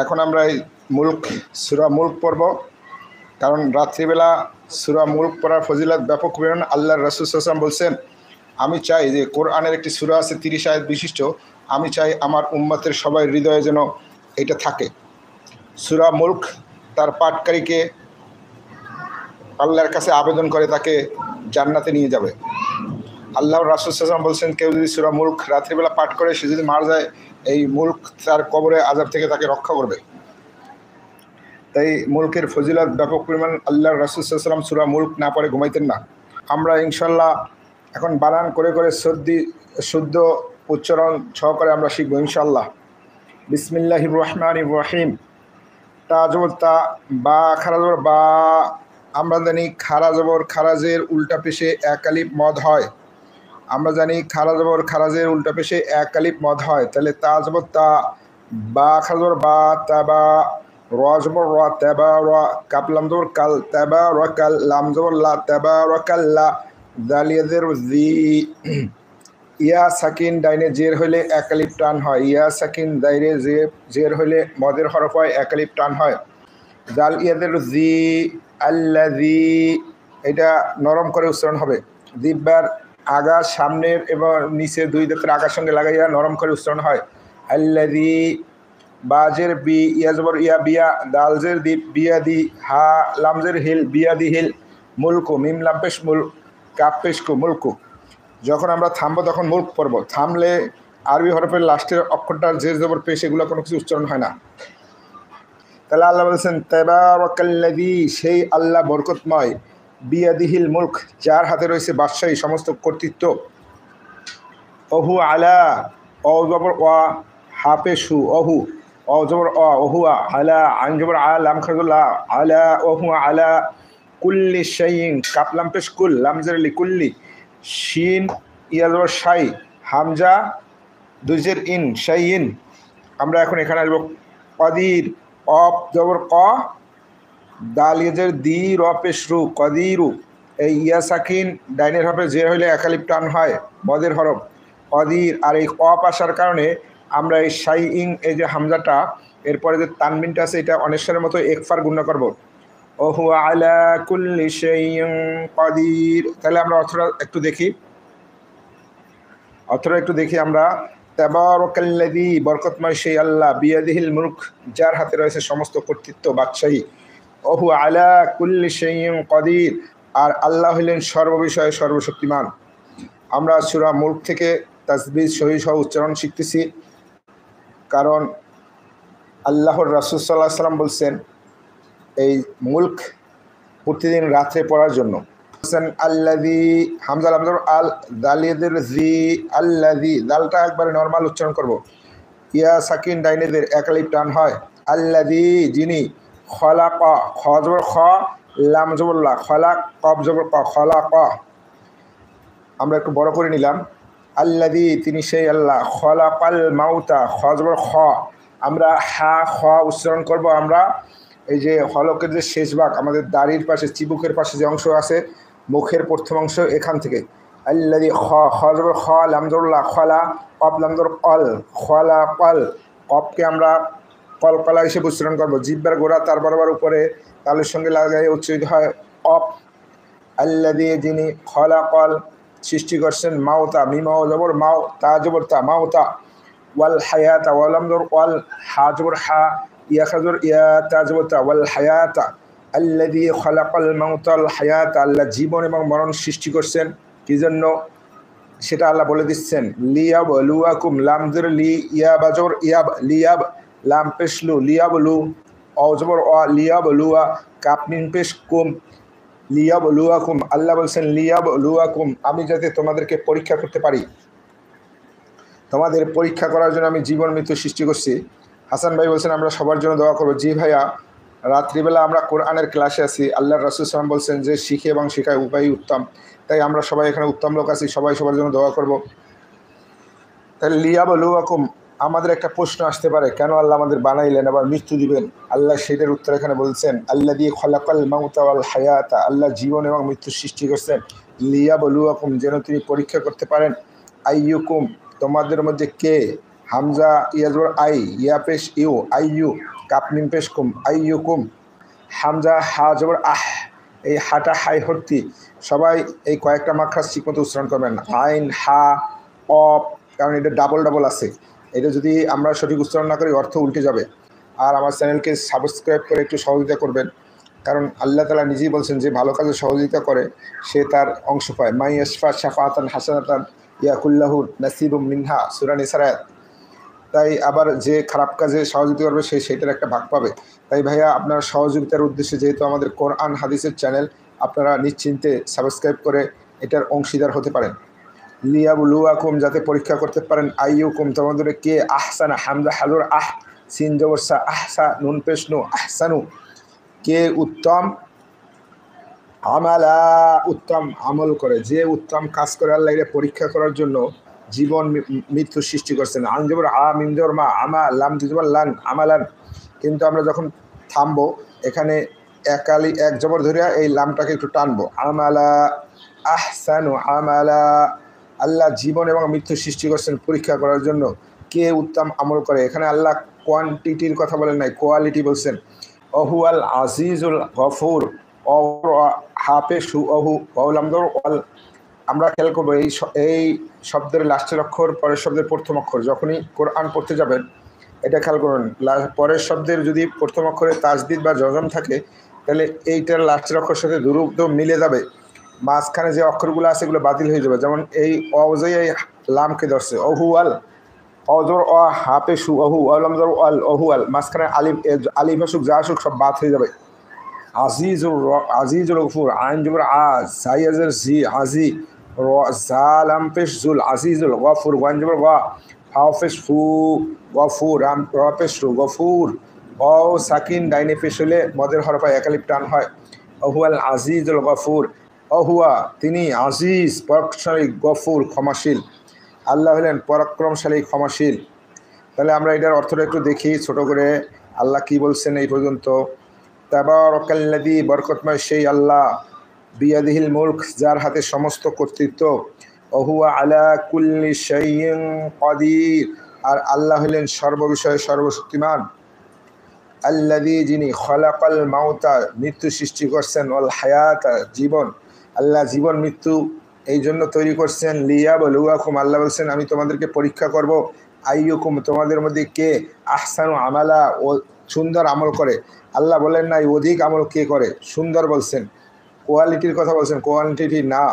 এখন আমরা এই মুলক সূরা মুলক পড়ব, কারণ রাত্রিবেলা সূরা মুলক পড়ার ফজিলত ব্যাপক পরিমাণ। আল্লাহর রাসূল সাল্লাল্লাহু আলাইহি ওয়াসাল্লাম বলছেন, আমি চাই যে কোরআনের একটি সূরা আছে 30 আয়াত বিশিষ্ট, আমি চাই আমার উম্মতের সবাই হৃদয়ে যেন এটা থাকে। সূরা মুলক তার পাঠকারীকে আল্লাহর কাছে আবেদন করে তাকে জান্নাতে নিয়ে যাবে। আল্লাহর রাসূল সাল্লাল্লাহু আলাইহি ওয়াসাল্লাম বলছেন, কেউ যদি সূরা মুলক রাত্রিবেলা পাঠ করে সে যদি মারা যায়, এই মুলক তার কবরে আযাব থেকে তাকে রক্ষা করবে। তাই মুলকের ফজিলত ব্যাপক পরিমাণ। আল্লাহর রাসূল সাল্লাল্লাহু আলাইহি ওয়াসাল্লাম সূরা মুলক না পড়ে ঘুমাইতেন না। আমরা ইনশাআল্লাহ এখন বানান করে করে শুদ্ধ উচ্চারণ সহকারে আমরা শিখব ইনশাআল্লাহ। বিসমিল্লাহির রহমানির রহিম। তা জবর তা, বা খারা জবর বা। আমরা জানি খারা জবর খারাজের উল্টা পেশে এক আলিফ মদ হয়। আমরা জানি খারা জবর খারাজের উল্টা পেশে এক আলিফ মদ হয়। তাহলে তা জবর তা, বা খারা জবর বা, তা বা। র জবর র, তাবা র। কাপ লাম জবর কাল, তাবা র কাল। লাম জবর লা, তাবা র কাল্লা। দালিয়াদের জি। ইয়া সাকিন ডাইনে জের হইলে এক আলিফ টান হয়। ইয়া সাকিন দাইরে জের হইলে মদের হরফ হয়, এক আলিফ টান হয়। জাল ইয়াদের জি, আল্লাযী, এটা নরম করে উচ্চারণ হবে। দিব্যার আগা সামনের এবং নিচে দুই দাঁতের আগার সঙ্গে লাগাইয়া নরম করে উচ্চারণ হয়। আল্লাযী। বাজের বি, ইয়া জবর ইয়া বিয়া। দালজের দি, বিয়া দি। হা লামজের হিল, বিয়া দি হিল। মুলকু, মিম লাম পেশ মুল, কাপ পেশ কু, মুলকু। যখন আমরা থামবো তখন মুলক পড়ব। থামলে আরবি হরফের লাস্টের অক্ষরটার জের জবর পেশ এগুলো কোনো কিছু উচ্চারণ হয় না। তাহলে আল্লাহ বলেছেন, তাবারাকাল্লাযী, সেই আল্লাহ বরকতময়। বিয়াদিহিল মুলক, যার হাতে রয়েছে বাদশাহী, সমস্ত কর্তৃত্ব। অহু আলা, অ জবর ওয়া, হাফে সু, অহু। অ জবর অ, অহুয়া। আলা, আইন জবর আ, লাম খাজুল্লাহ। আলা অহু আলা কুল্লি শাইইন, কাপ লাম পেশ কুল, লাম জের লি, কুল্লি। শিন ইয়া জবর শাই, হামজা দুজের ইন, শাইইন। আমরা এখন এখানে আসবো কদির। অফ জবর ক, দাল ইয়েজের দি, র পেশ রু, কদিরু। এই ইয়া সাকিন ডাইনের হরফে জের হইলে এক আলিফ টান হয়, মদের হরফ কদির। আর এই অফ আসার কারণে আমরা এই শাইইং, এই যে হামজাটা এরপরে যে তানবিনটা আছে এটা অনেশ্বরের মতো একফার গুণ্য করব। ওহু আলা কুল্লি শাইইন কদির। তাহলে আমরা অর্থটা একটু দেখি আমরা। তাবারাকাল্লাযী, বরকতময় সেই আল্লাহ। বিয়াদিহিল মুলক, যার হাতে রয়েছে সমস্ত কর্তৃত্ব, বাদশাহী। ওহু আলা কুল্লি শাইইন কদির, আর আল্লাহ হইলেন সর্ববিষয়ে সর্বশক্তিমান। আমরা সূরা মুলক থেকে তাসবিহ সহিহ সহ উচ্চারণ শিখতেছি, কারণ আল্লাহর রাসূল সাল্লাল্লাহু আলাইহি ওয়াসাল্লাম বলছেন এই মুলক প্রতিদিন রাত্রে পড়ার জন্য। আল্লাযী, হামজা লাম জবর আল, দালিয়াদের জি, আল্লাযী, দালটা একবারে নরমাল উচ্চারণ করব। ইয়া সাকিন ডাইনেদের এক আলিফ টান হয়। আল্লাযী, যিনি। খলাকা, খ জবর খ, লাম জবর লা, খলাক, কফ জবর ক, খলাক। আমরা একটু বড় করে নিলাম। আল্লাযী, তিনি সেই আল্লাহ। খলাকাল মাউতা, খ জবর খ, আমরা হা খ উচ্চারণ করব। আমরা এই যে হলকের যে শেষ ভাগ, আমাদের দাড়ির পাশে চিবুকের পাশে যে অংশ আছে, মুখের প্রথম অংশ, এখান থেকে আল্লাযী, খ, খ জবর খ, লাম জবর লা, খলা, কফ লাম জবর কল, খলা কল। কফকে আমরা কলকলা হিসেবে উচ্চারণ করবো। জিহ্বার গোড়া তার বরাবর উপরে তালের সঙ্গে লাগাই উচ্চারিত হয় কফ। আল্লাযী, যিনি। খলাকল, সৃষ্টি করছেন। মাউতা, মিমাও জবর মাও, তা জবর তা, মাউতা। ওয়াল হায়াতা, ওয়াল লাম জবর ওয়াল, হা জবর হা, ইয়া খাজর ইয়া, তা জবর তা, ওয়াল হায়াতা। আল্লাযী খলাকাল মাউতা ওয়াল হায়াতা, আল্লাহ জীবন এবং মরণ সৃষ্টি করছেন। কি জন্য সেটা আল্লাহ বলে দিচ্ছেন। লিয়াবলুয়াকুম, লাম জের লি, ইয়া বাজর ইয়াব, লিয়াব, লাম পেশ লু, লিয়াবলু। অ জবর অ, লিয়াবলুয়া, কাপ মিম পেশ কুম, লিয়াবলুয়াকুম। আল্লাহ বলছেন লিয়াবলুয়াকুম, আমি যাতে তোমাদেরকে পরীক্ষা করতে পারি। তোমাদের পরীক্ষা করার জন্য আমি জীবন মৃত্যু সৃষ্টি করছি। হাসান ভাই বলছেন আমরা সবার জন্য দোয়া করবো। জি ভাইয়া, রাত্রিবেলা আমরা কোরআনের ক্লাসে আছি। আল্লাহর রাসূল সাল্লাল্লাহু আলাইহি ওয়াসাল্লাম বলছেন যে শিখে এবং শেখায় উপায়ই উত্তম। তাই আমরা সবাই এখানে উত্তম লোক আছি, সবাই সবার জন্য দোয়া করব। তাহলে লিয়াবলুয়াকুম, আমাদের একটা প্রশ্ন আসতে পারে, কেন আল্লাহ আমাদের বানাইলেন আবার মৃত্যু দিবেন? আল্লাহ সেটার উত্তর এখানে বলছেন। আল্লাযী খলাকাল মাউতা ওয়াল হায়াতা, আল্লাহ জীবন এবং মৃত্যু সৃষ্টি করছেন। লিয়াবলুয়াকুম, যেন তিনি পরীক্ষা করতে পারেন। আইয়ুকুম, তোমাদের মধ্যে কে। হামজা ইয়া জবর আই, ইয়া পেশ ইউ, আইয়ু। কাপ মিম পেশ কুম, আইয়ুকুম, হামজা হা জবর আহ, এই হাটা হাই হর্তি সবাই এই কয়েকটা মাখরাজ ঠিকমতো উচ্চারণ করবেন। আইন হা অপ, কারণ এটা ডাবল ডাবল আছে, এটা যদি আমরা সঠিক উচ্চারণ না করি অর্থ উল্টে যাবে। আর আমার চ্যানেলকে সাবস্ক্রাইব করে একটু সহযোগিতা করবেন, কারণ আল্লাহ তাআলা নিজেই বলছেন যে ভালো কাজে সহযোগিতা করে সে তার অংশ পায়। মাই ইয়াশফা শাফাআতান হাসানাতান ইয়াকুল্লাহু নাসিবুম মিনহা, সূরা নিসার আয়াত। তাই আবার যে খারাপ কাজে সহযোগিতা করবে সে সেটার একটা ভাগ পাবে। তাই ভাইয়া আপনার সহযোগিতার উদ্দেশ্যে যেহেতু আমাদের কোরআন হাদিসের চ্যানেল, আপনারা নিশ্চিন্তে সাবস্ক্রাইব করে এটার অংশীদার হতে পারেন। লিয়াবলুয়াকুম, যাতে পরীক্ষা করতে পারেন, আইয়ুকুম তোমাদের কে, আহসানা হামজা হাজুর আহ, সিন জবর সা, আহসা নুন পেশ নু, আহসানু কে উত্তম, আমালা উত্তম আমল করে, যে উত্তম কাজ করে আল্লাহ এটা পরীক্ষা করার জন্য জীবন মৃত্যু সৃষ্টি করছেন। আনজবর আ মিম জবর মা, আমা লাম জবর লান, আমালান। কিন্তু আমরা যখন থামবো এখানে এক জবর ধরে এই লামটাকে একটু টানবো, আমালা আহসানু আমালা। আল্লাহ জীবন এবং মৃত্যু সৃষ্টি করছেন পরীক্ষা করার জন্য, কে উত্তম আমল করে। এখানে আল্লাহ কোয়ান্টিটির কথা বলেন নাই, কোয়ালিটি বলছেন। অহুয়াল আজিজুল গফুর, হাফেসু অহু অলামদর ওয়াল। আমরা খেয়াল করবো এই শব্দের লাস্টের অক্ষর পরের শব্দের প্রথম অক্ষর, যখনই কোরআন পড়তে যাবেন এটা খেয়াল করুন, পরের শব্দের যদি প্রথম অক্ষরে তাজদিদ বা জজম থাকে তাহলে এইটার লাস্টের অক্ষরের সাথে দ্রুত মিলে যাবে, মাঝখানে যে অক্ষরগুলো আছে এগুলো বাতিল হয়ে যাবে। যেমন এই অজয় এই লামকে ধরছে, অহুয়াল, অজর অ হাফেসু অহু অলমদর ওয়াল, অহুয়াল, মাঝখানে আলিফ আসুক যা আসুক সব বাদ হয়ে যাবে। আজিজুল গফুর, আইন জবর আজ, সাইয়াজের জি আজি, জালাম পেশ জুল, আজিজুল গফুর, ওয়ান জবর গা, হাফেশ ফু গফুর, রাম রপেশ রু গফুর। অ সাকিন ডাইনে পেশ হলে মদের হরফায় একালিপ টান হয়। অহুয়াল আজিজুল গফুর, অহুয়া তিনি, আজিজ পরাক্রমশালী, গফুর ক্ষমাশীল। আল্লাহ হলেন পরাক্রমশালী ক্ষমাশীল। তাহলে আমরা এটার অর্থটা একটু দেখি ছোট করে, আল্লাহ কি বলছেন এই পর্যন্ত। তাবারাকাল্লাযী, বরকতময় সেই আল্লাহ, বিয়াদিহিল মুলক, যার হাতে সমস্ত কর্তৃত্ব, ওহুয়া আলা কুল্লি শাইইন কাদির, আর আল্লাহ হলেন সর্ববিষয়ে সর্বশক্তিমান। আল্লাযী, যিনি, খলাকাল মাউতা, মৃত্যু সৃষ্টি করছেন, ওয়াল হায়াতা, জীবন, আল্লাহ জীবন মৃত্যু এই জন্য তৈরি করছেন, লিয়াবলুয়াকুম, আল্লাহ বলছেন আমি তোমাদেরকে পরীক্ষা করব, আইয়ুকুম তোমাদের মধ্যে কে, আহসানু আমালা, ও সুন্দর আমল করে। আল্লাহ বলেন নাই অধিক আমল কে করে, সুন্দর বলছেন, কোয়ালিটির কথা বলছেন, কোয়ান্টিটি না।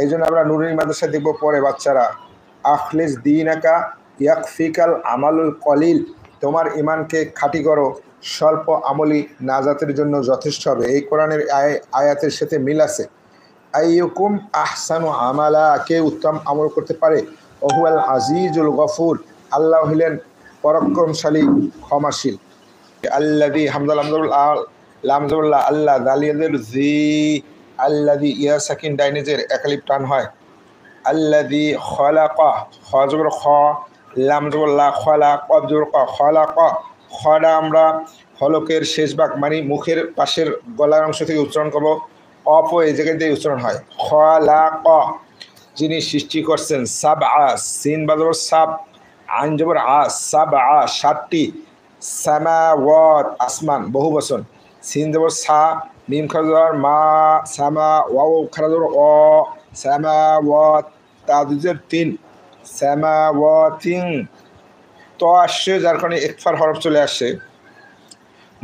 এই জন্য আমরা নুরুনি মাদ্রাসায় দেখব পরে বাচ্চারা, আখলিস দীনাকা ইয়াকফিকাল আমালুল কলিল, তোমার ইমানকে খাঁটি করো, স্বল্প আমলি নাজাতের জন্য যথেষ্ট হবে। এই কোরআনের আয়াতের সাথে মিল আছে। আইয়ুকুম আহসানু আমালা, কে উত্তম আমল করতে পারে, ওহুয়াল আজিজুল গফুর, আল্লাহ হলেন পরাক্রমশালী ক্ষমাশীল। আল্লাযী, হামজা লামজুল্লাহ আল্লাহ, দালিয়াদের জি, আল্লাযী ইয়া সাকিন ডাইনেজের একালিপ টান হয়। আল্লাযী খলাকা, খ জবর খ, লামজুল্লাহ খলা, কফ জবর ক, খলাকা। খটা আমরা হলকের শেষ ভাগ মানে মুখের পাশের গলার অংশ থেকে উচ্চারণ করবো, অপ এই জায়গায় দিয়ে উচ্চারণ হয়। খলাকা, যিনি সৃষ্টি করছেন, সাবআ, সিন বা জবর সাব, আইন জবর আ, সাবআ সাতটি, সামাওয়াত আসমান বহু বচন, সিন জবর সা, মিম খাজর মা, সামা, ওয়াও খাজর অ, সামাওয়াত, তাজের তিন, সামাওয়াতিন। তো আসছে যার কারণে একফার হরফ চলে আসছে,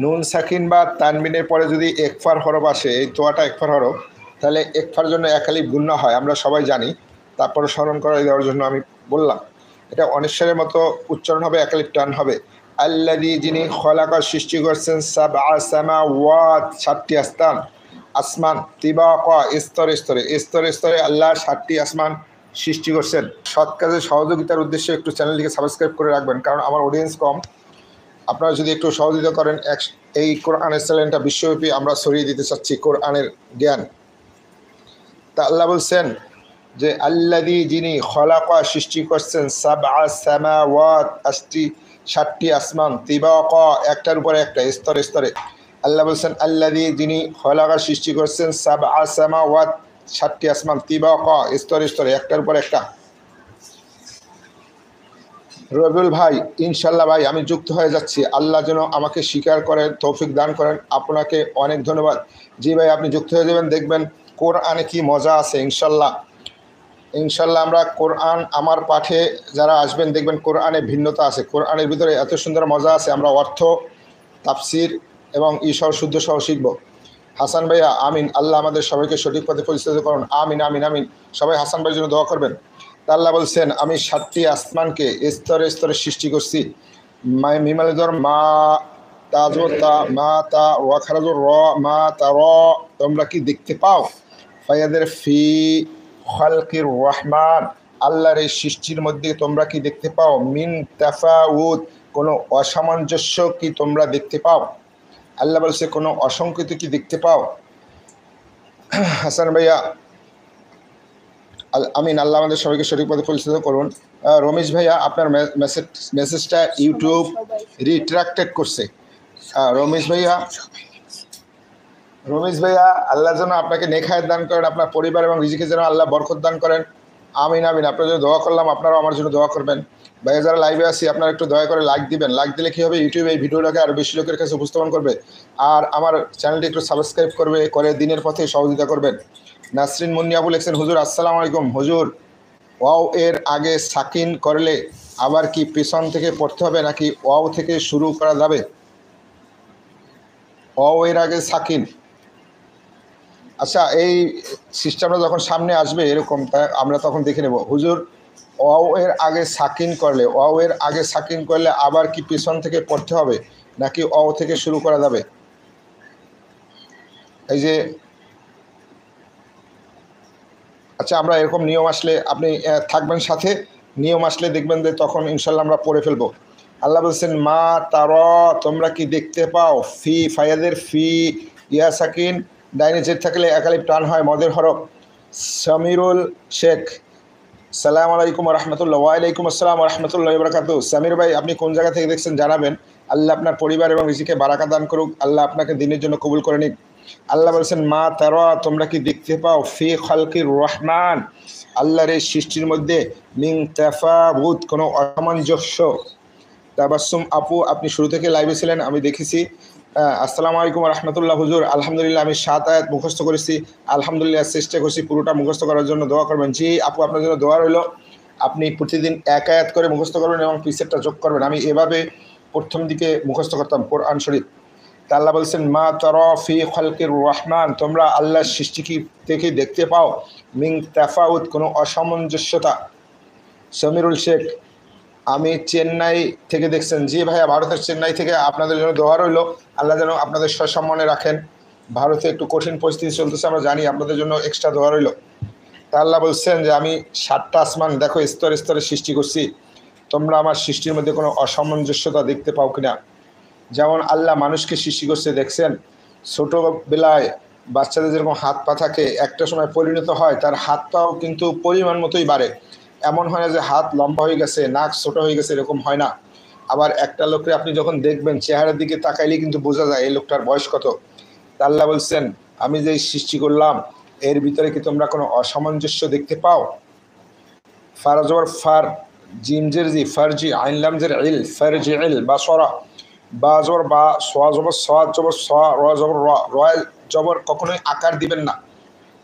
নুন সাকিন বা তানবিনের পরে যদি একফার হরফ আসে, এই তোয়াটা একফার হরফ, তাহলে একফার জন্য একালিপ গুণ্য হয়, আমরা সবাই জানি। তারপরে স্মরণ করা দেওয়ার জন্য আমি বললাম, এটা অনিশ্বরের মতো উচ্চারণ হবে, একালিপ টান হবে। আল্লাযী, যিনি, খলাকা সৃষ্টি করছেন, সাবআ সামাওয়াত সাতটি আসমান, তিবাকা স্তরে স্তরে, স্তরে স্তরে আল্লাহ সাতটি আসমান সৃষ্টি করছেন। সৎ কাজে সহযোগিতার উদ্দেশ্যে একটু চ্যানেলটিকে সাবস্ক্রাইব করে রাখবেন, কারণ আমার অডিয়েন্স কম। আপনারা যদি একটু সহযোগিতা করেন, এই কোরআনের চ্যানেলটা বিশ্বব্যাপী আমরা ছড়িয়ে দিতে চাচ্ছি কোরআনের জ্ঞান। তা আল্লাহ বলছেন যে আল্লাযী, যিনি, খলাকা সৃষ্টি করছেন, সাবআ সামাওয়াত সাতটি আসমান, তিবাকা একটার উপরে একটা, স্তরে স্তরে। আল্লাহ বলছেন আল্লাযী, যিনি, খলাকা সৃষ্টি করছেন, সাবআ সামাওয়াত সাতটি আসমান, তিবাকা স্তরে স্তরে একটার উপর একটা। রবিউল ভাই, ইনশাল্লাহ ভাই আমি যুক্ত হয়ে যাচ্ছি, আল্লাহ যেন আমাকে স্বীকার করেন, তৌফিক দান করেন। আপনাকে অনেক ধন্যবাদ। জি ভাই, আপনি যুক্ত হয়ে যাবেন, দেখবেন কোরআনে কি মজা আছে। ইনশাল্লাহ ইনশাল্লাহ আমরা কোরআন আমার পাঠে যারা আসবেন দেখবেন কোরআনে ভিন্নতা আছে, কোরআনের ভিতরে এত সুন্দর মজা আছে। আমরা অর্থ, তাফসির এবং ঈশ্বর শুদ্ধ সহ শিখব। হাসান ভাইয়া আমিন, আল্লাহ আমাদের সবাইকে সঠিক পথে পরিচালিত করুন, আমিন আমিন আমিন। সবাই হাসান ভাইয়ের জন্য দোয়া করবেন। তা আল্লাহ বলছেন, আমি 7টি আসমানকে স্তরে স্তরে সৃষ্টি করছি। মিমালিদর মা তাজতা মা তা ওয়াখারাজুর র মা তা র, তোমরা কি দেখতে পাও? ফায়াদের ফি খালকির রহমান, আল্লাহর এই সৃষ্টির মধ্যে তোমরা কি দেখতে পাও? মিন তাফাউত, কোনো অসামঞ্জস্য কি তোমরা দেখতে পাও? আল্লাহ বলছে কোনো অসংখ্যিত কি দেখতে পাও? হাসান ভাইয়া আমিন, আল্লাহ আমাদের সবাইকে সঠিক পথে পরিচালিত করুন। রমেশ ভাইয়া আপনার মেসেজটা ইউটিউব রিট্রাক্টেড করছে। রমেশ ভাইয়া আল্লাহ যেন আপনাকে নেখায়েত দান করেন, আপনার পরিবার এবং রিজিকে যেন আল্লাহ বরকত দান করেন, আমিন আমিন। আপনার জন্য দোয়া করলাম, আপনারাও আমার জন্য দোয়া করবেন। ভাইয়া যারা লাইভে আছি আপনারা একটু দয়া করে লাইক দিবেন। লাইক দিলে কী হবে, ইউটিউবে এই ভিডিওটাকে আরও বেশি লোকের কাছে উপস্থাপন করবে। আর আমার চ্যানেলটি একটু সাবস্ক্রাইব করে দিনের পথে সহযোগিতা করবেন। নাসরিন মুন্নিয়াবু লিখছেন, হুজুর আসসালামু আলাইকুম। হুজুর, ওয়াও এর আগে সাকিন করলে আবার কি পেছন থেকে পড়তে হবে নাকি ওয়াও থেকে শুরু করা যাবে? ওয়াও এর আগে সাকিন, আচ্ছা এই সিস্টেমটা যখন সামনে আসবে এরকম, আমরা তখন দেখে নেব। হুজুর, ওয়াও এর আগে সাকিন করলে আবার কি পেছন থেকে পড়তে হবে নাকি ওয়াও থেকে শুরু করা যাবে? এই যে আচ্ছা, আমরা এরকম নিয়ম আসলে আপনি থাকবেন সাথে, নিয়ম আসলে দেখবেন যে তখন ইনশাল্লাহ আমরা পড়ে ফেলবো। আল্লাহ বলছেন, মা তার, তোমরা কি দেখতে পাও? ফি ফায়াদের ফি ইয়া সাকিন, ডাইনে জেদ থাকলে একালিপ টান হয় মদের হরফ। সামিরুল শেখ, সালাম আলাইকুম রহমতুল্লাহ। ওয়ালাইকুম আসসালাম রহমতুল্লাহ বরকাত। সামির ভাই, আপনি কোন জায়গা থেকে দেখছেন জানাবেন। আল্লাহ আপনার পরিবার এবং রিজিকে বারাকা দান করুক, আল্লাহ আপনাকে দিনের জন্য কবুল করে নিক। আল্লাহ বলছেন, মা তারা, তোমরা কি দেখতে পাও? ফি খালকির রহমান, আল্লাহর এই সৃষ্টির মধ্যে মিন তাফাউত, কোনো অসামঞ্জস্য। তাবাসসুম আপু, আপনি শুরু থেকে লাইভে ছিলেন, আমি দেখেছি। আসসালামু আলাইকুম রহমতুল্লাহ। হুজুর আলহামদুলিল্লাহ, আমি 7 আয়াত মুখস্থ করেছি, আলহামদুলিল্লাহ চেষ্টা করছি পুরোটা মুখস্থ করার জন্য, দোয়া করবেন। জি আপু, আপনার জন্য দোয়া রইল। আপনি প্রতিদিন 1 আয়াত করে মুখস্থ করবেন এবং পিসেরটা যোগ করবেন। আমি এভাবে প্রথম দিকে মুখস্থ করতাম কোরআন শরীফ। তা আল্লাহ বলছেন, মা তারা ফি খালকির রহমান, তোমরা আল্লাহর সৃষ্টি কি থেকে দেখতে পাও? মিন তাফাউত, কোনো অসামঞ্জস্যতা। সমীরুল শেখ, আমি চেন্নাই থেকে দেখছেন। জি ভাইয়া, ভারতের চেন্নাই থেকে আপনাদের জন্য দোয়া রইল, আল্লাহ যেন আপনাদের সসম্মানে রাখেন। ভারতে একটু কঠিন পরিস্থিতি চলতেছে, আমরা জানি, আপনাদের জন্য এক্সট্রা দোয়া রইল। তা আল্লাহ বলছেন যে আমি 7টা আসমান দেখো স্তরে স্তরে সৃষ্টি করছি, তোমরা আমার সৃষ্টির মধ্যে কোনো অসামঞ্জস্যতা দেখতে পাও কিনা? যেমন আল্লাহ মানুষকে সৃষ্টি করছে, দেখছেন ছোটোবেলায় বাচ্চাদের যেরকম হাত পা থাকে, একটা সময় পরিণত হয় তার হাত পাও কিন্তু পরিমাণ মতোই বাড়ে। এমন হয় না যে হাত লম্বা হয়ে গেছে, নাক ছোট হয়ে গেছে, এরকম হয় না। আবার একটা লোককে আপনি যখন দেখবেন চেহারার দিকে তাকাইলেই কিন্তু বোঝা যায় এই লোকটার বয়স কত। আল্লাহ বলছেন, আমি যেই সৃষ্টি করলাম এর ভিতরে কি তোমরা কোনো অসামঞ্জস্য দেখতে পাও? ফারজবর ফার, জিমজের জি ফারজি, আইনলামজের ইল ফারজি ইল, বা সরা, বা জবর বা, সোয়া জবর সোয়া জবর সোয়া, র জবর র, রয় জবর কখনোই আকার দিবেন না,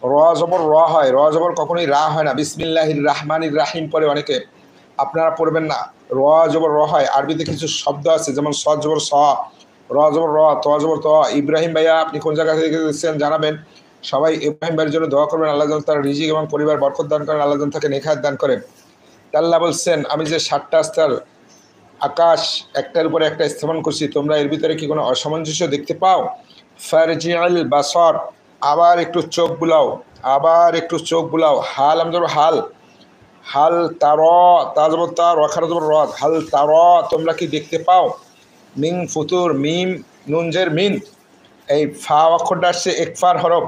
র জবর র হয়, র জবর কখনোই রা হয় না। বিসমিল্লাহির রাহমানির রাহিম পরে অনেকে, আপনারা পড়বেন না, র জবর র হয়। আরবিতে কিছু শব্দ আছে যেমন স জবর স, র জবর র, ত জবর ত। ইব্রাহিম ভাইয়া, আপনি কোন জায়গা থেকে দেখছেন জানাবেন। সবাই ইব্রাহিম ভাইয়ের জন্য দোয়া করবেন, আল্লাহ যেন তার রিজিক এবং পরিবার বরকত দান করেন, আল্লাহ যেন তাকে নেখায়াত দান করেন। আল্লাহ বলছেন, আমি যে 7টা স্তর আকাশ একটার উপরে একটা স্থাপন করছি, তোমরা এর ভিতরে কি কোনো অসামঞ্জস্য দেখতে পাও? ফারজিআল বাসর, আবার একটু চোখ বুলাও, হাল আমজর হাল, হাল তার, তাজবর তার, রখারজবর রদ, হাল তার, তোমরা কি দেখতে পাও? মিন ফুতুর, মিম নুনজের মিন, এই ফা অক্ষরটা আসছে একফার হরফ,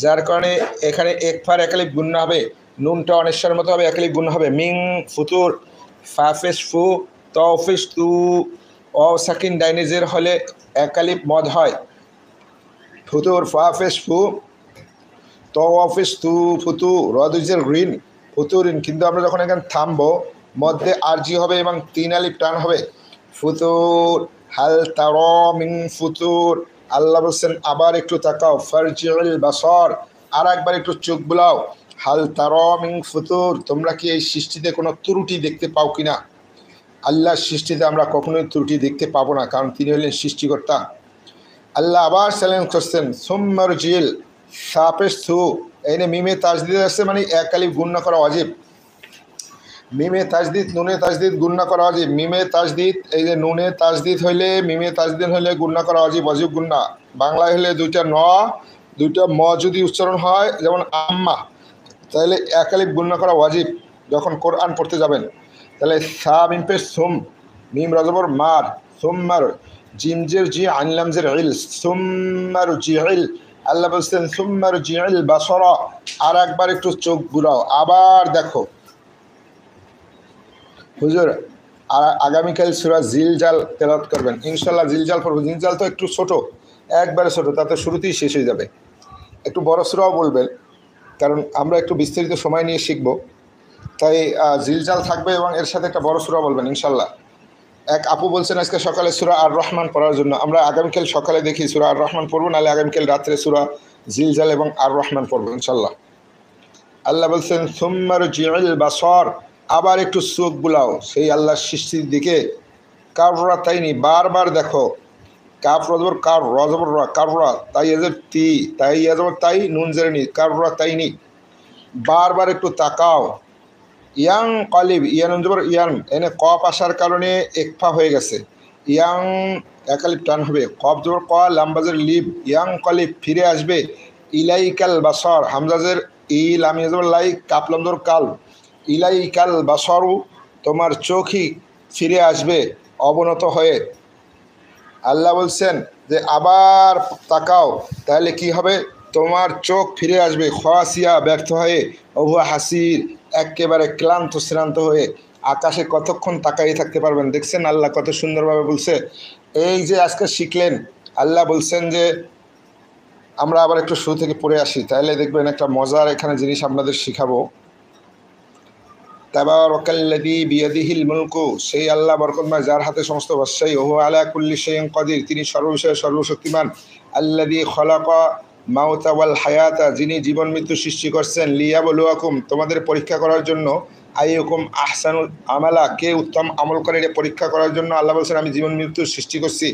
যার কারণে এখানে একফার একালিপ গুণ হবে, নুনটা অনেশ্বরের মতো হবে, একালিপ গুণ হবে। মিং ফুতুর, ফাফেস ফু, তফিস তু, অ সাকিন ডাইনিজের হলে একালিপ মদ হয়। ফুতুর ফাফেস ফু, তফিস তু ফুতু, রদুজের ঋণ ফুতুরিন। কিন্তু আমরা যখন এখানে থামবো, মধ্যে আরজি হবে এবং 3 আলিফ টান হবে। ফুতুর, হাল তারা মিন ফুতুর। আল্লাহ বলছেন আবার একটু তাকাও, ফারজিউল বাসর, আর একবার একটু চোখ বুলাও, হাল তারা মিন ফুতুর, তোমরা কি এই সৃষ্টিতে কোনো ত্রুটি দেখতে পাও কিনা? আল্লাহর সৃষ্টিতে আমরা কখনোই ত্রুটি দেখতে পাবো না, কারণ তিনি হলেন সৃষ্টিকর্তা। আল্লাহ আবার চ্যালেঞ্জ করছেন, সুম্মার জিল, সাপের সু, এনে মিমে তাজদিদ আসছে, মানে এক আলিফ গুণনা করা অজীব। মিমে তাজদিদ, নুনে তাজদিদ, গুণনা করা অজীব। মিমে তাজদিদ, এই যে নুনে তাজদিদ হইলে, মিমে তাজদিদ হইলে গুণনা করা অজীব, অজীব গুণনা। বাংলায় হলে দুইটা ন, দুইটা ম যদি উচ্চারণ হয়, যেমন আম্মা, তাহলে এক আলিফ গুণনা করা অজীব যখন কোরআন পড়তে যাবেন। তাহলে সা মিম পে সুম, মিম রজবর মার, সুম্মার, জিমজের জি, আনলামজের ইল, সুম্মার জিল। আল্লাহ বলছেন সুম্মার জিল বাসরা, আর একবার একটু চোখ বুলাও, আবার দেখো। হুজুর আর আগামীকাল সূরা জিলজাল তেলাওয়াত করবেন ইনশাল্লাহ। জিলজাল পড়ব। জিলজাল তো একটু ছোট, একবারে ছোট, তাতে শুরুতেই শেষ হয়ে যাবে। একটু বড় সূরাও বলবেন, কারণ আমরা একটু বিস্তারিত সময় নিয়ে শিখব, তাই জিলজাল থাকবে এবং এর সাথে একটা বড় সূরা বলবেন ইনশাল্লাহ। এক আপু বলছেন আজকে সকালে সূরা আর রহমান পড়ার জন্য। আমরা আগামীকাল সকালে দেখি সূরা আর রহমান পড়বো, নাহলে আগামীকাল রাত্রে সূরা জিলজাল এবং আর রহমান পড়বো ইনশাল্লাহ। আল্লাহ বলছেন সুম্মার জিল বাসর, আবার একটু চোখ বুলাও সেই আল্লাহর সৃষ্টির দিকে। কাররা তাইনি, বারবার দেখো। কাফ রজবর কার, রজবর রা, কাররা, তাই এজের তি, তাই এজবর তাই, নুন জেরেনি, কাররা তাইনি, বারবার একটু তাকাও। ইয়াং কলিব, ইয়ান জবর ইয়ান, এনে কপ আসার কারণে একফা হয়ে গেছে। ইয়াং একালিপ টান হবে। কপ জবর ক, লাম্বাজের লিব, ইয়াং কলিব, ফিরে আসবে। ইলাইকাল বাসর, হামজাজের ই, লামিয়া জবর লাই, কাপ লামজর কাল, ইলাইকাল বাসরু, তোমার চোখই ফিরে আসবে অবনত হয়ে। আল্লাহ বলছেন যে আবার তাকাও, তাহলে কি হবে? তোমার চোখ ফিরে আসবে খাসিয়া, ব্যর্থ হয়ে, অহুয়া হাসির, একেবারে ক্লান্ত শ্রান্ত হয়ে। আকাশে কতক্ষণ তাকাই থাকতে পারবেন? দেখছেন আল্লাহ কত সুন্দরভাবে বলছে। এই যে আজকে শিখলেন, আল্লাহ বলছেন যে আমরা আবার একটু শুরু থেকে পড়ে আসি, তাহলে দেখবেন একটা মজার এখানে জিনিস আপনাদের শিখাবো। তাবারাকাল্লাযী বিয়াদিহিল মুলকু, সেই আল্লাহ বরকতময় যার হাতে সমস্ত বাদশাহী, ওহু আলা কুল্লি শাইইন কাদির, তিনি সর্ববিষয়ে সর্বশক্তিমান। আল্লাযী খালাকা মাউতা ওয়াল হায়াতা, যিনি জীবন মৃত্যু সৃষ্টি করছেন। লিয়াবলুয়াকুম, তোমাদের পরীক্ষা করার জন্য। আইয়ুকুম আহসানুল আমালা, কে উত্তম আমল করে, এটা পরীক্ষা করার জন্য আল্লাহ বলছেন আমি জীবন মৃত্যু সৃষ্টি করছি।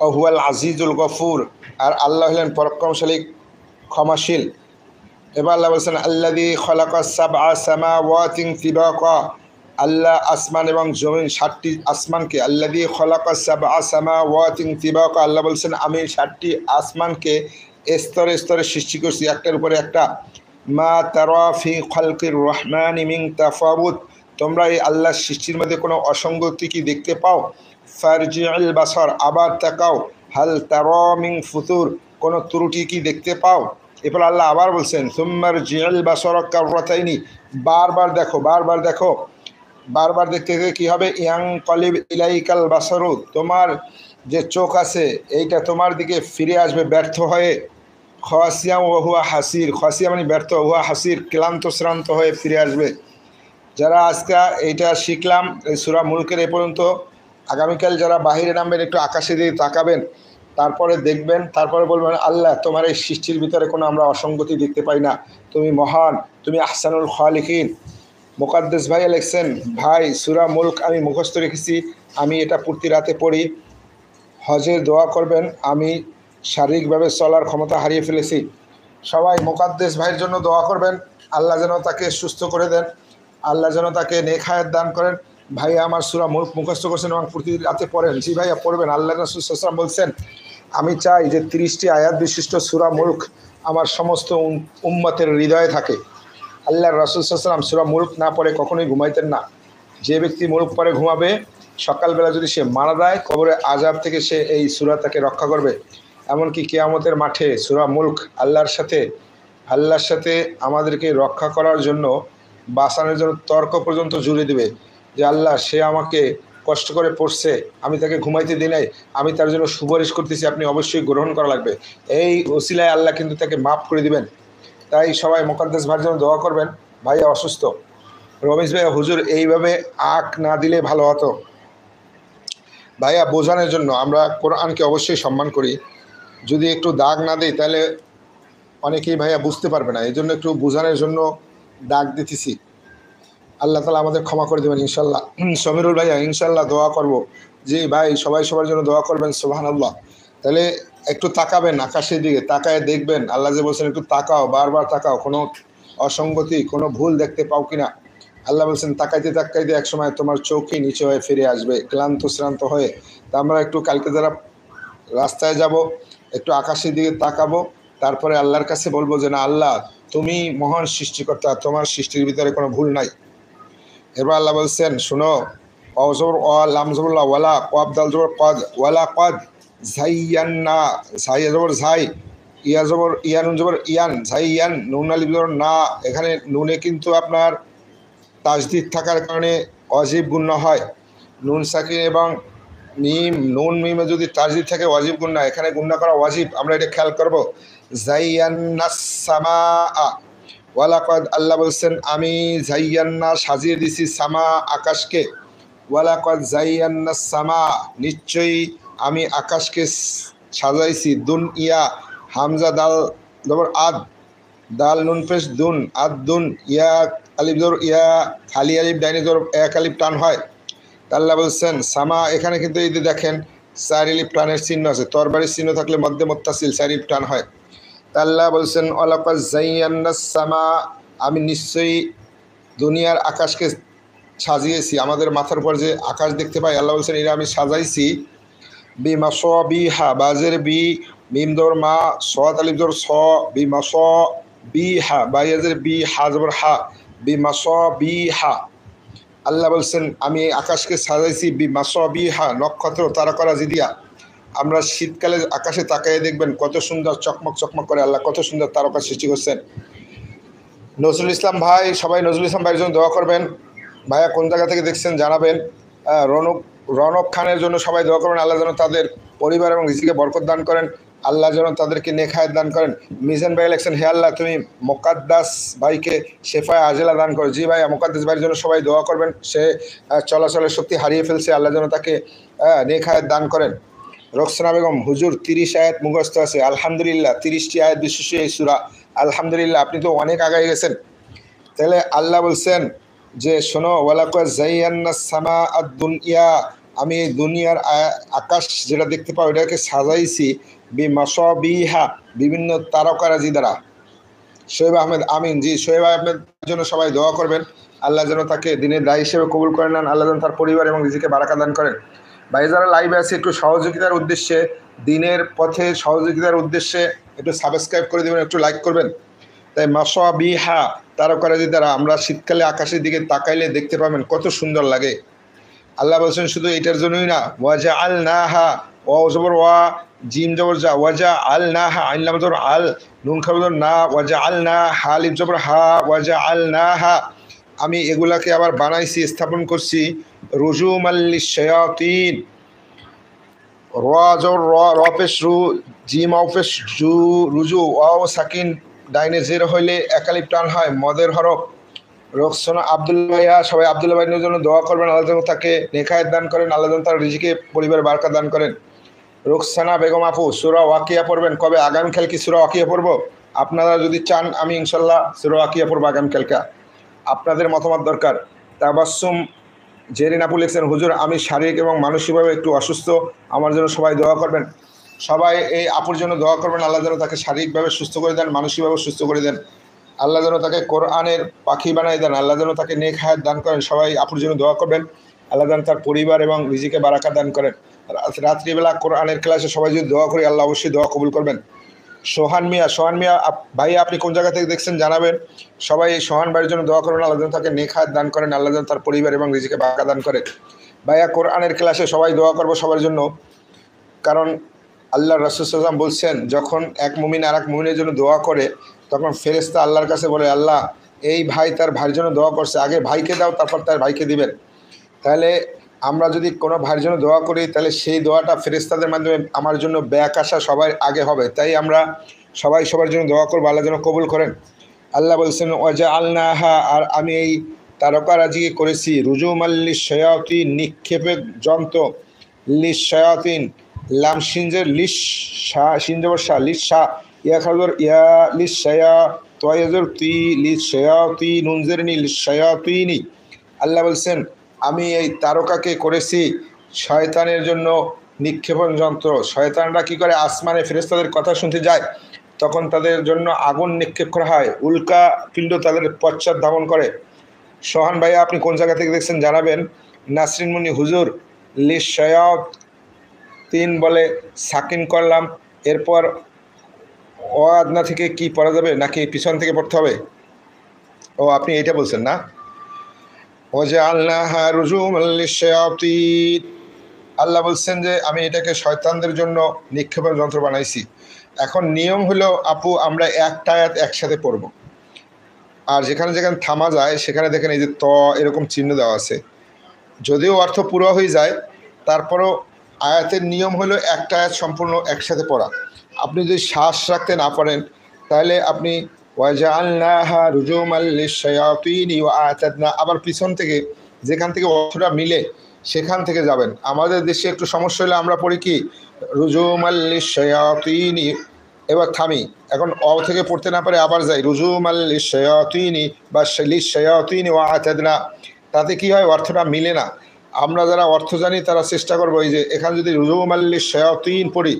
ওহুয়াল আজিজুল গফুর, আর আল্লাহ হলেন পরাক্রমশালী, ক্ষমাশীল। এবার আল্লাহ বলছেন আল্লাযী খালাকা সাবআ সামাওয়াতিন তিবাকা, আল্লাহ আসমান এবং জমিন 7টি আসমানকে, আল্লাযী খালাকা সাবআ সামাওয়াতিন তিবাকা, আল্লাহ বলছেন আমি 7টি আসমানকে স্তরে স্তরে সৃষ্টি করছি, একটার উপরে একটা। মা তারা ফি খালকির রহমানি মিন তাফাউত, তোমরা এই আল্লাহর সৃষ্টির মধ্যে কোনো অসঙ্গতি কি দেখতে পাও? ফারজিউল বাসর, আবার তাকাও, হাল তারা মিন ফুতুর, কোনো ত্রুটি কি দেখতে পাও? এরপর আল্লাহ আবার বলছেন সুম্মার জিল বাসর কাররাতাইনি, বারবার দেখো, বারবার দেখো। বারবার দেখতে দেখতে কী হবে? ইয়াং কলিব ইলাইকাল বাসরু, তোমার যে চোখ আছে এইটা তোমার দিকে ফিরে আসবে ব্যর্থ হয়ে। খাসিয়া ওহুয়া হাসির, খাসিয়া মানে ব্যর্থ, ওহুয়া হাসির, ক্লান্ত শ্রান্ত হয়ে ফিরে আসবে। যারা আজকে এইটা শিখলাম এই সূরা মুলকের এ পর্যন্ত, আগামীকাল যারা বাহিরে নামবেন একটু আকাশে দিয়ে তাকাবেন, তারপরে দেখবেন, তারপরে বলবেন আল্লাহ তোমার এই সৃষ্টির ভিতরে কোনো আমরা অসঙ্গতি দেখতে পাই না, তুমি মহান, তুমি আহসানুল খালিকিন। মুকাদ্দেস ভাই লিখছেন, ভাই সূরা মুলক আমি মুখস্থ রেখেছি, আমি এটা প্রতি রাতে পড়ি। হজের দোয়া করবেন, আমি শারীরিকভাবে চলার ক্ষমতা হারিয়ে ফেলেছি। সবাই মুকাদ্দেস ভাইয়ের জন্য দোয়া করবেন, আল্লাহ যেন তাকে সুস্থ করে দেন, আল্লাহ যেন তাকে নেক হায়াত দান করেন। ভাইয়া আমার সূরা মুলক মুখস্থ করছেন এবং প্রতি রাতে পড়েন। জি ভাইয়া পড়বেন। আল্লাহ রাসূল সাল্লাল্লাহু আলাইহি ওয়াসাল্লাম বলছেন আমি চাই যে 30টি আয়াত বিশিষ্ট সূরা মুলক আমার সমস্ত উম্মতের হৃদয়ে থাকে। আল্লাহ রাসূল সাল্লাল্লাহু আলাইহি ওয়াসাল্লাম সূরা মুলক না পড়ে কখনোই ঘুমাইতেন না। যে ব্যক্তি মুলক পড়ে ঘুমাবে, সকালবেলা যদি সে মারা যায়, কবরে আযাব থেকে সে এই সূরা তাকে রক্ষা করবে। এমনকি কিয়ামতের মাঠে সূরা মুলক আল্লাহর সাথে আমাদেরকে রক্ষা করার জন্য, বাঁচানোর জন্য তর্ক পর্যন্ত জুড়ে দেবে যে আল্লাহ সে আমাকে কষ্ট করে পড়ছে, আমি তাকে ঘুমাইতে দিই নাই, আমি তার জন্য সুপারিশ করতেছি, আপনি অবশ্যই গ্রহণ করা লাগবে। এই ওসিলায় আল্লাহ কিন্তু তাকে মাফ করে দিবেন। তাই সবাই মুকাদ্দেস ভাইয়ের জন্য দোয়া করবেন। ভাই অসুস্থ, রমেশ ভাইয়া হুজুর এইভাবে আঁক না দিলে ভালো হতো। ভাইয়া বোঝানোর জন্য, আমরা কোরআনকে অবশ্যই সম্মান করি, যদি একটু দাগ না দিই তাহলে অনেকেই ভাইয়া বুঝতে পারবে না, এই জন্য একটু বোঝানোর জন্য দাগ দিতেছি। আল্লাহ তালা আমাদের ক্ষমা করে দেবেন ইনশাল্লাহ। সমীরুল ভাইয়া ইনশাল্লাহ দোয়া করব। জি ভাই, সবাই সবার জন্য দোয়া করবেন। সুবহানাল্লাহ। তাহলে একটু তাকাবেন আকাশের দিকে, তাকায় দেখবেন আল্লাহ যে বলছেন একটু তাকাও, বারবার তাকাও, কোনো অসঙ্গতি কোনো ভুল দেখতে পাও কিনা। আল্লাহ বলছেন তাকাইতে তাকাইতে একসময় তোমার চোখই নিচে হয়ে ফিরে আসবে ক্লান্ত শ্রান্ত হয়ে। তা আমরা একটু কালকে যারা রাস্তায় যাব একটু আকাশের দিকে তাকাবো, তারপরে আল্লাহর কাছে বলবো যে না আল্লাহ তুমি মহান সৃষ্টিকর্তা, তোমার সৃষ্টির ভিতরে কোনো ভুল নাই। এবার আল্লাহ বলছেন শোনো, অজবর অ লাম জবরুল্লাহ ওয়ালা কব দাল জবর কদ ওয়ালা কদ ঝাইয়ান্না, ঝাই জবর ঝাই, ইয়া জবর ইয়ান জবর ইয়ান, ঝাইয়ান, নুন আলিফ জবর না। এখানে নুনে কিন্তু আপনার তাজদিদ থাকার কারণে অজীব গুণ্য হয়। নুন সাকিন এবং মিম, নুন মিমে যদি তাজদিদ থাকে ওয়াজিব গুণ্য, এখানে গুণ্য করা ওয়াজিব, আমরা এটা খেয়াল করবো। জাইয়ান্নাস সামাআ ওয়ালাকাদ, আল্লাহ বলছেন আমি জাইয়ান্না সাজিয়ে দিছি সামা আকাশকে, ওয়ালাকাদ জাইয়ান্নাস সামা নিশ্চয়ই আমি আকাশকে সাজাইছি। দুন ইয়া হামজা দাল জবর আদ, দাল নুন পেশ দুন, আদ দুন, ইয়া আলিফ জবর ইয়া, খালি আলিফ ডাইনে জবর এক আলিফ টান হয়। আল্লাহ বলছেন সামা, এখানে কিন্তু এই যে দেখেন চার আলিফ টানের চিহ্ন আছে, তরবারির চিহ্ন থাকলে মধ্যে মুত্তাসিল চার আলিফ টান হয়। আল্লাহ বলছেন ওয়ালাকাদ জাইয়ান্নাস সামা, আমি নিশ্চয়ই দুনিয়ার আকাশকে সাজিয়েছি। আমাদের মাথার উপর যে আকাশ দেখতে পাই, আল্লাহ বলছেন এটা আমি সাজাইছি। বি মাসবিহা, বাজের বি, মিম দর মা, সদ আলিফ দর স, বি মাসবিহা, বাইয়াজের বি, হা জবর হা, বি মাসবিহা। আল্লাহ বলছেন আমি আকাশকে সাজাইছি বি মাসবিহা, নক্ষত্র তারকারাজি দিয়া। আমরা শীতকালে আকাশে তাকাই দেখবেন কত সুন্দর চকমক চকমক করে, আল্লাহ কত সুন্দর তারকা সৃষ্টি করছেন। নজরুল ইসলাম ভাই, সবাই নজরুল ইসলাম ভাইয়ের জন্য দোয়া করবেন। ভাইয়া কোন জায়গা থেকে দেখছেন জানাবেন। রনক খানের জন্য সবাই দোয়া করবেন, আল্লাহ যেন তাদের পরিবার এবং রিজিকে বরকত দান করেন, আল্লাহ যেন তাদেরকে নেখায়েত দান করেন। মিজান ভাই লেখছেন হে আল্লাহ তুমি মোকাদ্দাস ভাইকে শেফায় আজেলা দান করো। জি ভাই, মোকাদ্দাস ভাইয়ের জন্য সবাই দোয়া করবেন। সে চলাচলের শক্তি হারিয়ে ফেলছে, আল্লাহ যেন তাকে নেখায়েত দান করেন। রোকসানা বেগম হুজুর 30 আয়াত মুখস্থ আছে আলহামদুলিল্লাহ, 30টি আয়াত বিশেষ এই সূরা আলহামদুলিল্লাহ, আপনি তো অনেক আগায় গেছেন। তাহলে আল্লাহ বলছেন যে শোনো ওয়ালাকাদ জাইয়ান্নাস সামা আদ দুনিয়া, আমি এই দুনিয়ার আকাশ যেটা দেখতে পাও এটাকে সাজাইছি বি মাসবিহা, বিভিন্ন তারকারাজি দ্বারা। শোয়েব আহমেদ আমিন, জি শোয়েব আহমেদের জন্য সবাই দোয়া করবেন, আল্লাহ যেন তাকে দিনের দায়ী হিসেবে কবুল করে নেন, আল্লাহ যেন তার পরিবার এবং রিজিকে বারাকা দান করেন। ভাই যারা লাইভে আছে একটু সহযোগিতার উদ্দেশ্যে, দিনের পথে সহযোগিতার উদ্দেশ্যে একটু সাবস্ক্রাইব করে দেবেন, একটু লাইক করবেন। তাই মাসবিহা তারকারাজি দ্বারা আমরা শীতকালে আকাশের দিকে তাকাইলে দেখতে পাবেন কত সুন্দর লাগে। আল্লাহ বলছেন শুধু এটার জন্যই না, ওয়াজা আল নাহা, ওয়া জবর ওয়া, জিম জবর যা, ওয়াজা আল নাহা, আইন লাম জবর আল, নুন খাবর না, ওয়াজা আল না, হালিফ জবর হা, ওয়াজা আল নাহা, আমি এগুলাকে আবার বানাইছি, স্থাপন করছি। রুজুমাল লিশ-শায়াতিন, র জবর র, র পেশ রু, জিম অফ পেশ জু, রুজু, ওয়াও সাকিন ডাইনে জের হইলে একালিপ টান হয়, মদের হরফ। রোকসানা আব্দুল্লাহ ভাইয়া, সবাই আব্দুল্লাহ ভাইয়ের জন্য দোয়া করবেন, আল্লাহ যেন তাকে নেখায়েত দান করেন, আল্লাহ যেন তার রিজিকে পরিবারের বারকা দান করেন। রোকসানা বেগম আপু সূরা ওয়াকিয়া পড়বেন কবে? আগামীকাল কি সূরা ওয়াকিয়া পড়বো? আপনারা যদি চান আমি ইনশাল্লাহ সূরা ওয়াকিয়া পড়বো আগামীকালকে, আপনাদের মতামত দরকার। তাবাসসুম জেরিন আপু লিখছেন হুজুর আমি শারীরিক এবং মানসিকভাবে একটু অসুস্থ, আমার জন্য সবাই দোয়া করবেন। সবাই এই আপুর জন্য দোয়া করবেন, আল্লাহ যেন তাকে শারীরিকভাবে সুস্থ করে দেন, মানসিকভাবে সুস্থ করে দেন, আল্লাহ যেন তাকে কোরআনের পাখি বানাই দেন, আল্লাহ যেন তাকে নেক হায়াত দান করেন। সবাই আপুর জন্য দোয়া করবেন, আল্লাহ যেন তার পরিবার এবং রিজিকে বারাকা দান করেন। রাত্রিবেলা কোরআনের ক্লাসে সবাই যদি দোয়া করি আল্লাহ অবশ্যই দোয়া কবুল করবেন। সোহান মিয়া ভাই আপনি কোন জায়গা থেকে দেখছেন জানাবেন। সবাই এই সোহান ভাইয়ের জন্য দোয়া করবেন, আল্লাহ যেন তাকে নেক হায়াত দান করেন, আল্লাহ যেন তার পরিবার এবং রিজিকে বারাকা দান করেন। ভাইয়া কোরআনের ক্লাসে সবাই দোয়া করবো সবার জন্য, কারণ আল্লাহ রাসূল সাল্লাল্লাহু আলাইহি ওয়াসাল্লাম বলছেন যখন এক মুমিন আর এক মুমিনের জন্য দোয়া করে তখন ফেরেশতা আল্লাহর কাছে বলে আল্লাহ এই ভাই তার ভাইয়ের জন্য দোয়া করছে, আগে ভাইকে দাও তারপর তার ভাইকে দিবেন। তাহলে আমরা যদি কোনো ভাইয়ের জন্য দোয়া করি তাহলে সেই দোয়াটা ফেরেশতাদের মাধ্যমে আমার জন্য ব্যাক আসা সবার আগে হবে, তাই আমরা সবাই সবার জন্য দোয়া করবো, আল্লাহ যেন কবুল করেন। আল্লাহ বলছেন ওয়াজা আলনাহা, আর আমি এই তারকারাজিকে করেছি রুজুমাল্লি শায়াতিন নিক্ষেপের যন্ত্র, লিস শায়াতিন লাম সিনজের লিস শা সিনজবর শা লিস শা ইয়া খাজর ইয়া লিস শায়া তয়াজর তি লিস শায়াতি নুনজেরনি লিস শায়াতিনি। আল্লাহ বলছেন আমি এই তারকাকে করেছি শয়তানের জন্য নিক্ষেপণ যন্ত্র। শয়তানরা কি করে, আসমানে ফেরেশতাদের কথা শুনতে যায়, তখন তাদের জন্য আগুন নিক্ষেপ করা হয়, উল্কা পিণ্ড তাদের পশ্চাৎ ধাবন করে। সোহান ভাইয়া আপনি কোন জায়গা থেকে দেখছেন জানাবেন। নাসরিন মুনি হুজুর লিস শায়াতিন বলে সাকিন করলাম, এরপর আদনা থেকে কি পড়া যাবে নাকি পিছন থেকে পড়তে হবে? ও আপনি এটা বলছেন না। ওয়াজআলনাহা রুজুমান লিশ-শায়াতিন, আল্লাহ বলছেন যে আমি এটাকে শয়তানদের জন্য নিক্ষেপের যন্ত্র বানাইছি। এখন নিয়ম হলো আপু আমরা একটা আয়াত একসাথে পড়ব, আর যেখানে যেখানে থামা যায় সেখানে দেখেন এই যে ত এরকম চিহ্ন দেওয়া আছে। যদিও অর্থ পুরো হয়ে যায় তারপরও আয়াতের নিয়ম হলো একটা আয়াত সম্পূর্ণ একসাথে পড়া। আপনি যদি শ্বাস রাখতে না পারেন তাহলে আপনি ওয়াজআলনাহা রুজুমান লিশ-শায়াতিনি ওয়া আ'তাদনা আবার পিছন থেকে যেখান থেকে অর্থটা মিলে সেখান থেকে যাবেন। আমাদের দেশে একটু সমস্যা হলে আমরা পড়ি কি রুজুমান লিশ-শায়াতিনি, এবার থামি, এখন অ থেকে পড়তে না পারে আবার যাই রুজুমান লিশ-শায়াতিনি বা লিশ-শায়াতিনি ওয়া আ'তাদনা, তাতে কি হয় অর্থটা মিলে না। আমরা যারা অর্থ জানি তারা চেষ্টা করবো এই যে এখানে যদি রুজুমান লিশ-শায়াতিন পড়ি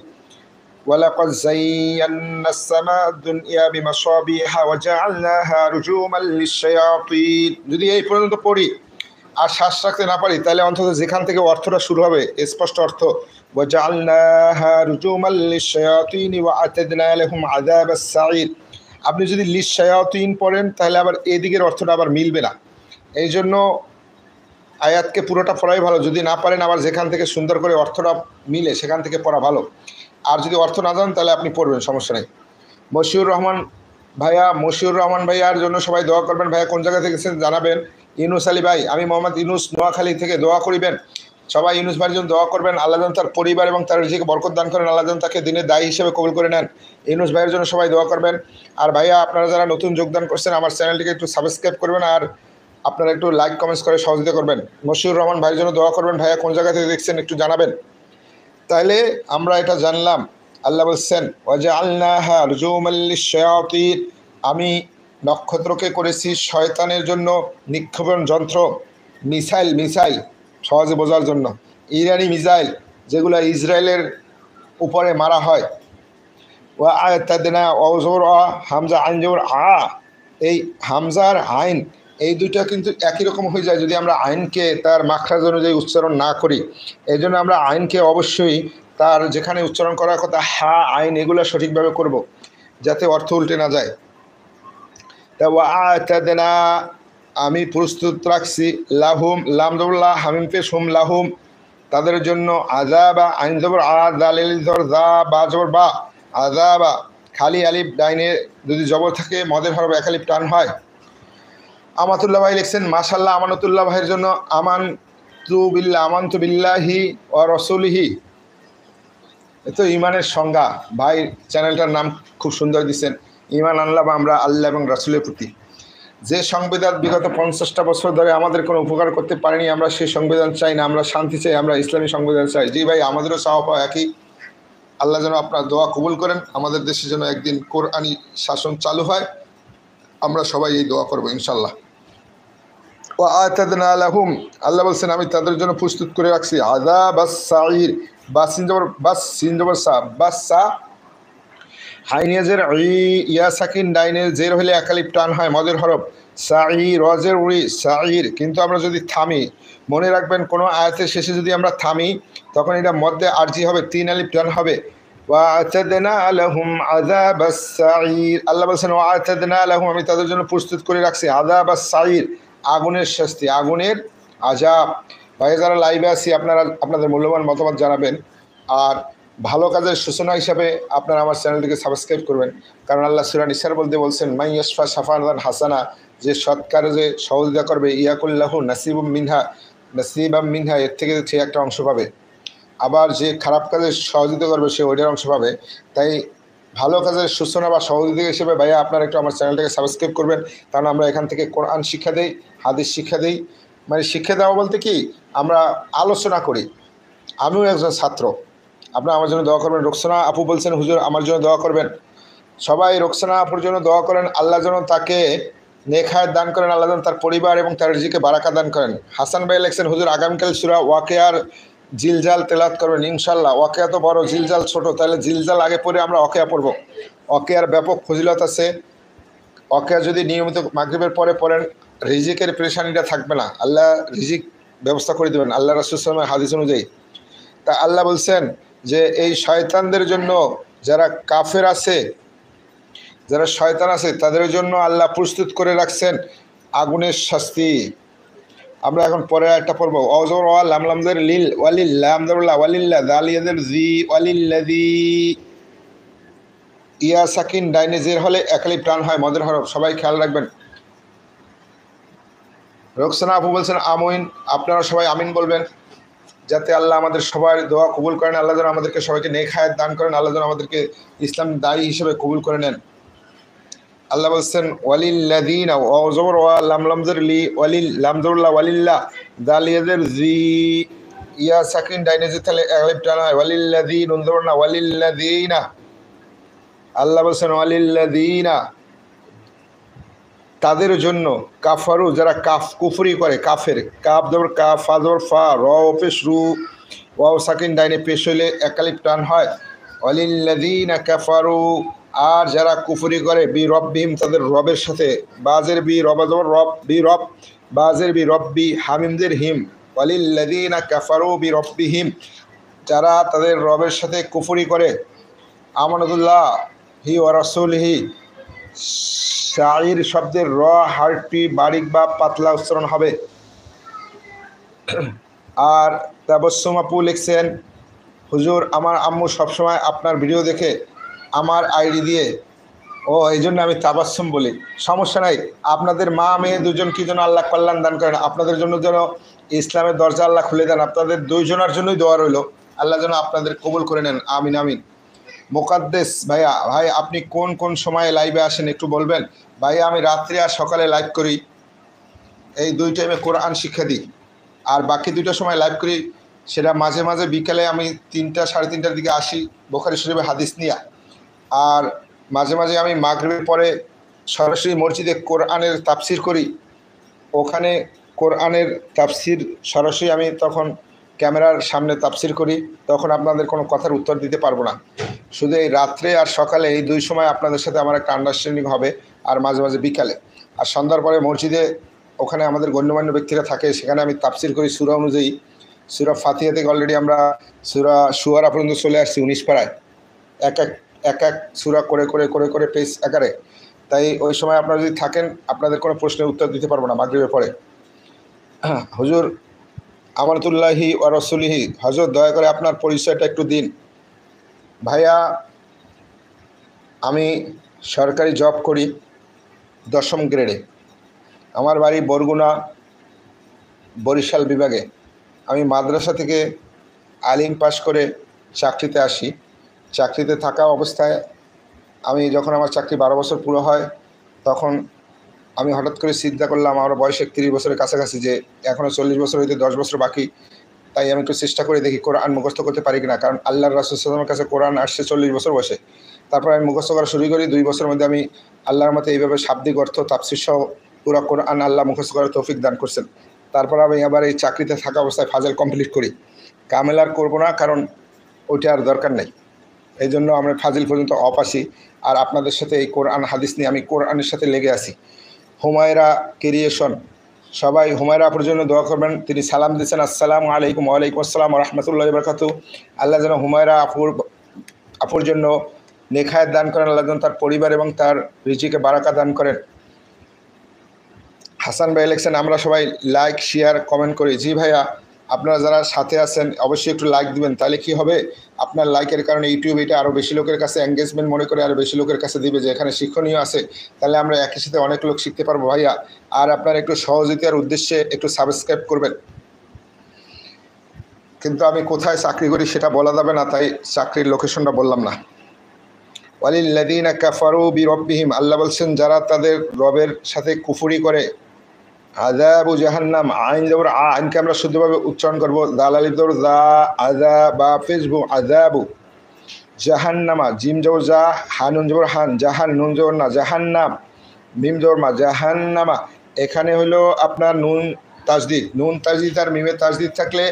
ওয়ালাকাদ যায়্যানাস সামাআদ দুনিয়া বিমাসাবিহা ওয়া জাআলনাহা রুজুমান লিশ-শায়াতিন, যদি এই পর্যন্ত পড়ি আর শ্বাস রাখতে না পারি তাহলে অন্তত যেখান থেকে অর্থটা শুরু হবে স্পষ্ট অর্থ ওয়া জাআলনাহা রুজুমান লিশ-শায়াতিন ওয়া আ'তাদনা লাহুম আযাবাস সাঈর। আপনি যদি লিশ-শায়াতিন পড়েন তাহলে আবার এদিকের অর্থটা আবার মিলবে না। এই জন্য আয়াতকে পুরোটা পড়াই ভালো, যদি না পারেন আবার যেখান থেকে সুন্দর করে অর্থটা মিলে সেখান থেকে পড়া ভালো। আর যদি অর্থ না জানেন তাহলে আপনি পড়বেন, সমস্যা নেই। মশিউর রহমান ভাইয়ার জন্য সবাই দোয়া করবেন। ভাইয়া কোন জায়গা থেকে জানাবেন। ইউনুস আলী ভাই, আমি মোহাম্মদ ইউনুস নোয়াখালী থেকে, দোয়া করিবেন সবাই। ইউনুস ভাইয়ের জন্য দোয়া করবেন, আল্লাহ যেন তার পরিবার এবং তার রিজিকে বরকত দান করেন, আল্লাহ যেন তাকে দিনের দায়ী হিসেবে কবুল করে নেন। ইউনুস ভাইয়ের জন্য সবাই দোয়া করবেন। আর ভাইয়া আপনারা যারা নতুন যোগদান করছেন আমার চ্যানেলটিকে একটু সাবস্ক্রাইব করবেন, আর আপনারা একটু লাইক কমেন্টস করে সহযোগিতা করবেন। মশিউর রহমান ভাইয়ের জন্য দোয়া করবেন। ভাইয়া কোন জায়গা থেকে দেখছেন একটু জানাবেন, তাইলে আমরা এটা জানলাম। আল্লাহ বলছেন ওয়াজআলনাহা রুজুমান লিশ-শায়াতিন, আমি নক্ষত্রকে করেছি শয়তানের জন্য নিক্ষেপণ যন্ত্র। মিসাইল সহজে বোঝার জন্য ইরানি মিসাইল যেগুলো ইসরায়েলের উপরে মারা হয়। ওয়া আ'তাদনা ওয়াজর হামজা আইন জবর আ, এই হামজার আইন এই দুইটা কিন্তু একই রকম হয়ে যায় যদি আমরা আইনকে তার মাখরাজ অনুযায়ী উচ্চারণ না করি। এই জন্য আমরা আইনকে অবশ্যই তার যেখানে উচ্চারণ করার কথা হা আইন এগুলো সঠিকভাবে করব যাতে অর্থ উল্টে না যায়। তা ওয়া আ'তাদনা আমি প্রস্তুত রাখছি লাহুম লাম জবরলা হামিম পেশ হুম লাহুম তাদের জন্য আযাবা আইন জবর আ দালিল জবর দা বা জবর বা আযাবা খালি আলিফ ডাইনে যদি জবর থাকে মদের হরফ এক আলিফ টান হয়। আমাতুল্লাহ ভাই লিখছেন মাশাআল্লাহ আমানতুল্লাহ ভাইয়ের জন্য আমানতু বিল্লাহি ওয়া রাসূলিহি, এতো ইমানের সংজ্ঞা। ভাই চ্যানেলটার নাম খুব সুন্দর দিচ্ছেন, ইমান আনলাম আমরা আল্লাহ এবং রাসূলের প্রতি। যে সংবিধান বিগত 50টা বছর ধরে আমাদের কোনো উপকার করতে পারেনি, আমরা সেই সংবিধান চাই না, আমরা শান্তি চাই, আমরা ইসলামী সংবিধান চাই। জি ভাই, আমাদেরও চাওয়া পাওয়া একই। আল্লাহ যেন আপনার দোয়া কবুল করেন, আমাদের দেশে যেন একদিন কোরআনি শাসন চালু হয়, আমরা সবাই এই দোয়া করবো ইনশাল্লাহ। ওয়া আ'তাদনা লাহুম, আল্লাহ বলছেন আমি তাদের জন্য প্রস্তুত করে রাখছি আযাবাস সাঈর, সিন জবর সা বাস সা হাইনিয়াজের ইয়া সাকিন ডাইনের জের হলে এক আলিফ টান হয় মদের হরফ সাঈর রজের উড়ি সাঈর। কিন্তু আমরা যদি থামি, মনে রাখবেন কোনো আয়াতের শেষে যদি আমরা থামি তখন এটা মধ্যে আরজি হবে, 3 আলিফ টান হবে। ওয়া আ'তাদনা লাহুম আযাবাস সাঈর, আল্লাহ বলছেন ওয়া আ'তাদনা লাহুম আমি তাদের জন্য প্রস্তুত করে রাখছি আযাবাস সাঈর, আগুনের শাস্তি, আগুনের আযাব। ভাই যারা লাইভে আছি আপনারা আপনাদের মূল্যবান মতামত জানাবেন, আর ভালো কাজের সূচনা হিসাবে আপনারা আমার চ্যানেলটিকে সাবস্ক্রাইব করবেন। কারণ আল্লাহ সূরা নিসার বলতে বলছেন মাই ইয়াশফা শাফাআতান হাসানা, যে সৎ কাজে সহযোগিতা করবে ইয়াকুল্লাহু নাসিবাম মিনহা, এর থেকে সে একটা অংশ পাবে। আবার যে খারাপ কাজে সহযোগিতা করবে সে ওইটার অংশ পাবে। তাই ভালো কাজের সূচনা বা সহযোগী হিসেবে ভাইয়া আপনারা একটু আমার চ্যানেলটাকে সাবস্ক্রাইব করবেন, কারণ আমরা এখান থেকে কোরআন শিক্ষা দেই, হাদিস শিক্ষা দেই। মানে শিক্ষা দেওয়া বলতে কি, আমরা আলোচনা করি। আমিও একজন ছাত্র। আপনারা আমার জন্য দোয়া করবেন। রোকসানা আপু বলছেন হুজুর আমার জন্য দোয়া করবেন। সবাই রোকসানা আপুর জন্য দোয়া করেন, আল্লাহ যেন তাকে নেক হায়াত দান করেন, আল্লাহ যেন তার পরিবার এবং তার রিজিকে বারাকা দান করেন। হাসান ভাই লেখছেন হুজুর আগামীকাল সূরা ওয়াকিয়ার জিলজাল তেলাওয়াত করবেন ইনশাল্লাহ। ওয়াকিয়া তো বড়, জিলজাল ছোট, তাহলে জিলজাল আগে পড়ে আমরা ওয়াকিয়া পড়ব। ওয়াকিয়ার ব্যাপক ফজিলত আছে। ওয়াকিয়া যদি নিয়মিত মাগরিবের পরে পড়েন, রিজিকের পেরেশানিটা থাকবে না, আল্লাহ রিজিক ব্যবস্থা করে দেবেন আল্লাহ রাসূল সাল্লাল্লাহু আলাইহি ওয়াসাল্লামের হাদিস অনুযায়ী। তা আল্লাহ বলছেন যে এই শয়তানদের জন্য, যারা কাফের আছে, যারা শয়তান আছে, তাদের জন্য আল্লাহ প্রস্তুত করে রাখছেন আগুনের শাস্তি। আমরা এখন পরে একটা পড়বো, অজর ওয়া লাম লামদের লিল ওয়ালিল লামদুল্লাহ ওয়ালিল্লাহ দালিয়াদের জি ওয়ালিল্লাযী। ইয়া সাকিন ডাইনে জের হলে একালি প্রাণ হয় মদের হরফ, সবাই খেয়াল রাখবেন। রোকসানা আপু বলছেন আমিন, আপনারা সবাই আমিন বলবেন, যাতে আল্লাহ আমাদের সবার দোয়া কবুল করেন, আল্লাহ যেন আমাদেরকে সবাইকে নেক হায়াত দান করেন, আল্লাহ যেন আমাদেরকে ইসলাম দায়ী হিসেবে কবুল করে নেন। আল্লাহ বলছেন ওয়ালিল্লাযীনা ওয়াজবর ওয়া লাম লামজের লি ওয়ালিল লামদুল্লাহ ওয়ালিল্লাহ দালিয়াদের জি। ইয়া সাকিন ডাইনে জি তাহলে একালি প্রাণ হয় ওয়ালিল্লাযীন উনজুরনা ওয়ালিল্লাযীনা। আল্লাহ বলছেন ওয়ালিল্লাযীনা, তাদের জন্য, কাফারু যারা কুফরি করে, কাফের, কাফ জবর কাফ ফা জবর ফা র পেশ রু ওয়াও সাকিন ডাইনে পেশ হইলে একালিফ টান হয় ওয়ালিল্লাযীনা কাফারু। আর যারা কুফরি করে বি রব্বিহিম, তাদের রবের সাথে, বাজের বি রব জবর রব বি রব, বাজের বি রব্বি হামিমদের হিম, ওয়ালিল্লাযীনা কাফারু বি রব্বিহিম, যারা তাদের রবের সাথে কুফরি করে। আমানাতুল্লাহ হি ওয়া রাসূলিহি, শাইর শব্দের র হারটি বারিক বা পাতলা উচ্চারণ হবে। আর তাবাসসুম আপু লিখছেন হুজুর আমার আম্মু সবসময় আপনার ভিডিও দেখে আমার আইডি দিয়ে, ও এই জন্য আমি তাবাসসুম বলি। সমস্যা নাই, আপনাদের মা মেয়ে দুজন কি যেন আল্লাহ কল্যাণ দান করেন, আপনাদের জন্য যেন ইসলামের দরজা আল্লাহ খুলে দেন, আপনাদের দুইজনের জন্যই দোয়া রইল, আল্লাহ যেন আপনাদের কবুল করে নেন, আমিন আমিন। মোকাদ্দেস ভাইয়া, ভাই আপনি কোন কোন সময়ে লাইভে আসেন একটু বলবেন? ভাইয়া আমি রাত্রে আর সকালে লাইভ করি, এই দুই টাইমে কোরআন শিক্ষা দিই। আর বাকি দুইটা সময় লাইভ করি, সেটা মাঝে মাঝে বিকালে আমি 3টা সাড়ে 3টার দিকে আসি বুখারী শরীফে হাদিস নিয়ে। আর মাঝে মাঝে আমি মাগরিবের পরে সরাসরি মসজিদে কোরআনের তাফসির করি, ওখানে কোরআনের তাফসির সরাসরি আমি তখন ক্যামেরার সামনে তাফসির করি, তখন আপনাদের কোনো কথার উত্তর দিতে পারবো না। শুধু এই রাত্রে আর সকালে এই দুই সময় আপনাদের সাথে আমার একটা আন্ডারস্ট্যান্ডিং হবে, আর মাঝে মাঝে বিকালে। আর সন্ধ্যার পরে মসজিদে ওখানে আমাদের গণ্যমান্য ব্যক্তিরা থাকে, সেখানে আমি তাফসির করি সূরা অনুযায়ী। সূরা ফাতিহা থেকে অলরেডি আমরা সূরা শুআরা পর্যন্ত চলে আসছি 19 পারায়, এক এক সূরা করে করে করে করে পেজ আকারে। তাই ওই সময় আপনারা যদি থাকেন, আপনাদের কোনো প্রশ্নের উত্তর দিতে পারবো না মাগরিবের পরে। হুজুর আমানতুল্লাহি ওয়া রাসূলিহি, হযরত দয়া করে আপনার পরিচয়টা একটু দিন। ভাইয়া আমি সরকারি জব করি 10ম গ্রেডে, আমার বাড়ি বরগুনা বরিশাল বিভাগে। আমি মাদ্রাসা থেকে আলিম পাশ করে চাকরিতে আসি। চাকরিতে থাকা অবস্থায় আমি যখন আমার চাকরি 12 বছর পুরো হয়, তখন আমি হঠাৎ করে চিন্তা করলাম আমার বয়স 31 বছরের কাছাকাছি, যে এখনও 40 বছর হইতে 10 বছর বাকি। তাই আমি একটু চেষ্টা করে দেখি কোরআন মুখস্থ করতে পারি কিনা, কারণ আল্লাহর রাসূল সাল্লাল্লাহু আলাইহি ওয়াসাল্লামের কাছে কোরআন আসছে 40 বছর বয়সে। তারপর আমি মুখস্থ করা শুরু করি। 2 বছরের মধ্যে আমি আল্লাহর মতে এইভাবে শাব্দিক অর্থ তাফসীর সহ পুরো কোরআন আল্লাহ মুখস্থ করার তৌফিক দান করছেন। তারপর আমি আবার এই চাকরিতে থাকা অবস্থায় ফাজল কমপ্লিট করি। কামেল আর করবো না, কারণ ওইটা আর দরকার নেই। এই জন্য আমরা ফাজিল পর্যন্ত অফ আসি। আর আপনাদের সাথে এই কোরআন হাদিস নিয়ে আমি কোরআনের সাথে লেগে আসি। হুমায়রা ক্রিয়েশন, সবাই হুমায়রা আপুর জন্য দোয়া করবেন। তিনি সালাম দিয়েছেন আসসালামু আলাইকুম। ওয়ালাইকুম আসসালাম ওয়া রাহমাতুল্লাহি ওয়া বারাকাতুহু। আল্লাহ যেন হুমায়রা আপুর জন্য নেক হায়াত দান করেন, আল্লাহ যেন তার পরিবার এবং তার রিজিকে বারাকা দান করেন। হাসান ভাই লিখছেন আমরা সবাই লাইক শেয়ার কমেন্ট করি। জি ভাইয়া, আপনারা যারা সাথে আছেন অবশ্যই একটু লাইক দিবেন, তাহলে কি হবে, আপনার লাইকের কারণে ইউটিউব এটা আরও বেশি লোকের কাছে এঙ্গেজমেন্ট মনে করে আরও বেশি লোকের কাছে দিবে যে এখানে শিক্ষণীয় আছে, তাহলে আমরা একই সাথে অনেক লোক শিখতে পারবো ভাইয়া। আর আপনার একটু সহযোগিতার উদ্দেশ্যে একটু সাবস্ক্রাইব করবেন। কিন্তু আমি কোথায় চাকরি করি সেটা বলা যাবে না, তাই চাকরির লোকেশনটা বললাম না। ওয়ালিল্লাযীনা কাফারু বিরব্বিহিম, আল্লাহ বলছেন যারা তাদের রবের সাথে কুফরি করে, আযাবু জাহান্নাম, আইন জবর আইনকে আমরা শুদ্ধভাবে উচ্চারণ করবো, দাল আলিফ জবর দা, আযা বা ফেসবু, আযাবু জাহান্নামা, জিম জবর জা, হানুন জবর হান, জাহান নুন জবর না, জাহান্নাম মিম জবর মা, জাহান্নামা। এখানে হলো আপনার নুন তাজদিদ, নুন তাজদিদ আর মিমে তাজদিদ থাকলে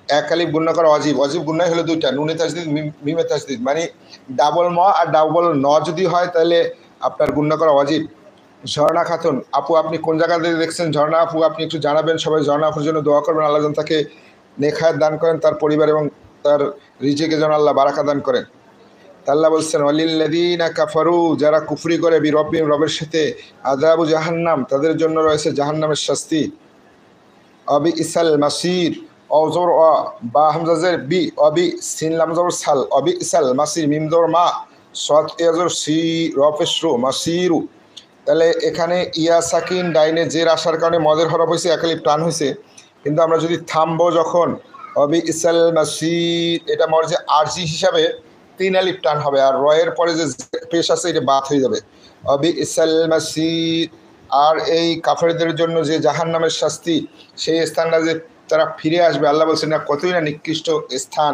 এক আলিফ গুণনা করা অজীব, অজীব গুণনাই হলো দুইটা, নুনে তাজদিদ মিমে তাজদিদ, মানে ডাবল ম আর ডাবল ন যদি হয় তাহলে আপনার গুণনা করা অজীব। ঝর্ণা খাতুন আপু, আপনি কোন জায়গা থেকে দেখছেন? ঝর্ণা আপু আপনি একটু জানাবেন, সবাই ঝর্ণা আপুর জন্য দোয়া করবেন, আল্লাহ যেন তাকে নেখায়াত দান করেন, তার পরিবার এবং তার রিজিকে যেন আল্লাহ বারাকা দান করেন। আল্লাহ বলছেন ওয়ালিল্লাযীনা কাফারু, যারা কুফরি করে বিরব্বিহিম রবের সাথে, আযাবু জাহান্নাম, তাদের জন্য রয়েছে জাহান্নামের শাস্তি। অবিইসাল মাসির, অজর অ বা হামজাজের বি, অবি সিন লাম জবর সাল, অবিইসাল মাসির মিম জবর মা, সৎ এজর সি রফেশরু মাসিরু। তাহলে এখানে ইয়া সাকিন ডাইনে জের আসার কারণে মদের হরফ হয়েছে, একালিপ টান হয়েছে, কিন্তু আমরা যদি থামবো যখন অবিইসাল মাসির, এটা মর্জে আরজি হিসাবে 3 আলিফ টান হবে, আর রয়ের পরে যে পেশ আছে এটা বাদ হয়ে যাবে, অবিইসাল মাসির। আর এই কাফেরদের জন্য যে জাহান্নামের শাস্তি, সেই স্থানটা যে তারা ফিরে আসবে, আল্লাহ বলছেন না কতই না নিকৃষ্ট স্থান।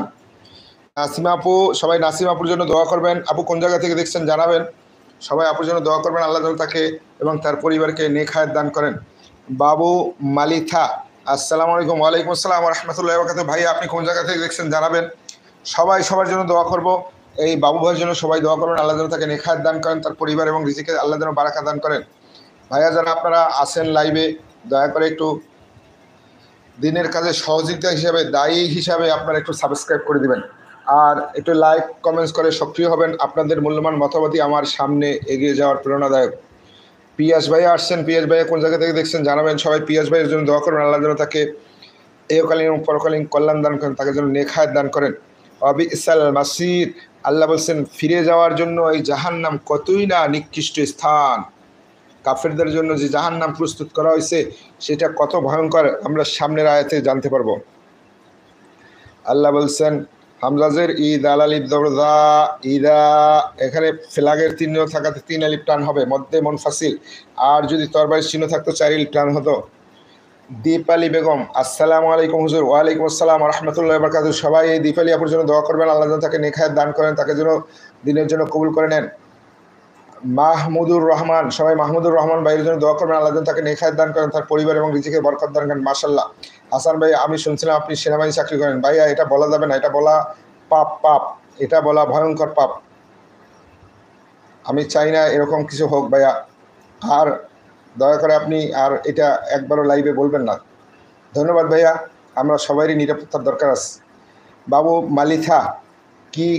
নাসিমা আপু, সবাই নাসিমা আপুর জন্য দোয়া করবেন। আপু কোন জায়গা থেকে দেখছেন জানাবেন, সবাই আপুর জন্য দোয়া করবেন, আল্লাহ যেন তাকে এবং তার পরিবারকে নেক হায়াত দান করেন। বাবু মালিথা, আসসালামু আলাইকুম। ওয়ালাইকুম আসসালাম রহমতুল্লাহ বরকাতুহু। ভাই আপনি কোন জায়গা থেকে দেখছেন জানাবেন, সবাই সবার জন্য দোয়া করব। এই বাবু ভাইয়ের জন্য সবাই দোয়া করবেন, আল্লাহ যেন তাকে নেক হায়াত দান করেন, তার পরিবার এবং রিজিকে আল্লাহ যেন বারাকা দান করেন। ভাইয়া যারা আপনারা আসেন লাইভে, দয়া করে একটু দিনের কাজে সহযোগিতা হিসাবে, দায়ী হিসাবে আপনারা একটু সাবস্ক্রাইব করে দিবেন, আর একটু লাইক কমেন্টস করে সক্রিয় হবেন। আপনাদের মূল্যবান মতামতই আমার সামনে এগিয়ে যাওয়ার প্রেরণাদায়ক। পিয়াস ভাইয়া আসছেন, পিয়াস ভাইয়া কোন জায়গা থেকে দেখছেন জানাবেন, সবাই পিয়াস ভাইয়ের জন্য দোয়া করবেন, আল্লাহ যেন তাকে এহকালীন এবং পরকালীন কল্যাণ দান করেন, তাকে যেন নেক হায়াত দান করেন। অবিইসাল মাসির, আল্লাহ বলছেন ফিরে যাওয়ার জন্য এই জাহান্নাম কতই না নিকৃষ্ট স্থান। কাফেরদের জন্য যে জাহান্নাম প্রস্তুত করা হয়েছে সেটা কত ভয়ঙ্কর আমরা সামনের আয়াতে জানতে পারবো। আল্লাহ বলছেন হামজাজের ঈদ আল আলিফ দরদা ঈদা, এখানে ফ্ল্যাগের চিহ্ন থাকাতে 3 আলিফ টান হবে, মধ্যে মুনফাসিল, আর যদি তরবারির চিহ্ন থাকতো 4 আলিফ টান হতো। দীপালি বেগম, আসসালামু আলাইকুম হুজুর। ওয়ালাইকুম আসসালাম রহমতুল্লাহ বরকাতুহু। সবাই এই দীপালি আপুর জন্য দোয়া করবেন, আল্লাহ যেন তাকে নেক হায়াত দান করেন, তাকে যেন দিনের জন্য কবুল করে নেন। মাহমুদুর রহমান, সবাই মাহমুদুর রহমান ভাইয়ের জন্য দোয়া করবেন, আল্লাহ যেন তাকে নেক হায়াত দান করেন, তার পরিবার এবং রিজিকে বরকত দান করেন। মাশাআল্লাহ। হাসান ভাই, আমি শুনছিলাম আপনি সেনাবাহিনী চাকরি করেন। ভাইয়া এটা বলা যাবে না, এটা বলা পাপ, পাপ, এটা বলা ভয়ঙ্কর পাপ। আমি চাই না এরকম কিছু হোক ভাইয়া, আর দয়া করে আপনি আর এটা একবারও লাইভে বলবেন না। ধন্যবাদ ভাইয়া, আমরা সবারই নিরাপত্তার দরকার আছে। বাবু মালিথা, কি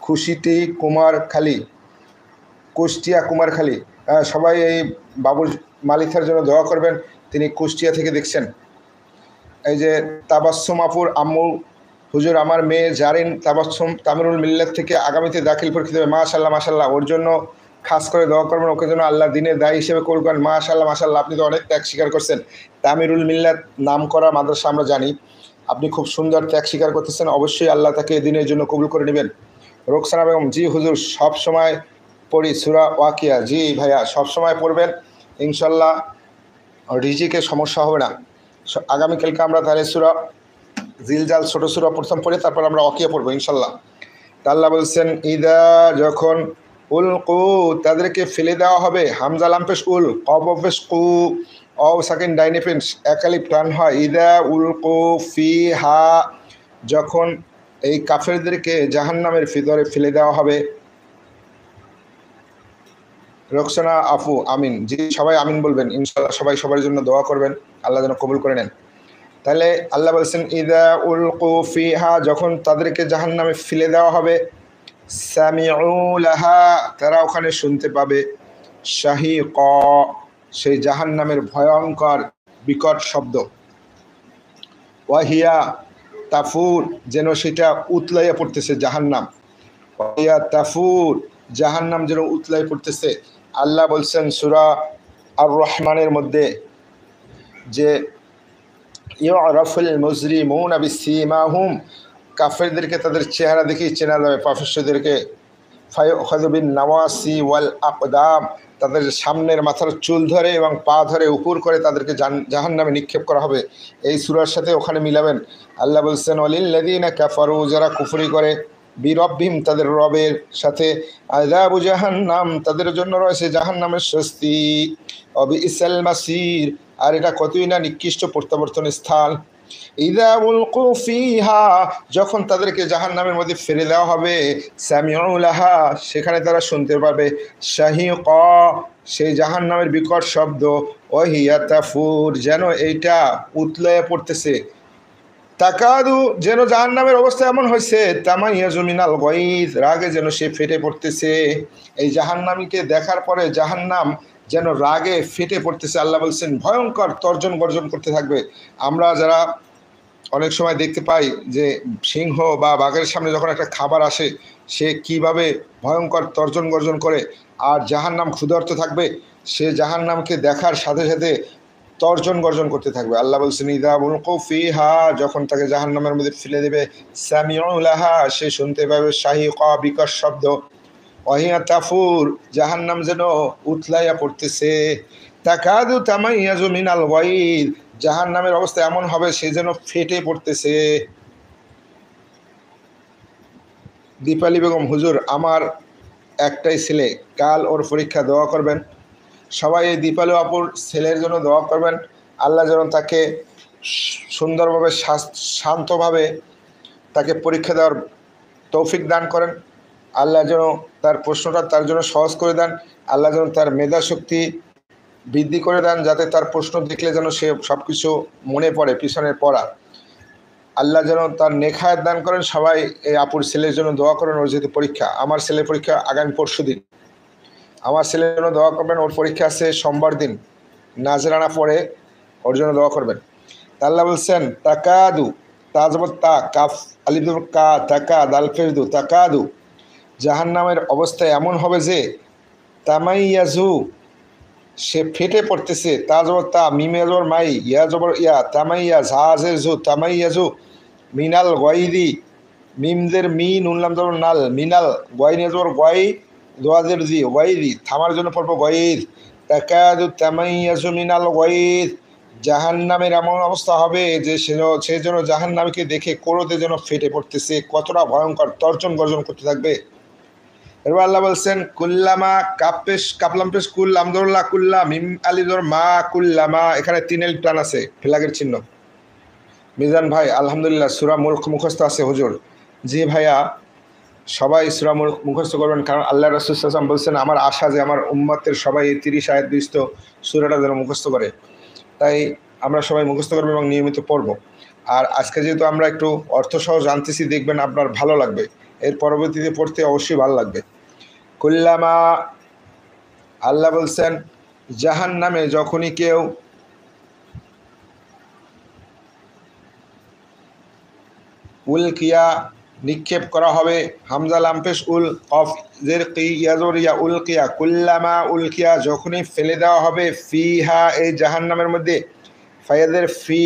খুশিটি কুমারখালী, কুষ্টিয়া কুমারখালী, সবাই এই বাবুর মালিথার জন্য দোয়া করবেন, তিনি কুষ্টিয়া থেকে দেখছেন। এই যে তাবাসসুম আপুর আম্মু, হুজুর আমার মেয়ে জারিন তাবাসসুম তামিরুল মিল্লাত থেকে আগামীতে দাখিল পরীক্ষা দেবে, মাশাআল্লাহ মাশাআল্লাহ, ওর জন্য খাস করে দোয়া করবেন, ওকে যেন আল্লাহ দিনের দায়ী হিসেবে কবুল করেন। মাশাআল্লাহ মাশাআল্লাহ, আপনি তো অনেক ত্যাগ স্বীকার করছেন। তামিরুল মিল্লাত নাম করা মাদ্রাসা আমরা জানি, আপনি খুব সুন্দর ত্যাগ স্বীকার করতেছেন, অবশ্যই আল্লাহ তাকে দিনের জন্য কবুল করে নেবেন। রোকসানা বেগম, জি হুজুর সব সময় পড়ি সূরা ওয়াকিয়া। জি ভাইয়া সব সময় পড়বেন, ইনশাল্লাহ রিজিকে সমস্যা হবে না। আগামীকালকে আমরা তাহলে সূরা জিলজাল ছোট সূরা প্রথম পড়ে তারপর আমরা ওয়াকিয়া পড়বো ইনশাল্লাহ। আল্লাহ বলছেন ইদা, যখন উলকু তাদেরকে ফেলে দেওয়া হবে, হামজা লাম পেশ উল, কব পেশ কু, অ সাকিন ডাইনে পেশ একালিফ টান হয়। ইদা উলকু ফিহা, যখন এই কাফেরদেরকে জাহান্নামের ভিতরে ফেলে দেওয়া হবে। রোকসানা আফু, আমিন। জি সবাই আমিন বলবেন ইনশাআল্লাহ, সবাই সবার জন্য দোয়া করবেন, আল্লাহ যেন কবুল করে নেন। তাহলে আল্লাহ বলছেন ইদা উলকু ফিহা, যখন তাদেরকে জাহান্নামে ফেলে দেওয়া হবে, সামিউ লাহা, তারা ওখানে শুনতে পাবে, শাহিক, সেই জাহান্নামের ভয়ঙ্কর বিকট শব্দ। ওয়াহিয়া তাফুর, যেন সেটা উতলাইয়া পড়তেছে জাহান্নাম। ওয়াহিয়া তাফুর, জাহান্নাম যেন উতলাই পড়তেছে। আল্লাহ বলছেন সূরা আর রহমানের মধ্যে যে ইউরাফুল মুজরিমুনা বিসীমাহুম, কাফেরদেরকে তাদের চেহারা দেখেই চেনা যাবে, পাপিষ্ঠদেরকে ফায়ুখাযু বিন নাওয়াসি ওয়াল আকদাম, তাদের সামনের মাথার চুল ধরে এবং পা ধরে উপর করে তাদেরকে জাহান্নামে নিক্ষেপ করা হবে। এই সূরার সাথে ওখানে মিলাবেন। আল্লাহ বলছেন ওয়ালিল্লাযীনা কাফারু, যারা কুফরি করে, বিরব্বিহিম, তাদের রবের সাথে, আযাবু জাহান্নাম, তাদের জন্য রয়েছে জাহান্নামের শাস্তি, অবিইসাল মাসির, আর এটা কতই না নিকৃষ্ট প্রত্যাবর্তন স্থান। ইযা উলকু ফিহা, যখন তাদেরকে জাহান্নামের মধ্যে ফেলে দেওয়া হবে, সামিউ লাহা, সেখানে তারা শুনতে পাবে, শাহিকা, সেই জাহান্নামের বিকট শব্দ, ওয়াহিয়া তাফুর, যেন এইটা উতলায়ে পড়তেছে, তাকাদু, যেন জাহান্নামের অবস্থা এমন হয়েছে, তামাইয়াজু মিনাল গায়জ, রাগে যেন সে ফেটে পড়তেছে। এই জাহান্নামীকে দেখার পরে জাহান্নাম যেন রাগে ফেটে পড়তেছে। আল্লাহ বলছেন ভয়ঙ্কর তর্জন গর্জন করতে থাকবে। আমরা যারা অনেক সময় দেখতে পাই যে সিংহ বা বাঘের সামনে যখন একটা খাবার আসে, সে কিভাবে ভয়ঙ্কর তর্জন গর্জন করে, আর জাহান্নাম ক্ষুধার্ত থাকবে, সে জাহান্নামকে দেখার সাথে সাথে তর্জন গর্জন করতে থাকবে। আল্লাহ বলছেন ইযা উলকু ফিহা, যখন তাকে জাহান্নামের মধ্যে ফেলে দেবে, সামিউ লাহা, সে শুনতে পাবে, শাহিকা, বিকট শব্দ, ওয়াহিয়া তাফুর, জাহান্নাম যেন উতলাইয়া পড়তেছে, তাকাদু তামাইয়াজু মিনাল গায়জ, জাহান্নামের অবস্থা এমন হবে সে যেন ফেটে পড়তেছে। দীপালি বেগম, হুজুর আমার একটাই ছেলে, কাল ওর পরীক্ষা, দোয়া করবেন। সবাই এই দীপালি আপুর ছেলের জন্য দোয়া করবেন। আল্লাহ যেন তাকে সুন্দরভাবে শান্তভাবে তাকে পরীক্ষা দেওয়ার তৌফিক দান করেন। আল্লাহ যেন তার প্রশ্নটা তার জন্য সহজ করে দেন। আল্লাহ যেন তার মেধা শক্তি বৃদ্ধি করে দেন, যাতে তার প্রশ্ন দেখলে যেন সে সব কিছু মনে পড়ে, পিছনের পড়া। আল্লাহ যেন তার নেখায়াত দান করেন। সবাই এই আপুর ছেলের জন্য দোয়া করেন। ওর যেহেতু পরীক্ষা, আমার ছেলের পরীক্ষা আগামী পরশু দিন, আমার ছেলের জন্য দোয়া করবেন। ওর পরীক্ষা আছে সোমবার দিন, নাজরানা পড়ে, ওর জন্য দোয়া করবেন। আল্লাহ বলছেন তাকাদু, তাজবত তা, কাফ আলিফ কা, তাকা দাল ফেরদু, তাকাদু, জাহান্নামের অবস্থা এমন হবে যে, তামাইয়াজু, সে ফেটে পড়তেছে, তাজবর তা, মিমেজর মাই, ইয়া জবর ইয়া, তামাইয়া, ঝাজের জু, তামাইয়াজু, মিনাল গয়দি, মিমদের মি, নুনলাম জবর নাল, মিনাল গয়নেজর গয়, দোয়াজের জি, গয়দি, থামার জন্য পড়বো গয়দ, তাকাদু তামাইয়াজু মিনাল গয়দ, জাহান্নামের এমন অবস্থা হবে যে সে যেন জাহান্নামকে দেখে কোরতে যেন ফেটে পড়তেছে, কতটা ভয়ঙ্কর তর্জন গর্জন করতে থাকবে। এবার আল্লাহ বলছেন কুল্লামা, কাপেশ কাপলাম পেশ কুল আমদুল্লাহ কুল্লা, মিম আলিদর মা কুল্লামা, এখানে 3 এর টান আছে, ফ্ল্যাগের চিহ্ন। মিজান ভাই আলহামদুলিল্লাহ সূরা মুলক মুখস্থ আছে হুজুর। জি ভাইয়া, সবাই সূরা মুলক মুখস্থ করবেন, কারণ আল্লাহ রাসূল সাল্লাল্লাহু আলাইহি ওয়াসাল্লাম বলছেন আমার আশা যে আমার উম্মতের সবাই 30 আয়াত বিশিষ্ট সূরাটা যেন মুখস্থ করে। তাই আমরা সবাই মুখস্থ করবো এবং নিয়মিত পড়ব। আর আজকে যেহেতু আমরা একটু অর্থসহ জানতেছি, দেখবেন আপনার ভালো লাগবে, এর পরবর্তীতে পড়তে অবশ্যই ভালো লাগবে। কুল্লামা, আল্লাহ বলছেন জাহান্নামে যখনই কেউ উলকিয়া, নিক্ষেপ করা হবে, হামজা লামপেশ উল, অফ জের কি, ইয়াজর ইয়া, উলকিয়া, কুল্লামা উলকিয়া, যখনই ফেলে দেওয়া হবে, ফিহা, এই জাহান্নামের মধ্যে, ফায়াদের ফি,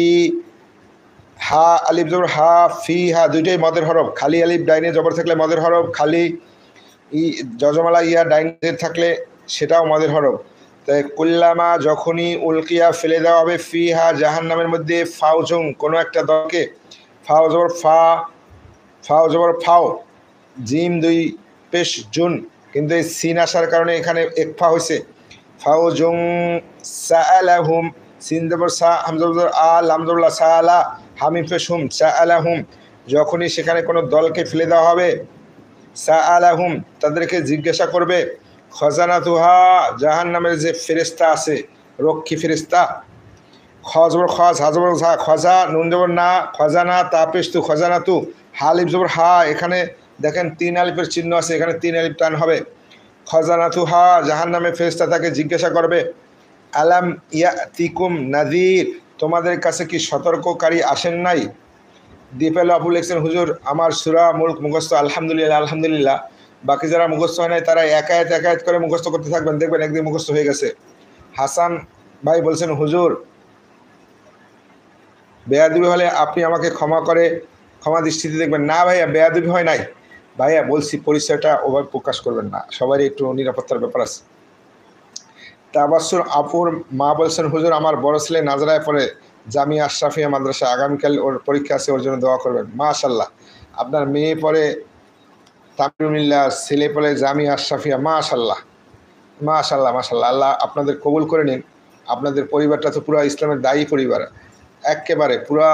হা আলিফ জবর হা, ফি হা, দুইটাই মদের হরফ, খালি আলিফ ডাইনে জবর থাকলে মদের হরফ, খালি ই যজমালা ইয়া ডাইনে থাকলে সেটাও মদের হরফ। তাই কুল্লামা, যখনই উলকিয়া, ফেলে দেওয়া হবে, ফি হা, জাহান্নামের মধ্যে, ফাউজুং, কোনো একটা দলকে, ফাও জবর ফা, ফাও জবর ফাও, জিম 2 পেশ জুন, কিন্তু এই সিন আসার কারণে এখানে একফা হয়েছে, ফাউজুং সাআলাহুম, সিন জবর সা, হামজা জবর আ, লাম জবর লা, সাআলা, হামিম পেশ হুম, সাআলাহুম, যখনই সেখানে কোনো দলকে ফেলে দেওয়া হবে, সাআলাহুম, তাদেরকে জিজ্ঞাসা করবে, খজানাতুহা, জাহান্নামের যে ফেরেশতা আছে, রক্ষী ফেরেশতা, খজবর খজ, হাজবর ঝা, খজা, নুন জবর না, খজানা, তাপেস্তু, খজানাতু, হালিফ জবর হা, এখানে দেখেন 3 আলিফের চিহ্ন আছে, এখানে 3 আলিফ টান হবে। খজানাতুহা, জাহান্নামের ফেরেশতা তাকে জিজ্ঞাসা করবে, আলাম ইয়াতিকুম নাযীর, তোমাদের কাছে কি সতর্ককারী আসেন নাই? দীপেল আপু লিখছেন হুজুর আমার সূরা মুলক মুখস্থ, আলহামদুলিল্লাহ আলহামদুলিল্লাহ। বাকি যারা মুখস্থ হয় নাই তারা একায়াত একায়াত করে মুখস্থ করতে থাকবেন, দেখবেন একদিন মুখস্থ হয়ে গেছে। হাসান ভাই বলছেন হুজুর বেয়াদবি হলে আপনি আমাকে ক্ষমা দৃষ্টিতে দেখবেন। না ভাইয়া, বেয়াদবি হয় নাই, ভাইয়া বলছি পরিচয়টা ওভাবে প্রকাশ করবেন না, সবারই একটু নিরাপত্তার ব্যাপার আছে। তাবাসসুর আপুর মা বলছেন, হুজুর আমার বড় ছেলে নাজরায় পড়ে জামিয়া আশরাফিয়া মাদ্রাসা, আগামীকাল ওর পরীক্ষা আছে, ওর জন্য দোয়া করবেন। মাশাল্লাহ, আপনার মেয়ে পড়ে তামিরুল্লাহ, ছেলে পড়ে জামিয়া আশরাফিয়া, মাশাল্লাহ মাশাল্লাহ মাশাল্লাহ। আল্লাহ আপনাদের কবুল করে নিন। আপনাদের পরিবারটা তো পুরো ইসলামের দায়ী পরিবার, একেবারে পুরা,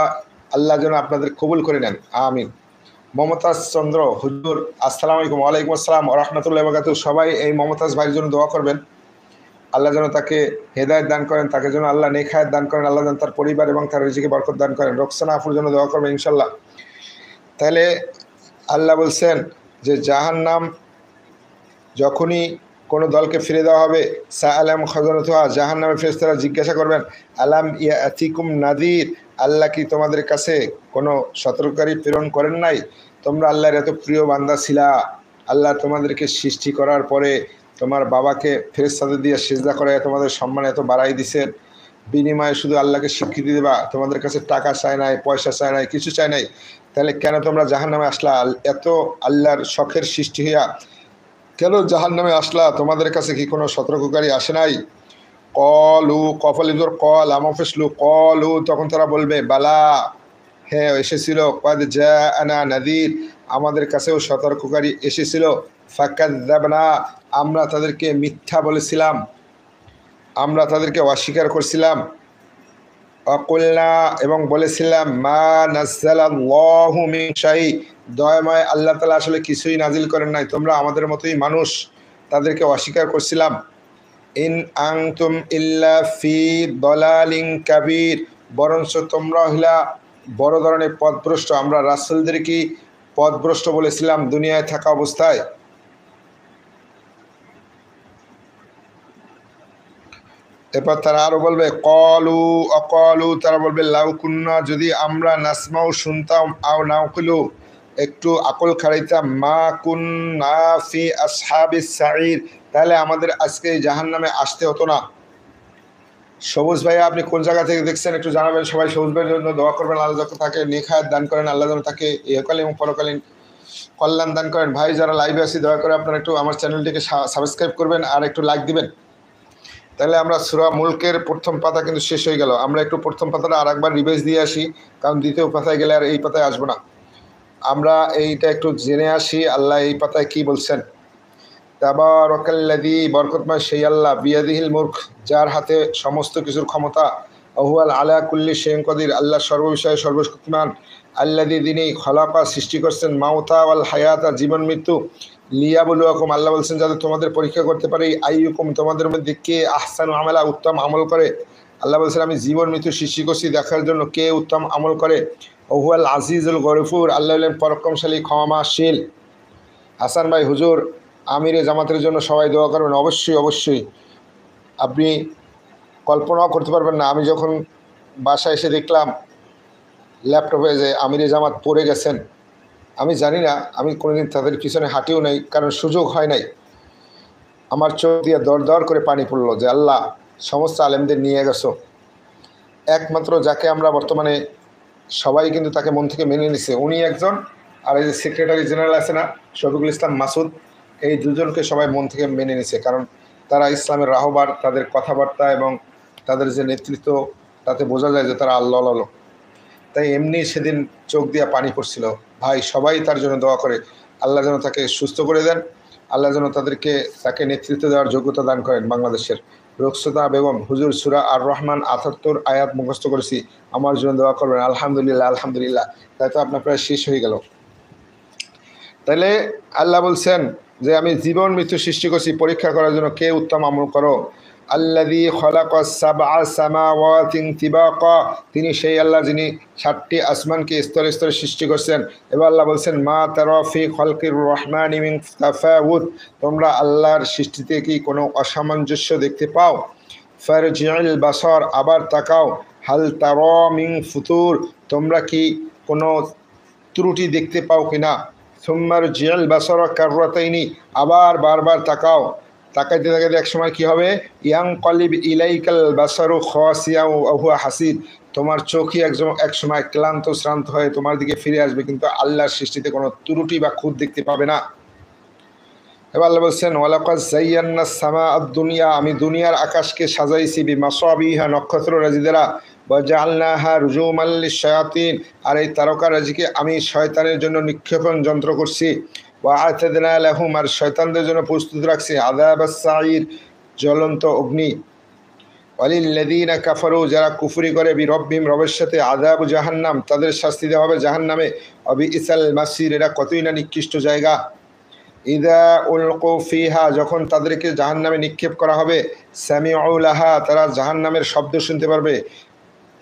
আল্লাহ যেন আপনাদের কবুল করে নেন, আমিন। মমতাজ চন্দ্র, হুজুর আসসালামু আলাইকুম। ওয়ালাইকুম আসসালাম ওয়া রাহমাতুল্লাহি ওয়া বারাকাতুহু। সবাই এই মমতাজ ভাইয়ের জন্য দোয়া করবেন, আল্লাহ যেন তাকে হেদায়েত দান করেন, তাকে যেন আল্লাহ নেক হায়াত দান করেন, আল্লাহ যেন তার পরিবার এবং তার রিজিকে বরকত দান করেন। রোকসানা আফুর জন্য দোয়া করবেন ইনশাল্লাহ। তাহলে আল্লাহ বলছেন যে জাহান্নাম যখনই কোনো দলকে ফিরে দেওয়া হবে, সাআলাম খাজানাতুহা, জাহান্নামের ফেরেশতারা জিজ্ঞাসা করবেন, আলাম ইয়াতিকুম নাদির, আল্লাহ কি তোমাদের কাছে কোনো সতর্ককারী প্রেরণ করেন নাই? তোমরা আল্লাহর এত প্রিয় বান্দা ছিলা, আল্লাহ তোমাদেরকে সৃষ্টি করার পরে তোমার বাবাকে ফেরেশতাদের দিয়ে সিজদা করে তোমাদের সম্মান এত বাড়াই দিছেন, বিনিময়ে শুধু আল্লাহকে স্বীকৃতি দেবা, তোমাদের কাছে টাকা চায় নাই, পয়সা চায় নাই, কিছু চায় নাই, তাহলে কেন তোমরা জাহান্নামে আসলা? এত আল্লাহর শখের সৃষ্টি হইয়া কেন জাহান্নামে আসলা? তোমাদের কাছে কি কোনো সতর্ককারী আসে নাই? কলু কফলিদুর কল আমফিসলু কলু, তখন তারা বলবে বালা, হ্যাঁ এসেছিল, কদ জাআনা নাযীর, আমাদের কাছেও সতর্ককারী এসেছিল, ফাকাযযাবনা, আমরা তাদেরকে মিথ্যা বলেছিলাম, আমরা তাদেরকে অস্বীকার করছিলাম, অকুলনা, এবং বলেছিলাম মা নাজ্জালাল্লাহু মিন শাই, দয়াময় আল্লাহ তাআলা আসলে কিছুই নাজিল করেন নাই, তোমরা আমাদের মতোই মানুষ, তাদেরকে অস্বীকার করছিলাম। ইন আনতুম ইল্লা ফি দলালিন কাবীর, বরঞ্চ তোমরা হইলা বড় ধরনের পথভ্রষ্ট। আমরা রাসূলদেরকে পথভ্রষ্ট বলেছিলাম দুনিয়ায় থাকা অবস্থায়। এরপর তারা আরো বলবে কলু অকলু, তারা বলবে লাউ কুন্না, যদি আমরা নাসমাউ শুনতাম, আও নাউকিলু একটু আকল খাড়াইতাম, মা কুন্না ফি আসহাবিস সাঈর, তাহলে আমাদের আজকে জাহান্নামে আসতে হতো না। সবুজ ভাইয়া আপনি কোন জায়গা থেকে দেখছেন একটু জানাবেন। সবাই সবুজ ভাইয়ের জন্য দোয়া করবেন, আল্লাহ যখন তাকে নেক হায়াত দান করেন, আল্লাহ যেন তাকে ইহকালীন এবং পরকালীন কল্যাণ দান করেন। ভাই যারা লাইভে আছি দয়া করে আপনারা একটু আমার চ্যানেলটিকে সাবস্ক্রাইব করবেন আর একটু লাইক দিবেন। তাহলে আমরা সূরা মুলকের প্রথম পাতা কিন্তু শেষ হয়ে গেল, আমরা একটু প্রথম পাতাটা আর একবার রিভাইজ দিয়ে আসি, কারণ দ্বিতীয় পাতায় গেলে আর এই পাতায় আসবো না। আমরা এইটা একটু জেনে আসি আল্লাহ এই পাতায় কি বলছেন। তাবারাকাল্লাযী, বরকতময় সেই আল্লাহ, বিয়াদিহিল মুলক, যার হাতে সমস্ত কিছুর ক্ষমতা, ওহুয়াল আলা কুল্লি শাইইন কাদির, আল্লাহ সর্ববিষয়ে সর্বশক্তিমান, আল্লাযী, যিনি খলাকা সৃষ্টি করছেন, মাউতা ওয়াল হায়াতা, জীবন মৃত্যু, লিয়াবলুয়াকুম, আল্লাহ বলছেন যাতে তোমাদের পরীক্ষা করতে পারি, আইয়ুকুম, তোমাদের মধ্যে কে আহসানু আমালা, উত্তম আমল করে। আল্লাহ বলছেন আমি জীবন মৃত্যু সৃষ্টি করছি দেখার জন্য কে উত্তম আমল করে। ওহুয়াল আজিজুল গফুর, আল্লাহ হলেন পরাক্রমশালী ক্ষমাশীল। হাসান ভাই, হুজুর আমিরে জামাতের জন্য সবাই দোয়া করবেন। অবশ্যই অবশ্যই, আপনি কল্পনাও করতে পারবেন না, আমি যখন বাসায় এসে দেখলাম ল্যাপটপে যে আমিরে জামাত পড়ে গেছেন, আমি জানি না, আমি কোনোদিন তাদের পিছনে হাঁটিও নাই, কারণ সুযোগ হয় নাই, আমার চোখ দিয়ে দর দর করে পানি পড়লো যে আল্লাহ সমস্ত আলেমদের নিয়ে গেছো, একমাত্র যাকে আমরা বর্তমানে সবাই কিন্তু তাকে মন থেকে মেনে নিছে উনি একজন, আর এই যে সেক্রেটারি জেনারেল আছে না শফিকুল ইসলাম মাসুদ, এই দুজনকে সবাই মন থেকে মেনে নিছে, কারণ তারা ইসলামের রাহবার, তাদের কথাবার্তা এবং তাদের যে নেতৃত্ব, তাতে বোঝা যায় যে তারা আল্লাহ আল্লাহ। তাই এমনি সেদিন চোখ দিয়া পানি পড়ছিল। ভাই সবাই তার জন্য দোয়া করে, আল্লাহ যেন তাকে সুস্থ করে দেন, আল্লাহ যেন তাকে নেতৃত্ব দেওয়ার যোগ্যতা দান করেন। বাংলাদেশের রোকসানা বেগম, হুজুর সূরা আর রহমান ৭৮ আয়াত মুখস্থ করেছি, আমার জন্য দোয়া করবেন। আলহামদুলিল্লাহ আলহামদুলিল্লাহ, তাই তো আপনার প্রায় শেষ হয়ে গেল। তাহলে আল্লাহ বলছেন যে আমি জীবন মৃত্যু সৃষ্টি করছি পরীক্ষা করার জন্য, কে উত্তম আমল করো। আল্লাযী খালাকাস সাবআ সামাওয়াতিন তিবাকা, তিনি সেই আল্লাহ যিনি ৭টি আসমানকে স্তরে স্তরে সৃষ্টি করছেন। এবার আল্লাহ বলছেন মা তারা ফি খালকির রহমানি মিন তাফাউত, তোমরা আল্লাহর সৃষ্টিতে কি কোনো অসামঞ্জস্য দেখতে পাও? ফারজিউল বাসার, আবার তাকাও, হাল তারা মিন ফুতুর, তোমরা কি কোনো ত্রুটি দেখতে পাও কিনা? সুম্মার জিয়াল বাসরা কাররাতাইনি, আবার বারবার তাকাও, তাকাইতে তাকাইতে এক সময় কি হবে? ইয়াং কলিব ইলাইকাল বাসারু খাসিয়া ওয়া হুয়া হাসির, তোমার চোখই এক সময় ক্লান্ত শ্রান্ত হয়ে তোমার দিকে ফিরে আসবে, কিন্তু আল্লাহর সৃষ্টিতে কোনো ত্রুটি বা খুঁত দেখতে পাবে না। এবার আল্লাহ বলছেন ওয়ালাকাদ যায়্যান্না সামা আদ-দুনিয়া, আমি দুনিয়ার আকাশকে সাজাইছি বিমাসাবিহা, নক্ষত্র রাজি দ্বারা, ওয়া জাআলনাহা রুজুমান লিশ-শায়াতিন, আর এই তারকা রাজিকে আমি শয়তানের জন্য নিক্ষেপণ যন্ত্র করছি। ওয়া আ'তাদনা লাহুম, আর শয়তানদের জন্য প্রস্তুত রাখছি আযাবাস সাঈর, জ্বলন্ত অগ্নি। ওয়ালিল্লাযীনা কাফারু, যারা কুফরি করে, বিরব্বিহিম, রবের সাথে, আযাবু জাহান্নাম, তাদের শাস্তি দেওয়া হবে জাহান্নামে। ওয়া বিইসাল মাসির, এরা কতই না নিকৃষ্ট জায়গা। ইদা উলকু ফিহা, যখন তাদেরকে জাহান্নামে নিক্ষেপ করা হবে, সামিউ লাহা, তারা জাহান্নামের শব্দ শুনতে পারবে,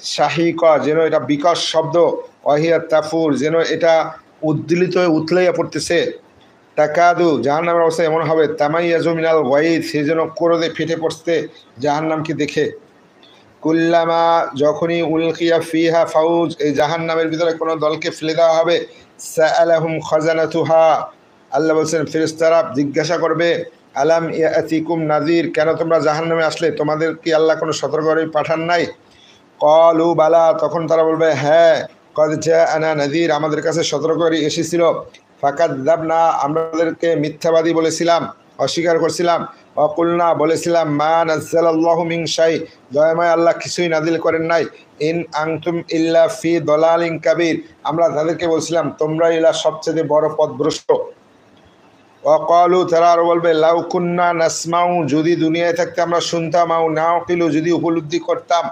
শাহিকা, যেন এটা বিকট শব্দ, ওয়াহিয়া তাফুর, যেন এটা উদ্দীলিত হয়ে উথলাইয়া পড়তেছে, তাকাদু, জাহান্নামের অবস্থা এমন হবে, তামাইয়াজু মিনাল গায়দ, সে যেন ক্রোধে ফেটে পড়ছে জাহান্নামকে দেখে। কুল্লামা, যখনই উলকিয়া ফিহা ফাউজ, এই জাহান্নামের ভিতরে কোনো দলকে ফেলে দেওয়া হবে, সাআলাহুম খাজানাতুহা, আল্লাহ বলছেন ফেরেশতারা জিজ্ঞাসা করবে, আলাম ইয়াতিকুম নাযির, কেন তোমরা জাহান্নামে আসলে, তোমাদের কি আল্লাহ কোনো সতর্ককারী পাঠান নাই? ক্বালু বালা, তখন তারা বলবে হ্যাঁ, ক্বাদ জাআনা নাযির, আমাদের কাছে সতর্ককারী এসেছিল। ফাকাযযাবনা, আমাদেরকে মিথ্যাবাদী বলেছিলাম, অস্বীকার করছিলাম। ওয়াকুলনা, বলেছিলাম, মা নাযালাল্লাহু মিন শাই, দয়াময় আল্লাহ কিছুই নাজিল করেন নাই। ইন আনতুম ইল্লা ফি দালালিন কাবীর, আমরা তাদেরকে বলছিলাম তোমরা ইলা সবচেয়ে বড় পথভ্রষ্ট। ওয়াকালু, তারা আরও বলবে, লাউ কুন্না নাসমাউ, যদি দুনিয়ায় থাকতে আমরা শুনতাম, আও নাকিলু, যদি উপলব্ধি করতাম,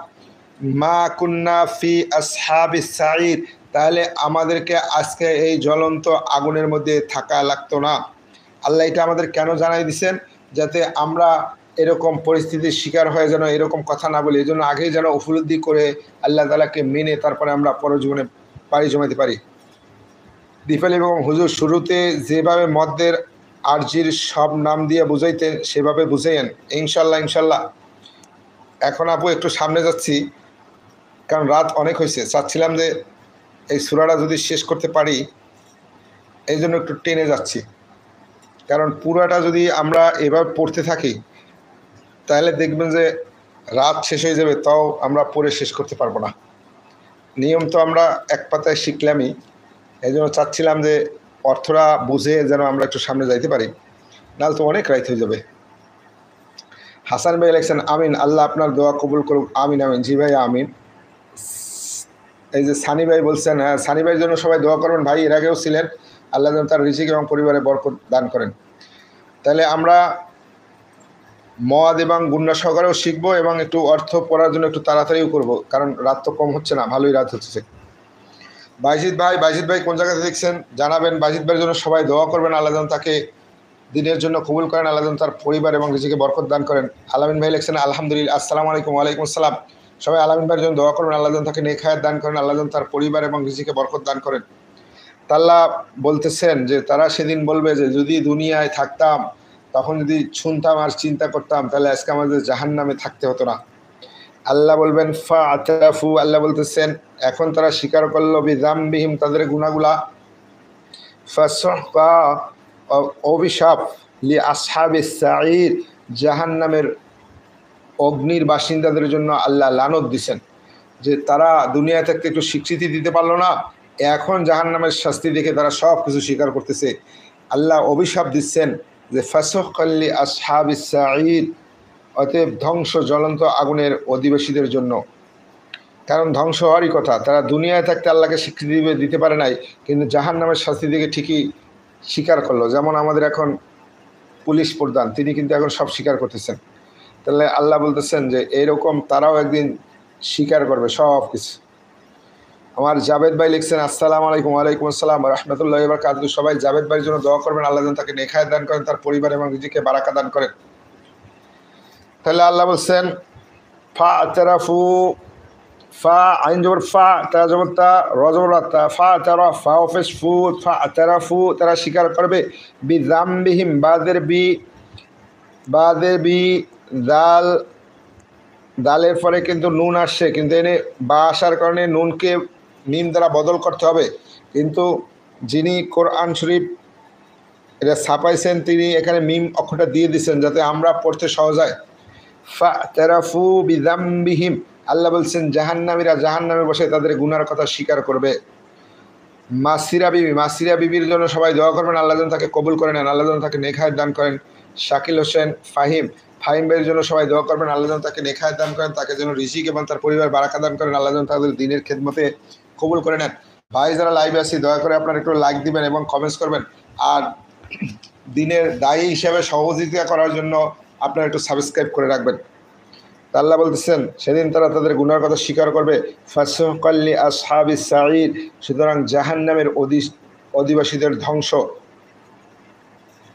মা কুন্না ফি আসহাবিস সাঈর, তাহলে আমাদেরকে আজকে এই জ্বলন্ত আগুনের মধ্যে থাকা লাগতো না। আল্লাহ এটা আমাদের কেন জানাই দিছেন? যাতে আমরা এরকম পরিস্থিতির শিকার হয়ে যেন এরকম কথা না বলি, এই জন্য আগেই যেন উপলব্ধি করে আল্লাহ তাআলাকে মেনে তারপরে আমরা পরজীবনে পাড়ি জমাতে পারি। দীপালি এবং হুজুর শুরুতে যেভাবে মদ্যের আরজির সব নাম দিয়ে বুঝাইতেন সেভাবে বুঝাইয়েন, ইনশাল্লাহ ইনশাল্লাহ। এখন আপু একটু সামনে যাচ্ছি, কারণ রাত অনেক হয়েছে, চাচ্ছিলাম যে এই সূরাটা যদি শেষ করতে পারি, এই জন্য একটু টেনে যাচ্ছি। কারণ পুরাটা যদি আমরা এভাবে পড়তে থাকি তাহলে দেখবেন যে রাত শেষ হয়ে যাবে, তাও আমরা পড়ে শেষ করতে পারবো না। নিয়ম তো আমরা এক পাতায় শিখলামই, এই জন্য চাচ্ছিলাম যে অর্থটা বুঝে যেন আমরা একটু সামনে যাইতে পারি, নাহলে তো অনেক রাত হয়ে যাবে। হাসান ভাই লিখছেন আমিন, আল্লাহ আপনার দোয়া কবুল করুক, আমিন আমিন। জি ভাই আমিন। এই যে সানি ভাই বলছেন, হ্যাঁ সানি ভাইয়ের জন্য সবাই দোয়া করবেন, ভাই এর আগেও ছিলেন, আল্লাহ যেন তার রিজিক এবং পরিবারে বরকত দান করেন। তাহলে আমরা মদ এবং গুন্না সহকারেও শিখবো এবং একটু অর্থ পড়ার জন্য একটু তাড়াতাড়িও করব, কারণ রাত তো কম হচ্ছে না, ভালোই রাত হচ্ছে। বাইজিদ ভাই কোন জায়গাতে দেখছেন জানাবেন। বাইজিদ ভাইয়ের জন্য সবাই দোয়া করবেন, আল্লাহ যেন তাকে দিনের জন্য কবুল করেন, আল্লাহ যেন তার পরিবার এবং রিজিকে বরকত দান করেন। আলামিন ভাই লিখছেন আলহামদুলিল্লাহ, আসসালামু আলাইকুম। ওয়ালাইকুম আসসালাম। সবাই আলামিন ভাইয়ের জন্য দোয়া করবেন, আল্লাহ যেন তাকে নেক হায়াত দান করেন, আল্লাহ যেন তার পরিবার এবং রিজিকে বরকত দান করেন। আল্লাহ বলতেছেন যে তারা সেদিন বলবে যে যদি দুনিয়ায় থাকতাম, তখন যদি শুনতাম আর চিন্তা করতাম, তাহলে আজকে আমাদের জাহান্নামে থাকতে হতো না। আল্লাহ বলবেন ফা আতারাফু, আল্লাহ বলতেছেন এখন তারা স্বীকার করলো বিযামবিহিম, তাদের গুনাহগুলা, ফাসহকা, অভিশাপ, লি আসহাবিস সাঈর, জাহান্নামের অগ্নির বাসিন্দাদের জন্য আল্লাহ লানত দিছেন, যে তারা দুনিয়া থাকতে একটু স্বীকৃতি দিতে পারলো না, এখন জাহান্নামের শাস্তি দেখে তারা সব কিছু স্বীকার করতেছে। আল্লাহ অভিশাপ দিচ্ছেন যে ফাসহকাল্লি আসহাবিস সাঈর, অতএব ধ্বংস জ্বলন্ত আগুনের অধিবাসীদের জন্য। কারণ ধ্বংস হওয়ারই কথা, তারা দুনিয়ায় থাকতে আল্লাহকে স্বীকৃতি দিতে পারে নাই, কিন্তু জাহান্নামের শাস্তি দিকে ঠিকই স্বীকার করলো। যেমন আমাদের এখন পুলিশ প্রধান, তিনি কিন্তু এখন সব স্বীকার করতেছেন। তাহলে আল্লাহ বলতেছেন যে এরকম তারাও একদিন স্বীকার করবে সব কিছু। আমার জাভেদ ভাই লিখছেন আসসালামু আলাইকুম। ওয়ালাইকুম আসসালাম রহমতুল্লাহি ওয়া বারাকাতুহু। সবাই জাভেদ ভাইয়ের জন্য দোয়া করবেন, আল্লাহ যেন তাকে নেক হায়াত দান করেন, তার পরিবার এবং রিজিকে বারাকা দান করেন। তাহলে আল্লাহ বলছেন ফা আতারাফু, ফা আইন জবর ফা, তারা জবর তা, রজবরাতা, ফা তারা, ফা অফেস ফু, ফা আতারাফু, তারা স্বীকার করবে, বিযামবিহিম, বাদের বি দাল, দালের পরে কিন্তু নুন আসছে, কিন্তু এনে বা আসার কারণে নুনকে মিম দ্বারা বদল করতে হবে, কিন্তু যিনি কোরআন শরীফ এটা ছাপাইছেন তিনি এখানে মিম অক্ষরটা দিয়ে দিচ্ছেন যাতে আমরা পড়তে সহজ হয়। ফাতারাফু বিযামবিহিম, আল্লাহ বলছেন জাহান্নামীরা জাহান্নামে বসে তাদের গুনার কথা স্বীকার করবে। মাসিরা বিবির জন্য সবাই দোয়া করবেন, আল্লাহ যেন তাকে কবুল করে নেন, আল্লাহ যেন তাকে নেক হায়াত দান করেন। শাকিল হোসেন ফাহিম ভাইয়ের জন্য সবাই দোয়া করবেন, আল্লাহ যেন তাকে নেক হায়াত দান করেন, তাকে যেন রিজিক এবং তার পরিবার বারাকা দান করেন, আল্লাহ যেন তাদের দিনের খেদমতে কবুল করে নেন। ভাই যারা লাইভে আছি দয়া করে আপনারা একটু লাইক দিবেন এবং কমেন্টস করবেন, আর দিনের দায়ী হিসেবে সহযোগিতা করার জন্য আপনারা একটু সাবস্ক্রাইব করে রাখবেন। আল্লাহ বলতেছেন সেদিন তারা তাদের গুনার কথা স্বীকার করবে। ফাসকাল্লি আসহাবিস সাঈর, সুতরাং জাহান্নামের অধিবাসীদের ধ্বংস।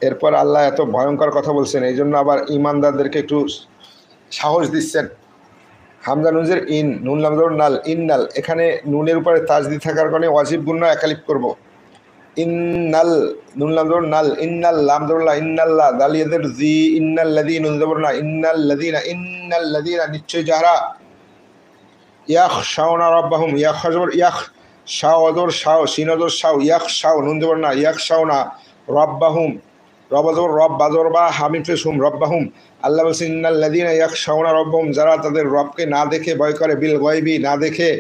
এরপর আল্লাহ এত ভয়ঙ্কর কথা বলছেন, এই জন্য আবার ইমানদারদেরকে একটু সাহস দিচ্ছেন। হামজা নুনের ইন, নুন লামজবর নাল, ইন্নাল, এখানে নুনের উপরে তাজদি থাকার কারণে ওয়াজিব গুন্না একালিপ করব। ইন্নাল, নুন লামজবর নাল, ইন্নাল লামজবরলা, ইন্নাল্লাহ দালিয়াদের জি, ইন্নাল্লাযী নুন জবর না, ইন্নাল্লাযীনা নিশ্চয় যারা ইয়াখশাউনা রাব্বাহুম, ইয়াখজবর ইয়াখ, শাওজর শাও, সিনজর শাও, ইয়াখশাও নুন জবর না, ইয়াখশাউনা রাব্বাহুম, রবজর রব বাজর বা হামিম ফেস হুম রব্বাহুম। আল্লাহ বলছেন ইন্নাল্লাযীনা ইয়াখশাউনা রাব্বাহুম, যারা তাদের রবকে না দেখে ভয় করে, বিল গায়বি, না দেখে,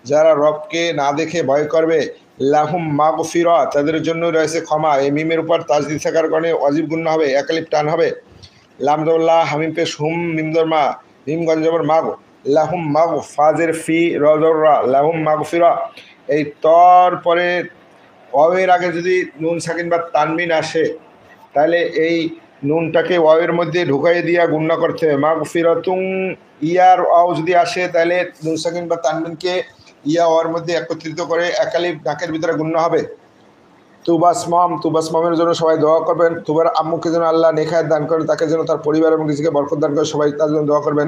যারা রবকে না দেখে ভয় করবে, লাহুম মাগফিরা, তাদের জন্য রয়েছে ক্ষমা। এই মিমের উপর তাজদিদ থাকার কারণে ওয়াজিব গুন্না হবে, একালিপ টান হবে। লামদুল্লাহ হামিম পেশ হুম মিমদরমা, মিম গঞ্জবর মাগ, লাহুম মাগ, ফাজের ফি রজররা, লাহুম মাগফিরা। এই তর পরে ওয়াওয়ের আগে যদি নুন সাকিন বা তানবিন আসে তাহলে এই নুনটাকে ওয়াওয়ের মধ্যে ঢুকাই দিয়া গুন্না করতে হবে। মাগফিরাতুন, ইয়ার ওয়াও যদি আসে তাহলে নুন সাকিন বা তানবিনকে ইয়া ওয়ার মধ্যে একত্রিত করে একালিপ নাকের ভিতরে গুন্না হবে। তুবাসমামের জন্য সবাই দোয়া করবেন। তুবার আম্মুকে যেন আল্লাহ নেক হায়াত দান করেন, তাকে যেন তার পরিবার এবং নিজেকে বরকত দান করে, সবাই তার জন্য দোয়া করবেন।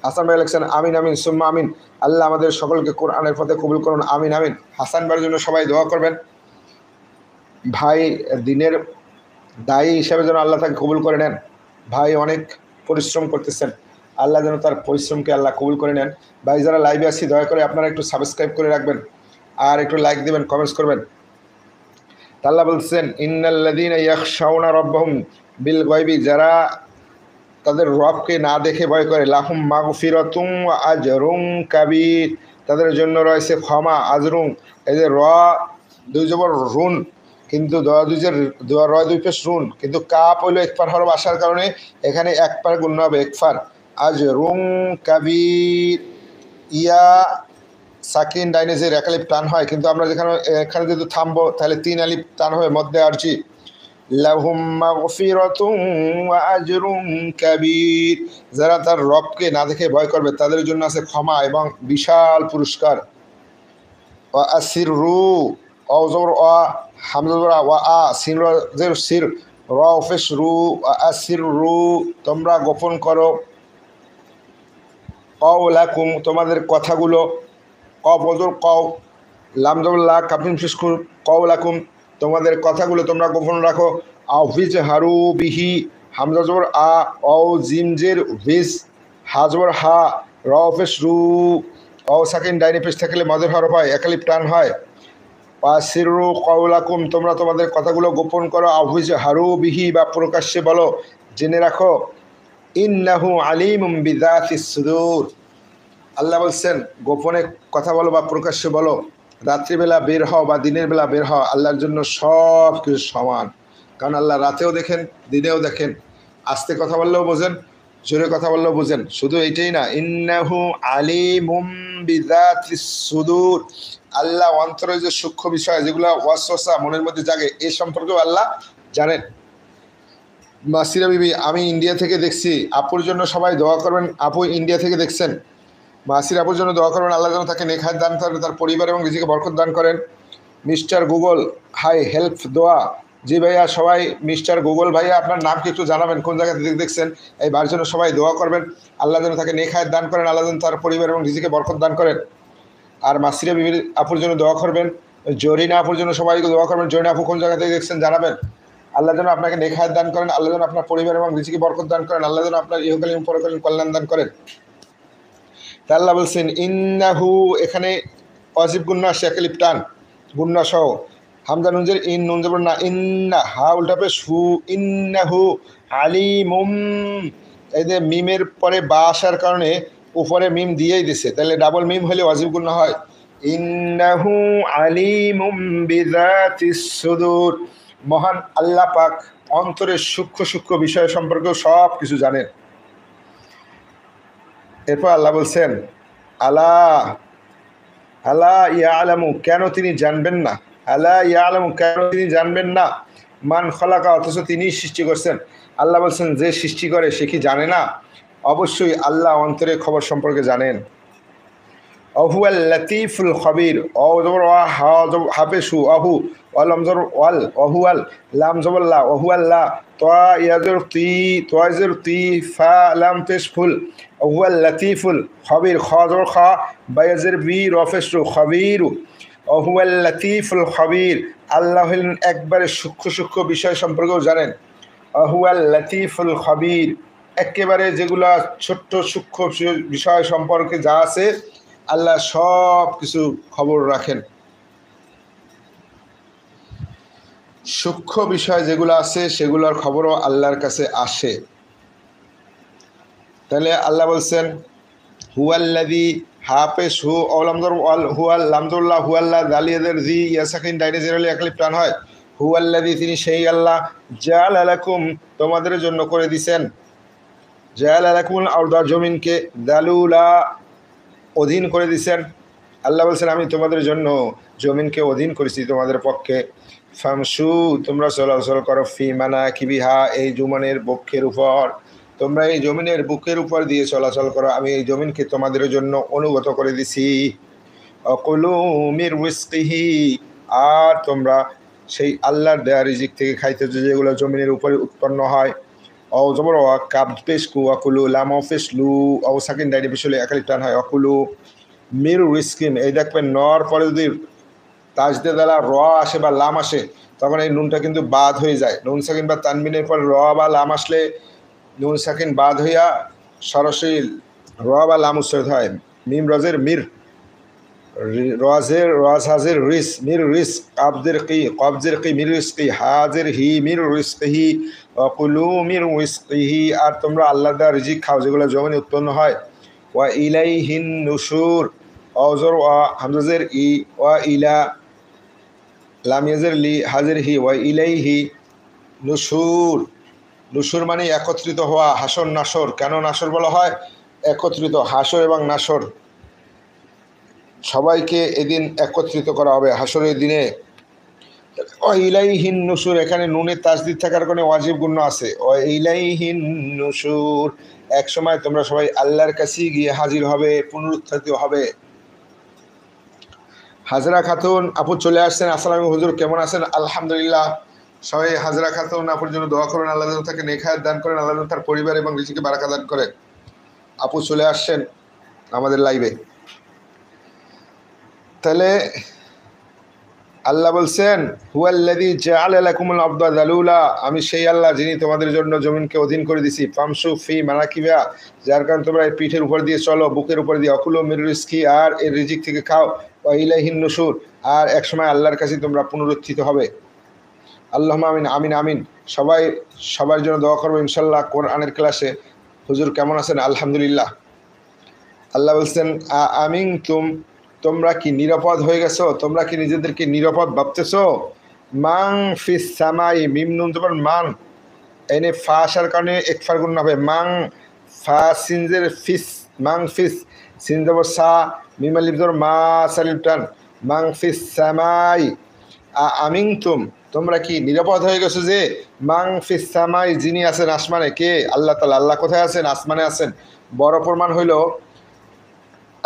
হাসান ভাই লিখছেন আমিন আমিন সুম্মা আমিন, আল্লাহ আমাদের সকলকে কোরআনের পথে কবুল করুন, আমিন আমিন। হাসান ভাইয়ের জন্য সবাই দোয়া করবেন। ভাই দিনের দায়ী হিসাবে যেন আল্লাহ তাকে কবুল করে নেন। ভাই অনেক পরিশ্রম করতেছেন, আল্লাহ যেন তার পরিশ্রমকে আল্লাহ কবুল করে নেন। ভাই যারা লাইভে আসছি দয়া করে আপনারা একটু সাবস্ক্রাইব করে রাখবেন আর একটু লাইক দেবেন, কমেন্টস করবেন। আল্লাহ বলছেন ইন্নাল্লাযীনা ইয়াখশাউনা রাব্বাহুম বিল গায়বি, যারা তাদের রবকে না দেখে ভয় করে, লাহুম মাগফিরাতুন ওয়া আজরুন কাবীর, তাদের জন্য রয়েছে ক্ষমা। আজরুন, এই যে র দুই জবর রুন, কিন্তু র দুই পেশ রুন, কিন্তু কাপ হইলো একফার হরফ আসার কারণে এখানে একবার গুণ হবে, একফার। আজরুন কাবীর, ইয়া সাকিন ডাইনে যে একালিপ টান হয়, কিন্তু আমরা যেখানে এখানে যদি থামবো তাহলে 3 আলিফ টান হবে মধ্যে আরজি। লাহুম মাগফিরাতুন ওয়া আজরুন কাবীর, যারা তার রবকে না দেখে ভয় করবে তাদের জন্য আছে ক্ষমা এবং বিশাল পুরস্কার। ওয়া আসিররু, অজর ওয়া হামজা ওয়া আ, সিন রজের সির, র ফেস রু, ওয়া আসিররু, তোমরা গোপন করো, কওলাকুম, তোমাদের কথাগুলো, কবজর কও, লামদুল্লাহ কাপিম ফিসকুর, কওলাকুম, তোমাদের কথাগুলো তোমরা গোপন রাখো। আফিজ হারু বিহি, হামজাজবর আ, অ জিমজের ভিস, হাজবর হা, র ফেস রু, অ সাকিন ডাইনি পেশ থাকলে মদের হরফ হয়, একালিপ টান হয়। পাসিরু কওলাকুম, তোমরা তোমাদের কথাগুলো গোপন করো। আফিজ হারু বিহি, বা প্রকাশ্যে বলো, জেনে রাখো। ইন্নাহু আলিমুম বিযাতিস সুদূর, আল্লাহ বলছেন গোপনে কথা বলো বা প্রকাশ্যে বলো, রাত্রিবেলা বের হও বা দিনের বেলা বের হও, আল্লাহর জন্য সব কিছু সমান। কারণ আল্লাহ রাতেও দেখেন, দিনেও দেখেন। আস্তে কথা বললেও বোঝেন, জোরে কথা বললেও বোঝেন। শুধু এইটাই না, ইন্নাহু আলিমুম বিযাতিস সুদূর, আল্লাহ অন্তরের যে সূক্ষ্ম বিষয় যেগুলো ওয়াসওয়াসা মনের মধ্যে জাগে, এ সম্পর্কেও আল্লাহ জানেন। মাসিরা বিবি, আমি ইন্ডিয়া থেকে দেখছি, আপুর জন্য সবাই দোয়া করবেন। আপু ইন্ডিয়া থেকে দেখছেন, মাসির আপুর জন্য দোয়া করবেন, আল্লাহ যেন তাকে নেক হায়াত দান করেন, তার পরিবার এবং নিজেকে বরকত দান করেন। মিস্টার গুগল হাই, হেল্প দোয়া। জি ভাইয়া, সবাই মিস্টার গুগল ভাইয়া আপনার নাম কি একটু জানাবেন, কোন জায়গা থেকে দেখছেন? এই ভাইয়ের জন্য সবাই দোয়া করবেন, আল্লাহ যেন তাকে নেক হায়াত দান করেন, আল্লাহ যেন তার পরিবার এবং নিজেকে বরকত দান করেন। আর মাসিরা বিবির আপুর জন্য দোয়া করবেন। জরিনা আপুর জন্য সবাই দোয়া করবেন। জরিনা আপু কোন জায়গা থেকে দেখছেন জানাবেন। আল্লাহ যেন আপনাকে নেক হায়াত দান করেন, আল্লাহ যেন আপনার পরিবার এবং নিজেকে বরকত দান করেন, আল্লাহ যেন আপনার ইহকালীন পরকালীন কল্যাণ দান করেন। আল্লাহ বলছেন ইন্নাহু, এখানে ওয়াজিব গুন্না আসছে, একালিপ টান গুন্না সহ। হামজা নুনজের ইন, নুন জবর না, ইন্না, হা উল্টাপে সু, ইন্নাহু আলিমুম, এই যে মিমের পরে বা আসার কারণে উপরে মিম দিয়েই দিছে, তাহলে ডাবল মিম হলে ওয়াজিব গুণ হয়। ইন্নাহু আলিমুম বিযাতিস সুদূর, মহান আল্লাহ পাক অন্তরের সূক্ষ্ম সূক্ষ্ম বিষয় সম্পর্কেও সব কিছু জানেন। এরপর আল্লাহ বলছেন আলা আলা ইয়ালামু, কেন তিনি জানবেন না, আলা ইয়ালামু, কেন তিনি জানবেন না, মান খলাকা, অথচ তিনি সৃষ্টি করছেন। আল্লাহ বলছেন যে সৃষ্টি করে সে কি জানে না? অবশ্যই আল্লাহ অন্তরের খবর সম্পর্কে জানেন। অহুয়াল লতিফুল খবির, হাফেসু অহু অলমজর ওয়াল অহুয়াল লাম জবল্লা অহুয়াল্লা তোয়া ইয়াজর তি তোয়াজর তি ফা লাম পেশফুল অহুয়াল লতিফুল খবির খজর খা বায়াজের বি রফেসু খবিরু অহুয়াল লতিফুল খবির, আল্লাহ হলেন একবারে সূক্ষ্ম সূক্ষ্ম বিষয় সম্পর্কেও জানেন। অহুয়াল লতিফুল খবির, একেবারে যেগুলা ছোট্ট সূক্ষ্ম বিষয় সম্পর্কে যা আছে আল্লাহ সব কিছু খবর রাখেন। সূক্ষ্ম বিষয় যেগুলো আছে সেগুলোর খবরও আল্লাহর কাছে আসে। তাহলে আল্লাহ বলছেন হুয়াল্লাযী, হাফেজ হু অলামদর ওয়াল হুয়াল লামদুল্লাহ হুয়াল্লাহ দালিয়াদের জি ইয়াসাকিন ডাইনে জেরালি একলিপ টান হয়। হুয়াল্লাযী, তিনি সেই আল্লাহ, জাআলা লাকুম, তোমাদের জন্য করে দিছেন, জাআলা লাকুমুল আরদা, জমিনকে, দালুলা, অধীন করে দিছেন। আল্লাহ বলছেন আমি তোমাদের জন্য জমিনকে অধীন করেছি তোমাদের পক্ষে। ফামসু, তোমরা চলাচল করো, ফি মানাকিবিহা, এই জমিনের বক্ষের উপর, তোমরা এই জমিনের বুকের উপর দিয়ে চলাচল করো, আমি এই জমিনকে তোমাদের জন্য অনুগত করে দিছি। অকুলু মির রিজকিহি, আর তোমরা সেই আল্লাহর দেয়া রিজিক থেকে খাইতেছো যেগুলো জমিনের উপরে উৎপন্ন হয়। জবর কাব পেশকু অকুলু লাম ফেসলু সাকিন ডাইরি পিছলে একালি টান হয়। অকুলু মির রিস্কিম, এই দেখবেন নর পরে যদি তাজদে দ্বারা র আসে বা লাম আসে তখন এই নুনটা কিন্তু বাদ হয়ে যায়। নুন সাকিন বা তানবিনের পর র বা লাম আসলে নুন সাকিন বাদ হইয়া সরাসরি র বা লাম উচ্চারিত হয়। মিম রজের মির, রাজের রাজ হাজের রিস মির রিস, কাবজের কি কবজের কি মির রিস্কি, হাজের হি মির রিস্কিহি, অকুলু মির রিস্কিহি, আর তোমরা আল্লাহ দা রিজিক খাও যেগুলো জমিনে উৎপন্ন হয়। ওয়া ইলাইহিন নুশুর, অজর ওয়া হামজাজের ই, ওয়া ইলা লামিয়াজের লি হাজের হি, ওয়া ইলাইহি নুশুর, নুশুর মানে একত্রিত হওয়া, হাসর নাসর। কেন নাসর বলা হয়? একত্রিত, হাসর এবং নাসর, সবাইকে এদিন একত্রিত করা হবে হাসরের দিনে। ইলাইহিন নুশুর, এখানে নুনের তাসদিদ থাকার কারণে ওয়াজিব গুণ্য আছে। ইলাইহিন নুশুর, এক সময় তোমরা সবাই আল্লাহর কাছে গিয়ে হাজির হবে, পুনরুত্থিত হবে। হাজরা খাতুন আপু চলে আসছেন, আসসালামু হুজুর, কেমন আছেন? আলহামদুলিল্লাহ। সবাই হাজরা খাতুন আপুর জন্য দোয়া করেন, আল্লাহ যেন তাকে নেক হায়াত দান করেন, আল্লাহ যেন তার পরিবার এবং রিজিকে বারাকা দান করেন। আপু চলে আসছেন আমাদের লাইভে। তাহলে আল্লাহ বলছেন হুয়াল্লাযী জাআলা লাকুমুল আরদা যালুলা, আমি সেই আল্লাহ যিনি তোমাদের জন্য জমিনকে অধীন করে দিছি। ফামশু ফি মানাকিবিহা, যার কারণে তোমরা এর পিঠের উপর দিয়ে চলো, বুকের উপর দিয়ে। অকুলু মির রিজকি, আর এর রিজিক থেকে খাও। ওয়া ইলাইহিন নুশুর, আর একসময় আল্লাহর কাছে তোমরা পুনরুত্থিত হবে। আল্লাহুম্মা আমিন, আমিন আমিন। সবাই সবার জন্য দোয়া করবো ইনশাল্লাহ। কোরআনের ক্লাসে হুজুর কেমন আছেন? আলহামদুলিল্লাহ। আল্লাহ বলছেন আমিন তোমরা কি নিরাপদ হয়ে গেছো? তোমরা কি নিজেদেরকে নিরাপদ ভাবতেছো? মাং ফিস সামাই, মিম নুন তোমার মাং, এনে ফা আসার কারণে একফার গুণ হবে। মাং ফা সিনজের ফিস, মাং ফিস সিন জবর সা, মিম আলিফ জবর মা সালিফ টান, মাং ফিস সামাই আমিন তোমরা কি নিরাপদ হয়ে গেছো যে মাং ফিস সামাই, যিনি আছেন আসমানে। কে? আল্লাহ তাআলা। আল্লাহ কোথায় আছেন? আসমানে আছেন। বড় প্রমাণ হইল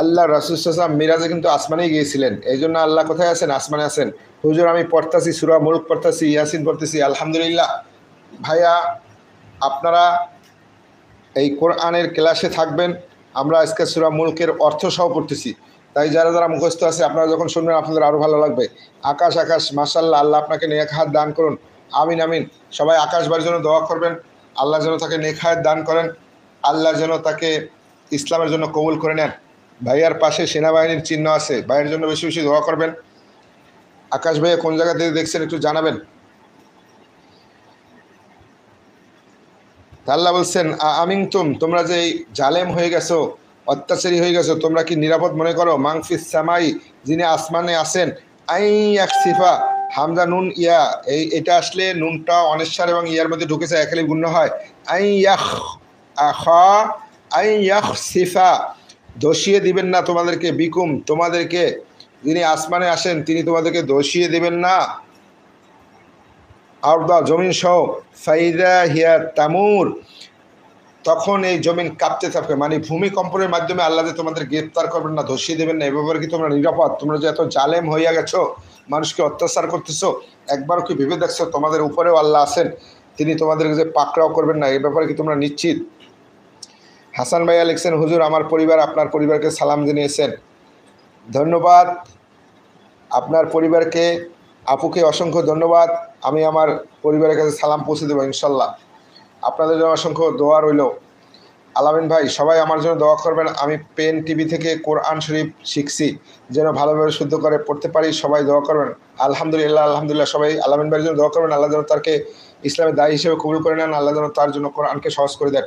আল্লাহ রাসূল সাল্লাল্লাহু আলাইহি ওয়াসাল্লাম মিরাজে কিন্তু আসমানেই গিয়েছিলেন, এই জন্য আল্লাহ কোথায় আছেন? আসমানে আছেন। হুজুর আমি পড়তেছি সূরা মুলক পড়তেছি, ইয়াসিন পড়তেছি। আলহামদুলিল্লাহ। ভাইয়া আপনারা এই কোরআনের ক্লাসে থাকবেন, আমরা আজকে সূরা মুলকের অর্থ সহ পড়তেছি, তাই যারা যারা মুখস্থ আছে আপনারা যখন শুনবেন আপনাদের আরও ভালো লাগবে। আকাশ মাশাআল্লাহ, আল্লাহ আপনাকে নেক হায়াত দান করুন। আমিন আমিন। সবাই আকাশ ভাইয়ের জন্য দোয়া করবেন, আল্লাহ যেন তাকে নেক হায়াত দান করেন, আল্লাহ যেন তাকে ইসলামের জন্য কবুল করে নেন। ভাইয়ার পাশে সেনাবাহিনীর চিহ্ন আছে, ভাইয়ের জন্য বেশি বেশি দোয়া করবেন। আকাশ ভাইয়া কোন জায়গা থেকে দেখছেন একটু জানাবেন। আল্লাহ বলছেন আমিন তোমরা যে জালেম হয়ে গেছো, অত্যাচারী হয়ে গেছো, তোমরা কি নিরাপদ মনে করো? মাংফিস সামাই, যিনি আসমানে আছেন, আই ইয়াকসিফা, হামজা নুন ইয়া, এটা আসলে নুনটা অনেশ্বর এবং ইয়ার মধ্যে ঢুকেছে, একালি গুণ্য হয়। আই ইয়াখ আখা আই ইয়াখসিফা, দোষিয়ে দিবেন না তোমাদেরকে, বিকুম, তোমাদেরকে, যিনি আসমানে আসেন তিনি তোমাদেরকে দোষিয়ে দিবেন না, আরদা, জমিন সহ, ফাইদা হিয়া তামুর, তখন এই জমিন কাঁপতে থাকবে, মানে ভূমিকম্পনের মাধ্যমে আল্লাহ যে তোমাদের গ্রেপ্তার করবেন না, ধসিয়ে দেবেন না, এ ব্যাপারে কি তোমরা নিরাপদ? তোমরা যে এত জালেম হইয়া গেছো, মানুষকে অত্যাচার করতেছো, একবারও কি ভেবে দেখছো তোমাদের উপরেও আল্লাহ আছেন, তিনি তোমাদেরকে যে পাকড়াও করবেন না, এ ব্যাপারে কি তোমরা নিশ্চিত? হাসান ভাইয়া লিখছেন, হুজুর আমার পরিবার আপনার পরিবারকে সালাম জানিয়েছেন। ধন্যবাদ আপনার পরিবারকে, আপুকে অসংখ্য ধন্যবাদ। আমি আমার পরিবারের কাছে সালাম পৌঁছে দেবো ইনশাল্লাহ। আপনাদের জন্য অসংখ্য দোয়া রইল। আলামিন ভাই, সবাই আমার জন্য দোয়া করবেন। আমি পেন টিভি থেকে কোরআন শরীফ শিখছি, যেন ভালোভাবে শুদ্ধ করে পড়তে পারি, সবাই দোয়া করবেন। আলহামদুলিল্লাহ, আলহামদুলিল্লাহ, সবাই আলামিন ভাইয়ের জন্য দোয়া করবেন, আল্লাহ যেন তাকে ইসলামের দায়ী হিসেবে কবুল করে নেন, আল্লাহ যেন তার জন্য কোরআনকে সহজ করে দেন।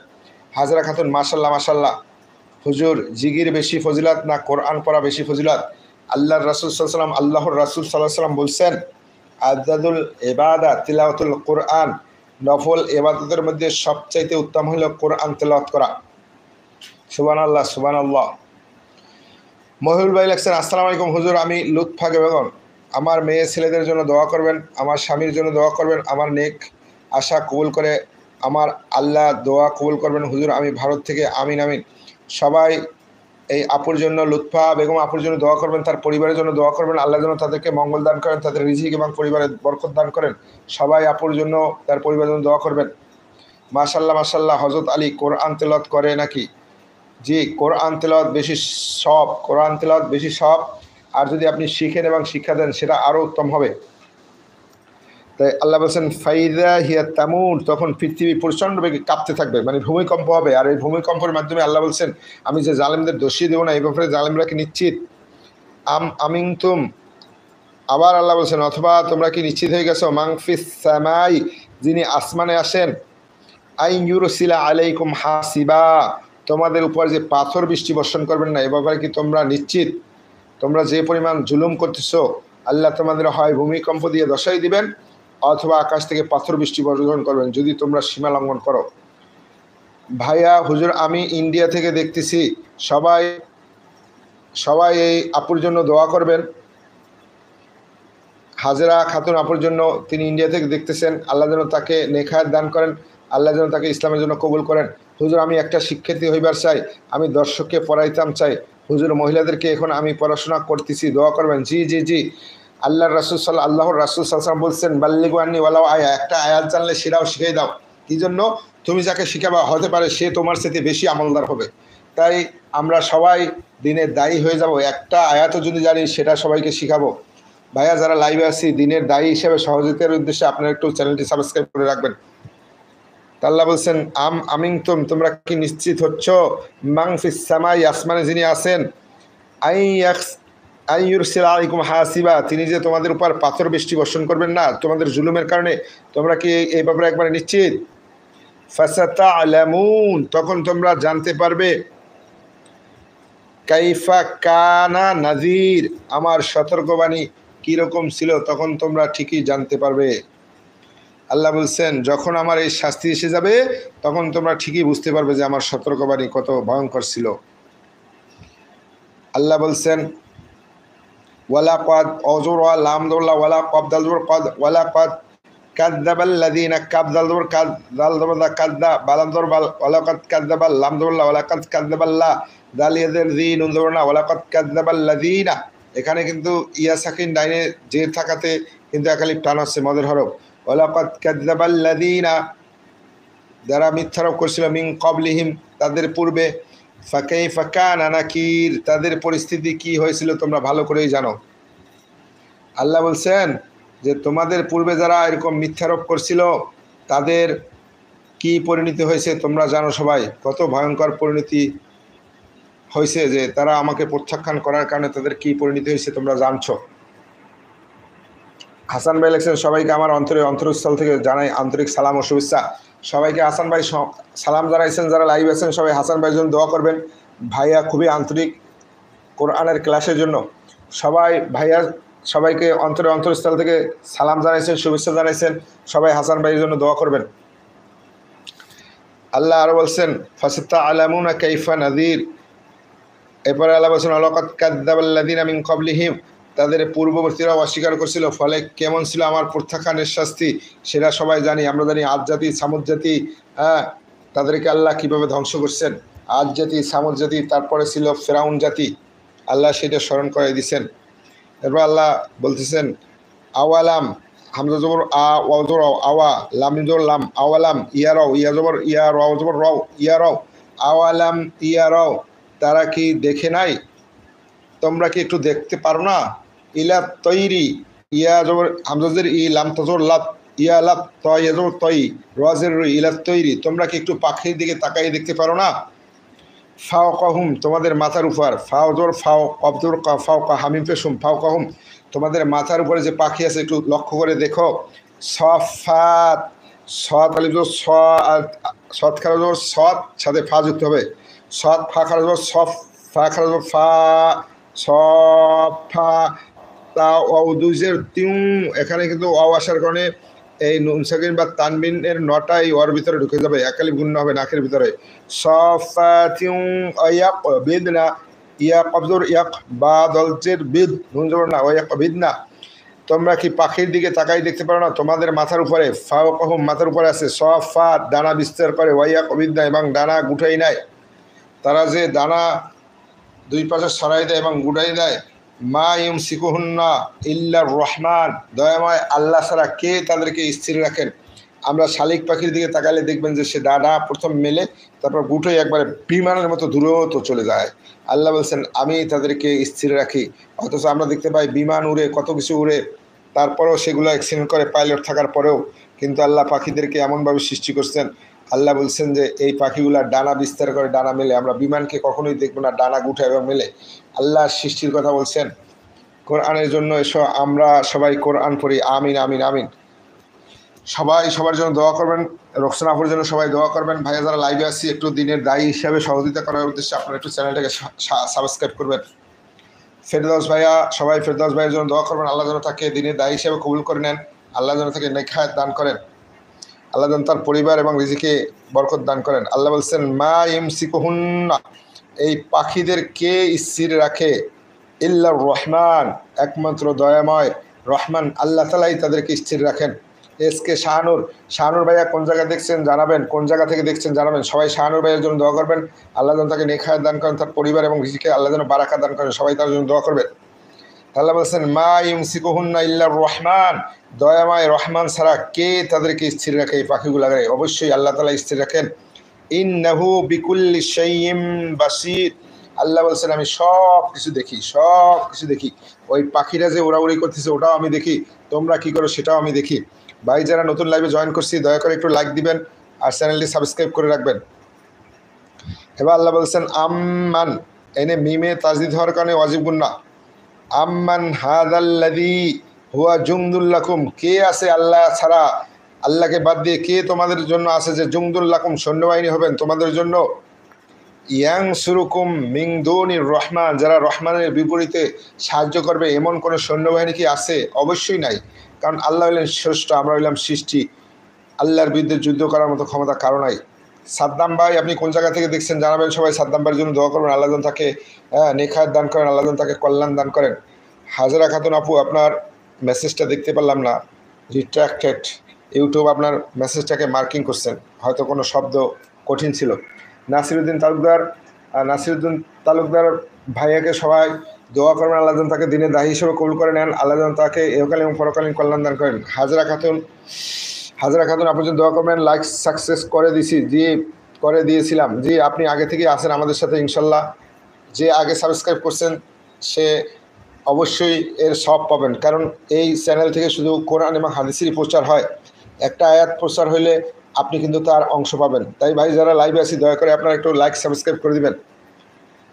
হাজরা খাতুন, মাশাল্লাহ মাশাল্লাহ, হুজুর জিগির বেশি ফজিলাত না কোরআন পড়া বেশি ফজিলাত? আল্লাহর রাসূল সাল্লাল্লাহু আলাইহি ওয়াসাল্লাম, আল্লাহর রাসূল সাল্লাল্লাহু আলাইহি ওয়াসাল্লাম বলছেন, আযযাদুল ইবাদা তিলাওয়াতুল কোরআন, নফল ইবাদতের মধ্যে সবচাইতে উত্তম হলো কোরআন তেলাওয়াত করা। সুবহানাল্লাহ, সুবহানাল্লাহ। মহিউল ভাই লেখছেন, আসসালামু আলাইকুম হুজুর, আমি লুৎফা বেগম, আমার মেয়ে ছেলেদের জন্য দোয়া করবেন, আমার স্বামীর জন্য দোয়া করবেন, আমার নেক আশা কবুল করে আমার আল্লাহ দোয়া কবুল করবেন হুজুর, আমি ভারত থেকে। আমিন আমিন। সবাই এই আপুর জন্য, লুৎফা বেগম আপুর জন্য দোয়া করবেন, তার পরিবারের জন্য দোয়া করবেন, আল্লাহ যেন তাদেরকে মঙ্গল দান করেন, তাদের রিজিক এবং পরিবারের বরকত দান করেন। সবাই আপুর জন্য, তার পরিবারের জন্য দোয়া করবেন। মাশাল্লাহ মাশাল্লাহ, হযরত আলী কোরআন তেলাওয়াত করে নাকি? জি, কোরআন তেলাওয়াত বেশি সব, কোরআন তেলাওয়াত বেশি সব, আর যদি আপনি শিখেন এবং শিক্ষা দেন সেটা আরও উত্তম হবে। তাই আল্লাহ বলছেন, ফাইদা হিয়া তামুর, তখন পৃথিবী প্রচণ্ড বেগে কাঁপতে থাকবে, মানে ভূমিকম্প হবে। আর এই ভূমিকম্পের মাধ্যমে আল্লাহ বলছেন, আমি যে জালেমদের দোষী দেবো না, এই ব্যাপারে জালেমরা কি নিশ্চিত? আমিন তুম, আবার আল্লাহ বলছেন, অথবা তোমরা কি নিশ্চিত হয়ে গেছো? মাংফিস সামাই, যিনি আসমানে আসেন, আইন ইউরসিলা আলাইকুম হাসিবা, তোমাদের উপর যে পাথর বৃষ্টি বর্ষণ করবেন না, এ ব্যাপারে কি তোমরা নিশ্চিত? তোমরা যে পরিমাণ জুলুম করতেছো, আল্লাহ তোমাদের হয় ভূমিকম্প দিয়ে দশাই দিবেন, অথবা আকাশ থেকে পাথর বৃষ্টি বর্ষণ করবেন যদি তোমরা সীমা লঙ্ঘন করো। ভাইয়া হুজুর, আমি ইন্ডিয়া থেকে দেখতেছি, সবাই সবাই এই আপুর জন্য দোয়া করবেন। হাজরা খাতুন আপুর জন্য, তিনি ইন্ডিয়া থেকে দেখতেছেন, আল্লাহ যেন তাকে নেখায়াত দান করেন, আল্লাহ যেন তাকে ইসলামের জন্য কবুল করেন। হুজুর, আমি একটা শিক্ষার্থী হইবার চাই, আমি দর্শককে পড়াইতাম চাই হুজুর, মহিলাদেরকে এখন আমি পড়াশোনা করতেছি, দোয়া করবেন। জি জি জি, আল্লাহর রাসূল সাল্লাল্লাহু বলছেন, বাল্লিগু আন্নি ওয়ালাউ আয়া, একটা আয়াত জানলে সেটাও শিখিয়ে দাও। কি জন্য? তুমি যাকে শিখাবা হতে পারে সে তোমার সাথে বেশি আমলদার হবে। তাই আমরা সবাই দিনের দায়ী হয়ে যাব, একটা আয়াতও যদি জানি সেটা সবাইকে শিখাবো। ভাইয়া যারা লাইভে আছি, দিনের দায়ী হিসেবে সহযোগিতার উদ্দেশ্যে আপনারা একটু চ্যানেলটি সাবস্ক্রাইব করে রাখবেন। আল্লাহ বলছেন, আমিন তুম, তোমরা কি নিশ্চিত হচ্ছ? মাংফিস সামাই, আসমানে যিনি আছেন, আইয়ুরসিল আলাইকুম হাসিবা, তিনি যে তোমাদের উপর পাথর বৃষ্টি বর্ষণ করবেন না তোমাদের জুলুমের কারণে, তোমরা কি এই ব্যাপারে একবারে নিশ্চিত? ফাসাতা'লামুন, তখন তোমরা জানতে পারবে, কাইফা কানা নাযির, আমার সতর্কবাণী কীরকম ছিল, তখন তোমরা ঠিকই জানতে পারবে। আল্লাহ বলছেন, যখন আমার এই শাস্তি এসে যাবে তখন তোমরা ঠিকই বুঝতে পারবে যে আমার সতর্কবাণী কত ভয়ঙ্কর ছিল। আল্লাহ বলছেন, ওয়ালাকাদ অজরা লাম দোল্লা ওয়ালা কবদাল কদ ওয়ালাকাদ কাযযাবাল্লাযীনা কাবদাল কাদাল দরদা কাযযা বালাদর বাল ওয়ালাকাদ কাযযাবাল লাম দোল্লা ওয়ালাকাদ কাযযাবাল্লা দালিয়াদের যিন উনদরনা ওয়ালাকাদ কাযযাবাল্লাযীনা, এখানে কিন্তু ইয়া সাকিন ডাইনে জের থাকাতে কিন্তু একালিফ টান হচ্ছে মদের হরফ। ওয়ালাকাদ কাযযাবাল্লাযীনা, যারা মিথ্যারোপ করছিল, মিন ক্বাবলিহিম, তাদের পূর্বে, ফাকাইফা কানা নাকির, তাদের পরিস্থিতি কি হয়েছিল তোমরা ভালো করেই জানো। আল্লাহ বলছেন যে তোমাদের পূর্বে যারা এরকম মিথ্যারোপ করছিল তাদের কি পরিণতি হয়েছে তোমরা জানো সবাই, কত ভয়ঙ্কর পরিণতি হয়েছে, যে তারা আমাকে প্রত্যাখ্যান করার কারণে তাদের কি পরিণতি হয়েছে তোমরা জানছো। হাসান ভাই লেখছেন, সবাইকে আমার অন্তরস্থল থেকে জানাই আন্তরিক সালাম ও শুভেচ্ছা। সবাইকে হাসান ভাই সালাম জানাইছেন, যারা লাইভ আছেন সবাই হাসান ভাইয়ের জন্য দোয়া করবেন, ভাইয়া খুবই আন্তরিক কোরআনের ক্লাসের জন্য। সবাই ভাইয়া সবাইকে অন্তরস্থল থেকে সালাম জানাইছেন, শুভেচ্ছা জানাইছেন। সবাই হাসান ভাইয়ের জন্য দোয়া করবেন। আল্লাহ আরও বলছেন ফাসিতা আলামুনা কাইফা নাযীর। এরপরে আল্লাহ বলছেন লাকাদ কাযযাবাল্লাযীনা মিন ক্বাবলিহিম, তাদের পূর্ববর্তীরা অস্বীকার করছিল, ফলে কেমন ছিল আমার প্রত্যাখ্যানের শাস্তি সেটা সবাই জানি। আমরা জানি আদ জাতি, সামুদ জাতি, তাদেরকে আল্লাহ কীভাবে ধ্বংস করছেন। আদ জাতি, সামুদ জাতি, তারপরে ছিল ফেরাউন জাতি। আল্লাহ সেটা স্মরণ করে দিয়েছেন। এরপর আল্লাহ বলতেছেন আওয়ালাম, হামজা জবর আ, ওয়াও জবর আওয়া, লাম জবর লাম, আওয়ালাম ইয়ারাও, ইয়া জবর ইয়া, রাও জবর রাও, ইয়ারাও, আওয়ালাম ইয়ারাও, তারা কি দেখে নাই? তোমরা কি একটু দেখতে পারো না? ইলা তৈরি, ইয়া জবর হামজাজের ই, লাম তজর লাত, ইয়া লাত, তয় জবর তৈ, রাজের ইলা তৈরি, তোমরা কি একটু পাখির দিকে তাকাই দেখতে পারো না? ফাও কাহুম, তোমাদের মাথার উপর, ফাও জোর ফাও, কবজোর কা, ফাও কা হামিম পেশুম, ফাও কাহুম, তোমাদের মাথার উপরে যে পাখি আছে একটু লক্ষ্য করে দেখো। সফাত, সৎ আলিফ জোর স, সৎ খারা জোর সৎ, সাথে ফা যুক্ত হবে। সৎ ফা খারা জোর সফ, ফা খারা জোর ফা, সফা, তা দুজের তিউ, এখানে কিন্তু অ আসার কারণে এই নুন সাকিন বা তানবিনের নটাই ওর ভিতরে ঢুকে যাবে, একালি গুণ হবে নাকের ভিতরে। সফাতিউ ইয়াক বিদনা, ইয়া কবজর ইয়াক, বা দলজের বিদ, নুন জবর না, ওয়াক বিদনা, তোমরা কি পাখির দিকে তাকাই দেখতে পারো না তোমাদের মাথার উপরে? ফাও কহুম, মাথার উপরে আছে, সফা দানা বিস্তার করে, ওয়াক বিদনা, এবং ডানা গুটাই নেয়। তারা যে দানা দুই পাশে ছড়াই দেয় এবং গুটাই দেয়। মা ইউমসিকুহুন্না ইল্লার রহমান, দয়াময় আল্লাহ ছাড়া কে তাদেরকে স্থির রাখেন? আমরা শালিক পাখির দিকে তাকালে দেখবেন যে সে ডানা প্রথম মেলে, তারপর গুটোই একবারে বিমানের মতো দূরত্ব চলে যায়। আল্লাহ বলছেন আমি তাদেরকে স্থির রাখি। অথচ আমরা দেখতে পাই বিমান উড়ে, কত কিছু উড়ে, তারপরেও সেগুলো অ্যাক্সিডেন্ট করে পাইলট থাকার পরেও। কিন্তু আল্লাহ পাখিদেরকে এমনভাবে সৃষ্টি করছেন, আল্লাহ বলছেন যে এই পাখিগুলা ডানা বিস্তার করে, ডানা মেলে। আমরা বিমানকে কখনোই দেখবো না ডানা গুঠে এবং মেলে। আল্লাহ সৃষ্টির কথা বলছেন। কোরআনের জন্য এসো আমরা সবাই কোরআন পড়ি। আমিন আমিন আমিন। সবাই সবার জন্য দোয়া করবেন, রোকসানাপুর জন্য সবাই দোয়া করবেন। ভাইয়া যারা লাইভে আসছি একটু দিনের দায়ী হিসাবে সহযোগিতা করার উদ্দেশ্যে আপনারা একটু চ্যানেলটাকে সাবস্ক্রাইব করবেন। ফেরদৌস ভাইয়া, সবাই ফেরদৌস ভাইয়ের জন্য দোয়া করবেন, আল্লাহ যেন তাকে দিনের দায়ী হিসাবে কবুল করে নেন, আল্লাহ যেন তাকে নেখায়াত দান করেন, আল্লাহ যেন তার পরিবার এবং রিজিকে বরকত দান করেন। আল্লাহ বলছেন মা ইমসিকুহুন্না, এই পাখিদের কে স্থির রাখে? ইল্লার রহমান, একমাত্র দয়াময় রহমান আল্লাহ তালাই তাদেরকে স্থির রাখেন। এসকে শাহানুর, শাহানুর ভাইয়া কোন জায়গায় দেখছেন জানাবেন, কোন জায়গা থেকে দেখছেন জানাবেন। সবাই শাহানুর ভাইয়ের জন্য দোয়া করবেন, আল্লাহ যেন তাকে নেখায়াত দান করেন, তার পরিবার এবং রিজিকে আল্লাহ যেন বারাকা দান করেন, সবাই তার জন্য দোয়া করবেন। আল্লাহ বলছেন মা ইউমসিকুহুন্না ইল্লার রহমান, দয়াময় রহমান ছাড়া কে তাদেরকে স্থির রাখে? এই পাখিগুলাকে অবশ্যই আল্লাহ তাআলা স্থির রাখেন। ইন্নাহু বিকুল্লি শাইইন বাসীর, আল্লাহ বলছেন আমি সব কিছু দেখি, সব কিছু দেখি। ওই পাখিরা যে উড়াউড়ি করতেছে ওটাও আমি দেখি, তোমরা কি করো সেটাও আমি দেখি। ভাই যারা নতুন লাইভে জয়েন করছি দয়া করে একটু লাইক দিবেন আর চ্যানেলটি সাবস্ক্রাইব করে রাখবেন। এবার আল্লাহ বলছেন আম্মান, এনে মিমে তাজদিদ হওয়ার কারণে ওয়াজিব গুন্না। আম্মান হাদাল্লাযী হুয়া জুনদুল লাকুম, কে আছে আল্লাহ ছাড়া, আল্লাহকে বাদ দিয়ে কে তোমাদের জন্য আছে যে জুনদুল লাকুম, সৈন্যবাহিনী হবেন তোমাদের জন্য। ইয়ানসুরুকুম মিন দুনির রহমান, যারা রহমানের বিপরীতে সাহায্য করবে, এমন কোনো সৈন্যবাহিনী কি আছে? অবশ্যই নাই, কারণ আল্লাহ হলেন শ্রেষ্ঠ, আমরা হইলাম সৃষ্টি। আল্লাহর বিরুদ্ধে যুদ্ধ করার মতো ক্ষমতা কারো নাই। সাদ্দাম ভাই আপনি কোন জায়গা থেকে দেখছেন জানাবেন, সবাই সাদ্দাম ভাইয়ের জন্য দোয়া করবেন, আল্লাহ যেন তাকে নেখায়াত দান করেন, আল্লাহ যেন তাকে কল্যাণ দান করেন। হাজরা খাতুন আপু, আপনার মেসেজটা দেখতে পারলাম না, রিট্রাক্টেড। ইউটিউব আপনার মেসেজটাকে মার্কিং করছেন, হয়তো কোনো শব্দ কঠিন ছিল। নাসিরুদ্দিন তালুকদার, নাসিরুদ্দিন তালুকদার ভাইয়াকে সবাই দোয়া করবেন, আল্লাহ যেন তাকে দিনের দায়ী হিসেবে কবুল করে নেন, আল্লাহ যেন তাকে ইহকালীন এবং পরকালীন কল্যাণ দান করেন। হাজরা খাতুন, হাজরা খাতুন আপনি দোয়া করবেন। লাইক সাকসেস করে দিছি জি, করে দিয়েছিলাম জি, আপনি আগে থেকে আছেন আমাদের সাথে ইনশাল্লাহ। যে আগে সাবস্ক্রাইব করছেন সে অবশ্যই এর সব পাবেন, কারণ এই চ্যানেল থেকে শুধু কোরআন এবং হাদিসেরই প্রচার হয়। একটা আয়াত প্রচার হইলে আপনি কিন্তু তার অংশ পাবেন। তাই ভাই যারা লাইভে আছি দয়া করে আপনারা একটু লাইক সাবস্ক্রাইব করে দিবেন।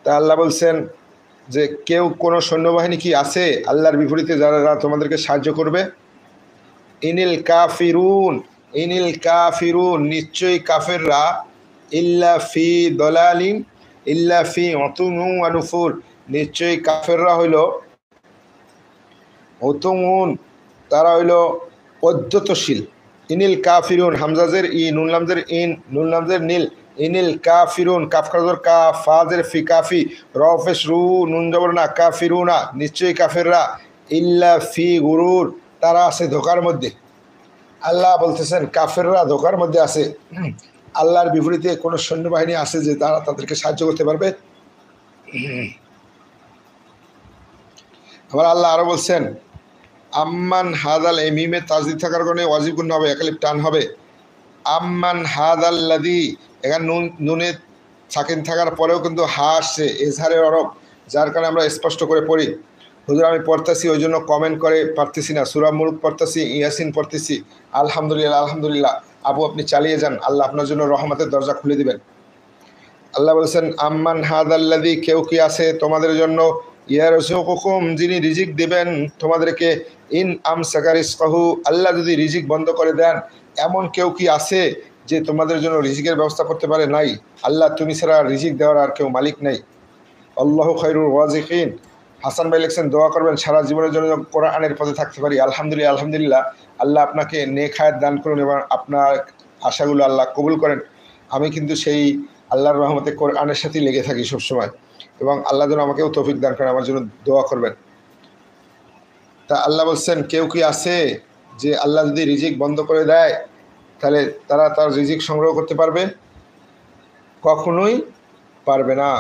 তা আল্লাহ বলছেন যে কেউ কোনো সৈন্যবাহিনী কি আছে আল্লাহর বিপরীতে যারা তোমাদেরকে সাহায্য করবে? ইনিল কাফিরুন, ইনিল কাফিরুন, নিশ্চয়ই কাফেররা, ইল্লা ফি দলালিন, ইল্লা ফি উতুউন ওয়া নুফুর, নিশ্চয়ই কাফেররা হইল উতুউন, তারা হইল পদ্ধতশীল। ইনিল কাফিরুন, হামজাজের ই, নুন লামজের ইন, নুন লামজের নীল, ইনিল কাফিরুন, কাফ খাজর কা, ফাজের ফি কাফি, রফেশ রু, নুন জবর না, কাফিরুনা, নিশ্চয়ই কাফেররা, ইল্লা ফি গুরুর, তারা আছে ধোকার মধ্যে। আল্লাহ বলতেছেন কাফেররা ধোকার মধ্যে আছে। আল্লাহর বিপরীতে কোনো সৈন্যবাহিনী আছে যে তারা তাদেরকে সাহায্য করতে পারবে? আবার আল্লাহ আরো বলছেন আম্মান হাদাল, এই মিমে তাজদিদ থাকার কারণে ওয়াজিব গুণ হবে, একালিপ টান হবে। আম্মান হাদাল্লাদি, এখানে নুনে সাকিন থাকার পরেও কিন্তু হা আসছে, এজহারের অরব, যার কারণে আমরা স্পষ্ট করে পড়ি। হুজুর আমি পড়তেছি ওই জন্য কমেন্ট করে পারতেছি না, সূরা মুলক পড়তেছি, ইয়াসিন পড়তেছি, আলহামদুলিল্লাহ আলহামদুলিল্লাহ। আবু আপনি চালিয়ে যান, আল্লাহ আপনার জন্য রহমতের দরজা খুলে দিবেন। আল্লাহ বলছেন আম্মান হাদাল্লাদি, কেউ কি আছে তোমাদের জন্য, ইয়ারযুকুকুম, যিনি রিজিক দিবেন তোমাদেরকে, ইন আমসাকা রিজকাহু, আল্লাহ যদি রিজিক বন্ধ করে দেন, এমন কেউ কি আছে যে তোমাদের জন্য রিজিকের ব্যবস্থা করতে পারে? নাই। আল্লাহ তুমি ছাড়া রিজিক দেওয়ার আর কেউ মালিক নেই। আল্লাহু খায়রুর রাযিকিন। হাসান ভাই লিখছেন দোয়া করবেন সারা জীবনের জন্য কোরআনের পথে থাকতে পারি। আলহামদুলিল্লাহ আলহামদুলিল্লাহ, আল্লাহ আপনাকে নেক হায়াত দান করুন এবং আপনার আশাগুলো আল্লাহ কবুল করেন। আমি কিন্তু সেই আল্লাহর রহমতে কোরআনের সাথেই লেগে থাকি সবসময়, এবং আল্লাহ যেন আমাকেও তৌফিক দান করেন, আমার জন্য দোয়া করবেন। তা আল্লাহ বলছেন কেউ কি আছে যে আল্লাহ যদি রিজিক বন্ধ করে দেয় তাহলে তারা তার রিজিক সংগ্রহ করতে পারবে? কখনোই পারবে না।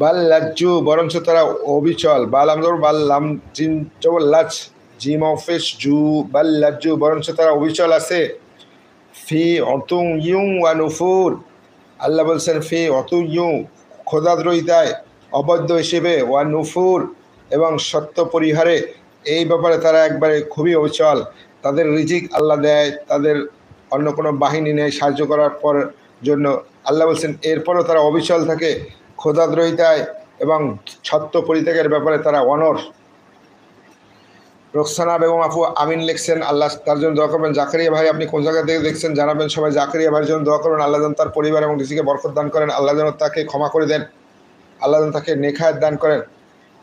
বাল লাজ্জু, বরঞ্চ তারা অবিচল, বাল আমদর বাল লাম জিম লাজ, জিম অফিস জু, বাল লাজ্জু, বরঞ্চ তারা অবিচল আছে, ফি অতুং ইউং ওয়া নুফুর, আল্লাহ বলছেন ফি অতু ইউ, খোদাদ্রোহিতায়, অবৈধ হিসেবে, ওয়া নুফুর, এবং সত্য পরিহারে, এই ব্যাপারে তারা একবারে খুবই অবিচল। তাদের রিজিক আল্লাহ দেয়, তাদের অন্য কোনো বাহিনী নেই সাহায্য করার পর জন্য। আল্লাহ বলছেন এরপরও তারা অবিচল থাকে, খোদাদ্রোহিতায় এবং সত্য পরিত্যাগের ব্যাপারে তারা অনড়। রোকসানা বেগম আপু আমিন লিখছেন, আল্লাহ তার জন্য দোয়া করবেন। জাকারিয়া ভাই আপনি কোন জায়গা থেকে দেখছেন জানাবেন সবাই। জাকারিয়া ভাইয়ের জন্য দোয়া করবেন, আল্লাহ যেন তার পরিবার এবং রিজিকে বরকত দান করেন, আল্লাহ যেন তাকে ক্ষমা করে দেন, আল্লাহ যেন তাকে নেক হায়াত দান করেন।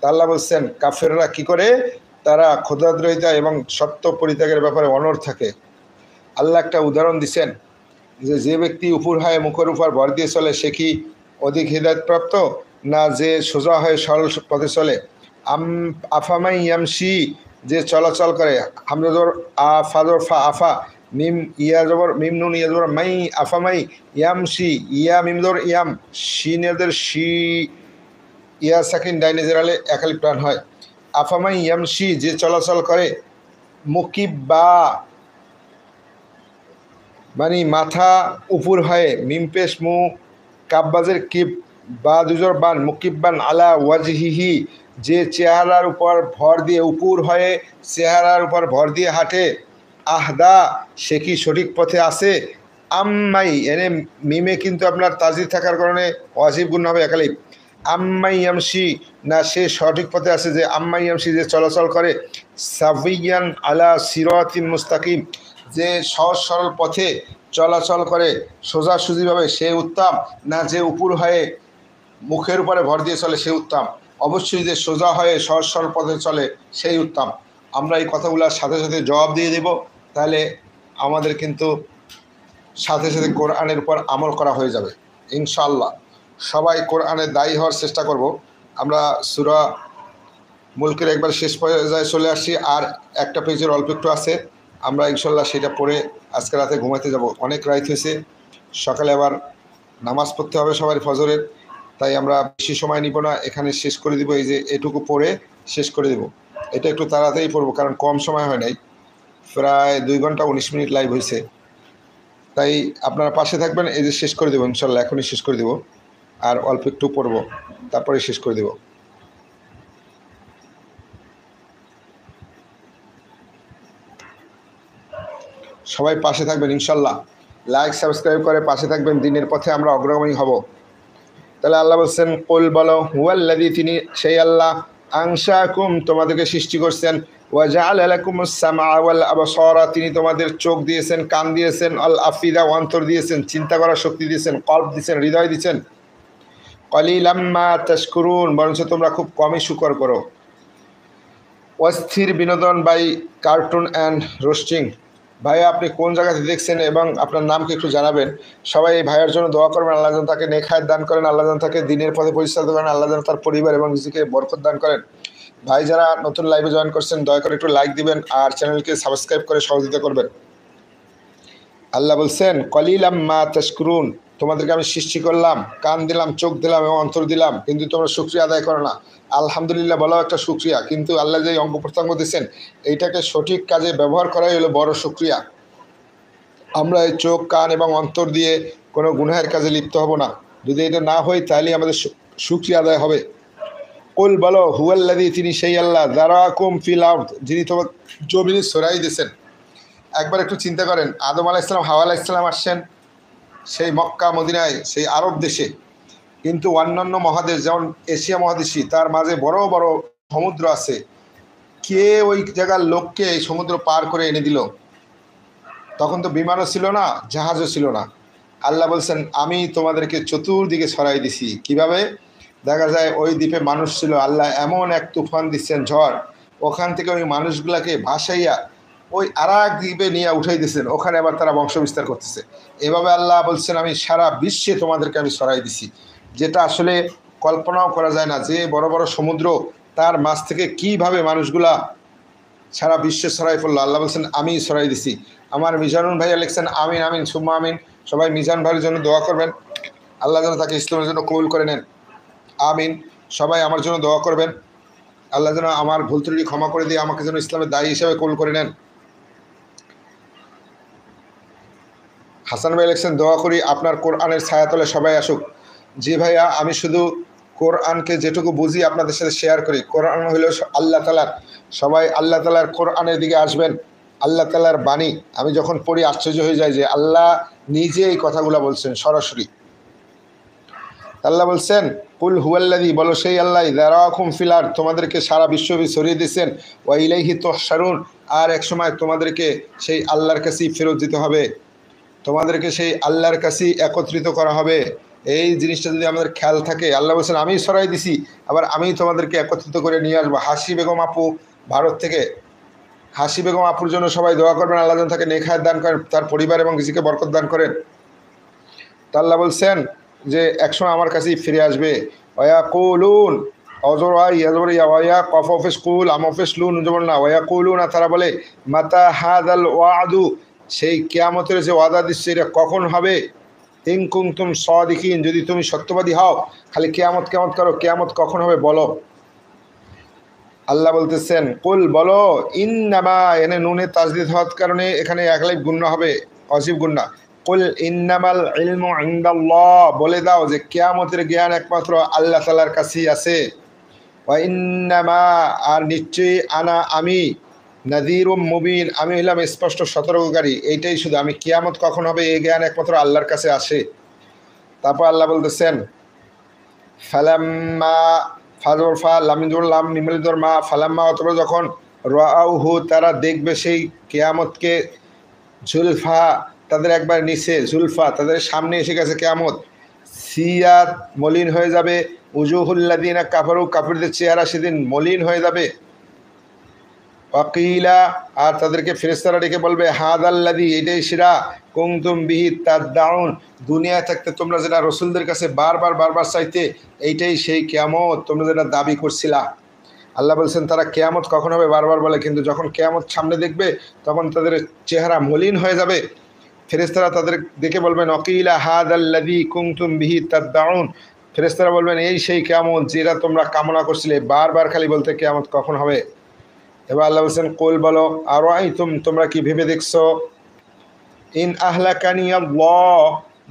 তা আল্লাহ বলছেন কাফেররা কি করে, তারা খোদাদ্রোহিতা এবং সত্য পরিত্যাগের ব্যাপারে অনড় থাকে। আল্লাহ একটা উদাহরণ দিচ্ছেন যে যে ব্যক্তি উপর হয়ে মুখের উপর ভর দিয়ে চলে সে কি অধিক হৃদায়তপ্রাপ্ত, না যে সোজা হয়ে সরল পথে চলে? আফামাই ইয়ামশি, যে চলাচল করে, হামজাজর আ ফাজর ফা আফা, মিম ইয়া জবর মিম নুন ইয়া জবর মাই, আফামাই ইয়ামশি, ইয়া মিমদর ইয়াম, শিনেদের শি, ইয়া সাকিন ডাইনেজের আলে একালি প্রাণ হয়। আফামাই ইয়ামশি, যে চলাচল করে, মুকিব্বা মানে মাথা উপর হয়ে, মিমপেশ মু, কাব্বাজের কিব, বা দুজর বান, মুকিব্বান আলা ওয়াজহিহি, যে চেহারার উপর ভর দিয়ে, উপর হয়ে চেহারার উপর ভর দিয়ে হাঁটে, আহদা, সে কি সঠিক পথে আছে? আম্মাই, এনে মিমে কিন্তু আপনার তাজিদ থাকার কারণে ওয়াজিব গুণ হবে একালিপ। আম্মাই ইয়ামশি, না সে সঠিক পথে আছে, যে আম্মাই ইয়ামশি, যে চলাচল করে, সাবিয়ান আলা সিরাতিন মুস্তাকিম, যে সহজ সরল পথে চলাচল করে সোজাসুজিভাবে, সে উত্তম, না যে উপর হয়ে মুখের উপরে ভর দিয়ে চলে সে উত্তম? অবশ্যই যে সোজা হয়ে সহজ সরল পথে চলে সেই উত্তম। আমরা এই কথাগুলোর সাথে সাথে জবাব দিয়ে দেব, তাহলে আমাদের কিন্তু সাথে সাথে কোরআনের উপর আমল করা হয়ে যাবে ইনশাআল্লাহ। সবাই কোরআনের দায়ী হওয়ার চেষ্টা করব। আমরা সূরা মুলকের একবার শেষ পর্যায়ে চলে আসছি, আর একটা পেজের অল্প একটু আছে, আমরা ইনশাল্লাহ সেটা পড়ে আজকে রাতে ঘুমাতে যাব। অনেক রাত হয়েছে, সকালে আবার নামাজ পড়তে হবে সবার ফজরের, তাই আমরা বেশি সময় নিব না, এখানে শেষ করে দিব। এই যে এটুকু পড়ে শেষ করে দেব, এটা একটু তাড়াতাড়ি পড়বো কারণ কম সময় হয় নাই, প্রায় 2 ঘন্টা 19 মিনিট লাইভ হয়েছে। তাই আপনারা পাশে থাকবেন, এই যে শেষ করে দেবো ইনশাল্লাহ, এখনই শেষ করে দেব, আর অল্প একটু পড়বো তারপরে শেষ করে দেব। সবাই পাশে থাকবেন ইনশাল্লাহ, লাইক সাবস্ক্রাইব করে পাশে থাকবেন, দিনের পথে আমরা অগ্রগামী হব। তাহলে আল্লাহ বলছেন কুল বলো, হুয়াল্লাযী, তিনি সেই আল্লাহ, আনশাকুম, তোমাদেরকে সৃষ্টি করছেন, ওয়াজআলা লাকুমুস সামআ ওয়াল আবসারা, তিনি তোমাদের চোখ দিয়েছেন, কান দিয়েছেন, আল আফিদা অন্তর দিয়েছেন, চিন্তা করার শক্তি দিয়েছেন, কল্ব দিয়েছেন, হৃদয় দিয়েছেন। কলিলাম মা তাশকুরুন, বরঞ্চ তোমরা খুব কমই শুকর করো। অস্থির বিনোদন বাই কার্টুন অ্যান্ড রোস্টিং। ভাইয়া আপনি কোন জায়গাতে দেখছেন এবং আপনার নামকে একটু জানাবেন। সবাই এই ভাইয়ের জন্য দোয়া করবেন, আল্লাহ যেন তাকে নেক হায়াত দান করেন, আল্লাহ যেন তাকে দিনের পথে পরিচালিত করেন, আল্লাহ যেন তার পরিবার এবং নিজেকে বরকত দান করেন। ভাই যারা নতুন লাইভে জয়েন করছেন দয়া করে একটু লাইক দিবেন আর চ্যানেলকে সাবস্ক্রাইব করে সহযোগিতা করবেন। আল্লাহ বলছেন কলিলাম মা তাশকুরুন, তোমাদেরকে আমি সৃষ্টি করলাম, কান দিলাম, চোখ দিলাম এবং অন্তর দিলাম, কিন্তু তোমরা শুকরিয়া আদায় করো না। আলহামদুলিল্লাহ বলাও একটা শুকরিয়া, কিন্তু আল্লাহ যে অঙ্গ প্রত্যঙ্গ দিয়েছেন এইটাকে সঠিক কাজে ব্যবহার করাই হলো বড় শুকরিয়া। আমরা এই চোখ, কান এবং অন্তর দিয়ে কোনো গুনাহের কাজে লিপ্ত হব না। যদি এটা না হয় তাহলে আমাদের শুকরিয়া আদায় হবে। কুল বলো হুয়াল্লাযী, তিনি সেই আল্লাহ, যারাকুম ফিল আরদ, যিনি তোমার জমিনে ছড়াই দিয়েছেন। একবার একটু চিন্তা করেন, আদম আলাইহিস সালাম, হাওয়া আলাইহিস সালাম আসছেন সেই মক্কা মদিনায়, সেই আরব দেশে, কিন্তু অন্যান্য মহাদেশ যেমন এশিয়া মহাদেশই, তার মাঝে বড় বড় সমুদ্র আছে। কে ওই জায়গার লোককে এই সমুদ্র পার করে এনে দিল? তখন তো বিমানও ছিল না, জাহাজও ছিল না। আল্লাহ বলছেন আমি তোমাদেরকে চতুর্দিকে ছড়াই দিছি। কিভাবে? দেখা যায় ওই দ্বীপে মানুষ ছিল, আল্লাহ এমন এক তুফান দিচ্ছেন, ঝড়, ওখান থেকে ওই মানুষগুলাকে ভাসাইয়া ওই আর এক দ্বীপে নিয়ে উঠাই দিচ্ছেন, ওখানে আবার তারা বংশ বিস্তার করতেছে। এভাবে আল্লাহ বলছেন আমি সারা বিশ্বে তোমাদেরকে আমি ছড়াই দিছি, যেটা আসলে কল্পনাও করা যায় না। যে বড় বড় সমুদ্র, তার মাঝ থেকে কিভাবে মানুষগুলা সারা বিশ্বে ছড়াই পড়লো। আল্লাহ বলছেন আমি ছড়াই দিছি। আমার মিজানুর ভাইয়া লিখছেন আমিন আমিন সুম্মা আমিন। সবাই মিজান ভাইয়ের জন্য দোয়া করবেন, আল্লাহ যেন তাকে ইসলামের জন্য কবুল করে নেন। আমিন। সবাই আমার জন্য দোয়া করবেন, আল্লাহ যেন আমার ভুল ত্রুটি ক্ষমা করে দিয়ে আমাকে যেন ইসলামের দায়ী হিসেবে কবুল করে নেন। হাসান ভাই লিখছেন দোয়া করি আপনার কোরআনের ছায়াতলে সবাই আসুক। জি ভাইয়া, আমি শুধু কোরআনকে যেটুকু বুঝি আপনাদের সাথে শেয়ার করি। কোরআন হইল আল্লাহ তালার, সবাই আল্লাহ তালার কোরআনের দিকে আসবেন। আল্লাহ তালার বাণী আমি যখন পড়ি আশ্চর্য হয়ে যায় যে আল্লাহ নিজে এই কথাগুলো বলছেন সরাসরি। আল্লাহ বলছেন কুল হুয়াল্লাযী, বলো সেই আল্লাহ, যারাকুম ফিল আরদ, তোমাদেরকে সারা বিশ্বব্যাপী ছড়িয়ে দিয়েছেন, ওয়া ইলাইহি তুহশারুন, আর এক সময় তোমাদেরকে সেই আল্লাহর কাছেই ফেরত দিতে হবে, তোমাদেরকে সেই আল্লাহর কাছেই একত্রিত করা হবে। এই জিনিসটা যদি আমাদের খেয়াল থাকে, আল্লাহ বলছেন আমি ছড়াই দিছি, আবার আমি তোমাদেরকে একত্রিত করে নিয়ে আসবো। হাসি বেগম আপু ভারত থেকে, হাসি বেগম আপুর জন্য সবাই দোয়া করবেন, আল্লাহ যেন তাকে নেক হায়াত দান করেন, তার পরিবার এবং নিজেকে বরকত দান করেন। তা আল্লাহ বলছেন যে একসময় আমার কাছেই ফিরে আসবে। ওয়াকুলুন অজর ইয়াজর ইয়া কফ অফিস কুল আম অফিস লুন যেমন না, ওয়াকুলুন, তারা বলে মাতা হাদাল ওয়াদু, সেই কিয়ামতের যে ওয়াদা দিচ্ছে এটা কখন হবে? ইন কুনতুম সাদিকিন, যদি তুমি সত্যবাদী হও, খালি কিয়ামত কিয়ামত করো, কিয়ামত কখন হবে বলো। আল্লাহ বলতেছেন কুল বলো ইন্নামা, এনে নুনে তাজদিদ হওয়ার কারণে এখানে একলাই গুণনা হবে, অজীব গুণনা। কুল ইন্নামাল ইলমু ইনদাল্লাহ, বলে দাও যে কিয়ামতের জ্ঞান একমাত্র আল্লাহ তাআলার কাছেই আছে। ওয়া ইন্নামা, আর নিশ্চয়ই আনা আমি, নাযীরুম মুবিন, আমি হলাম স্পষ্ট সতর্ককারী। এইটাই শুধু, আমি কিয়ামত কখন হবে এই জ্ঞান একমাত্র আল্লাহর কাছে আসে। তারপর আল্লাহ বলতেছেন ফালাম্মা, ফাজর ফা লামিদুর লাম মিমলিদুর মা, ফালাম্মা, অথবা যখন রাআউহু, তারা দেখবে সেই কিয়ামতকে, জুলফা, তাদের একবার নিচে, জুলফা, তাদের সামনে এসে গেছে কিয়ামত, সিয়াত, মলিন হয়ে যাবে, উজুহুল্লাযিনা কাফারু, কাফিরদের চেহারা সেদিন মলিন হয়ে যাবে। ওয়াকিলা, আর তাদেরকে ফেরেশতারা ডেকে বলবে হাদাল্লাযী, এটাই সেরা, কুনতুম বিহি তাদদাউন, দুনিয়ায় থাকতে তোমরা যেটা রসুলদের কাছে বারবার বারবার চাইতে, এইটাই সেই কিয়ামত, তোমরা যেটা দাবি করছিলা। আল্লাহ বলছেন তারা কিয়ামত কখন হবে বারবার বলে, কিন্তু যখন কিয়ামত সামনে দেখবে তখন তাদের চেহারা মলিন হয়ে যাবে। ফেরেশতারা তাদের দেখে বলবেন ওয়াকিলা হাদাল্লাযী কুনতুম বিহি তাদদাউন, ফেরেশতারা বলবেন এই সেই কিয়ামত যেটা তোমরা কামনা করছিলে, বারবার খালি বলতে কিয়ামত কখন হবে। এবার আল্লাহ বলছেন কুল বলো আরাইতুম, তোমরা কি ভেবে দেখছো, ইন আহলাকানি আল্লাহ,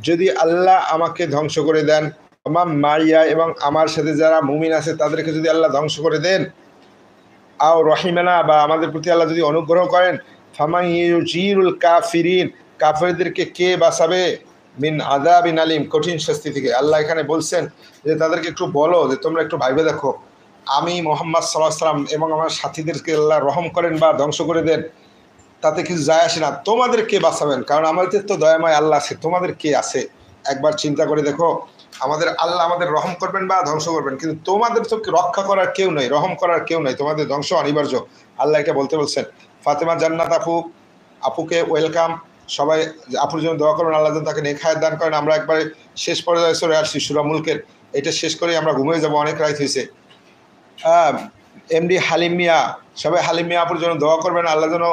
যদি আল্লাহ আমাকে ধ্বংস করে দেন, আমার মাইয়া, এবং আমার সাথে যারা মুমিন আছে তাদেরকে যদি আল্লাহ ধ্বংস করে দেন, আও রহিমানা, বা আমাদের প্রতি আল্লাহ যদি অনুগ্রহ করেন, ফামান ইউজিরুল কাফিরিন, কাফেরদেরকে কে বাঁচাবে, মিন আযাবিন আলিম, কঠিন শাস্তি থেকে। আল্লাহ এখানে বলছেন যে তাদেরকে একটু বলো যে তোমরা একটু ভাইবে দেখো, আমি মোহাম্মদ সাল্লাল্লাহু আলাইহি সাল্লাম এবং আমার সাথীদেরকে আল্লাহ রহম করেন বা ধ্বংস করে দেন, তাতে কিছু যায় আসে না। তোমাদের কে বাঁচাবেন? কারণ আমাদের তো দয়াময় আল্লাহ আছে, তোমাদের কে আছে? একবার চিন্তা করে দেখো, আমাদের আল্লাহ আমাদের রহম করবেন বা ধ্বংস করবেন, কিন্তু তোমাদের তো রক্ষা করার কেউ নেই, রহম করার কেউ নেই, তোমাদের ধ্বংস অনিবার্য। আল্লাহ এটা বলতে বলছেন। ফাতেমা জান্নাত আপুকে ওয়েলকাম। সবাই আপুর জন্য দোয়া করুন, আল্লাহ যেন তাকে নেক হায়াত দান করেন। আমরা একবারে শেষ পর্যায়ে চলে আসছি সূরা মুলকের, এটা শেষ করেই আমরা ঘুমিয়ে যাবো, অনেক রাত হয়েছে। এমডি হালিম মিয়া, সবাই হালিম মিয়া আপুর জন্য দোয়া করবেন, আল্লাহ যেন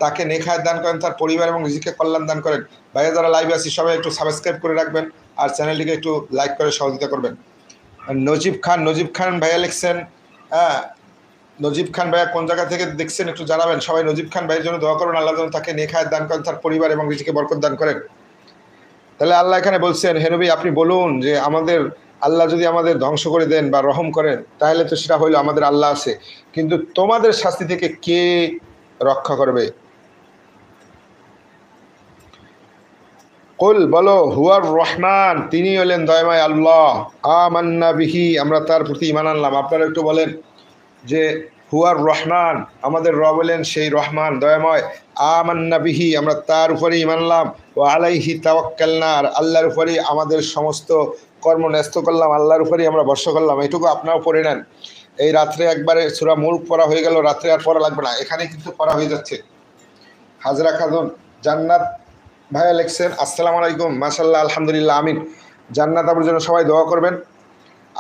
তাকে নেক হায়াত দান করেন, তার পরিবার এবং রিজিকে কল্যাণ দান করেন। ভাইয়া যারা লাইভে আছি সবাই একটু সাবস্ক্রাইব করে রাখবেন আর চ্যানেলটিকে একটু লাইক করে সহযোগিতা করবেন। নজিব খান ভাইয়া লিখছেন, হ্যাঁ নজিব খান ভাইয়া কোন জায়গা থেকে দেখছেন একটু জানাবেন। সবাই নজিব খান ভাইয়ের জন্য দোয়া করুন, আল্লাহ যেন তাকে নেক হায়াত দান করেন, তার পরিবার এবং রিজিকে বরকত দান করেন। তাহলে আল্লাহ এখানে বলছেন, হে নবী আপনি বলুন যে আমাদের আল্লাহ যদি আমাদের ধ্বংস করে দেন বা রহম করেন, তাহলে তো সেটা হইলো আমাদের আল্লাহ আছে, কিন্তু তোমাদের শাস্তি থেকে কে রক্ষা করবে? কুল বলো, হুয়ার রহমান, তিনি হলেন দয়াময় আল্লাহ। আমান্না বিহি, আমরা তার প্রতি ঈমান আনলাম। আপনারা একটু বলেন যে হুয়ার রহমান, আমাদের রব হলেন সেই রহমান দয়াময়। আমান্না বিহি, আমরা তার উপরে ঈমান আনলাম। ও আলাইহি তাওয়াক্কালনা, আর আল্লাহর উপরেই আমাদের সমস্ত কর্ম ন্যস্ত করলাম, আল্লাহর উপরেই আমরা ভরসা করলাম। এটুকু আপনারাও পড়ে নেন। এই রাত্রে একবারে সূরা মুলক পড়া হয়ে গেল, রাত্রে আর পড়া লাগবে না, এখানে কিন্তু পড়া হয়ে যাচ্ছে। হাজরা খাতুন জান্নাত ভাইয়া লিখছেন, আসসালামু আলাইকুম, মাশাআল্লাহ, আলহামদুলিল্লাহ, আমিন। জান্নাত আপনার জন্য সবাই দোয়া করবেন,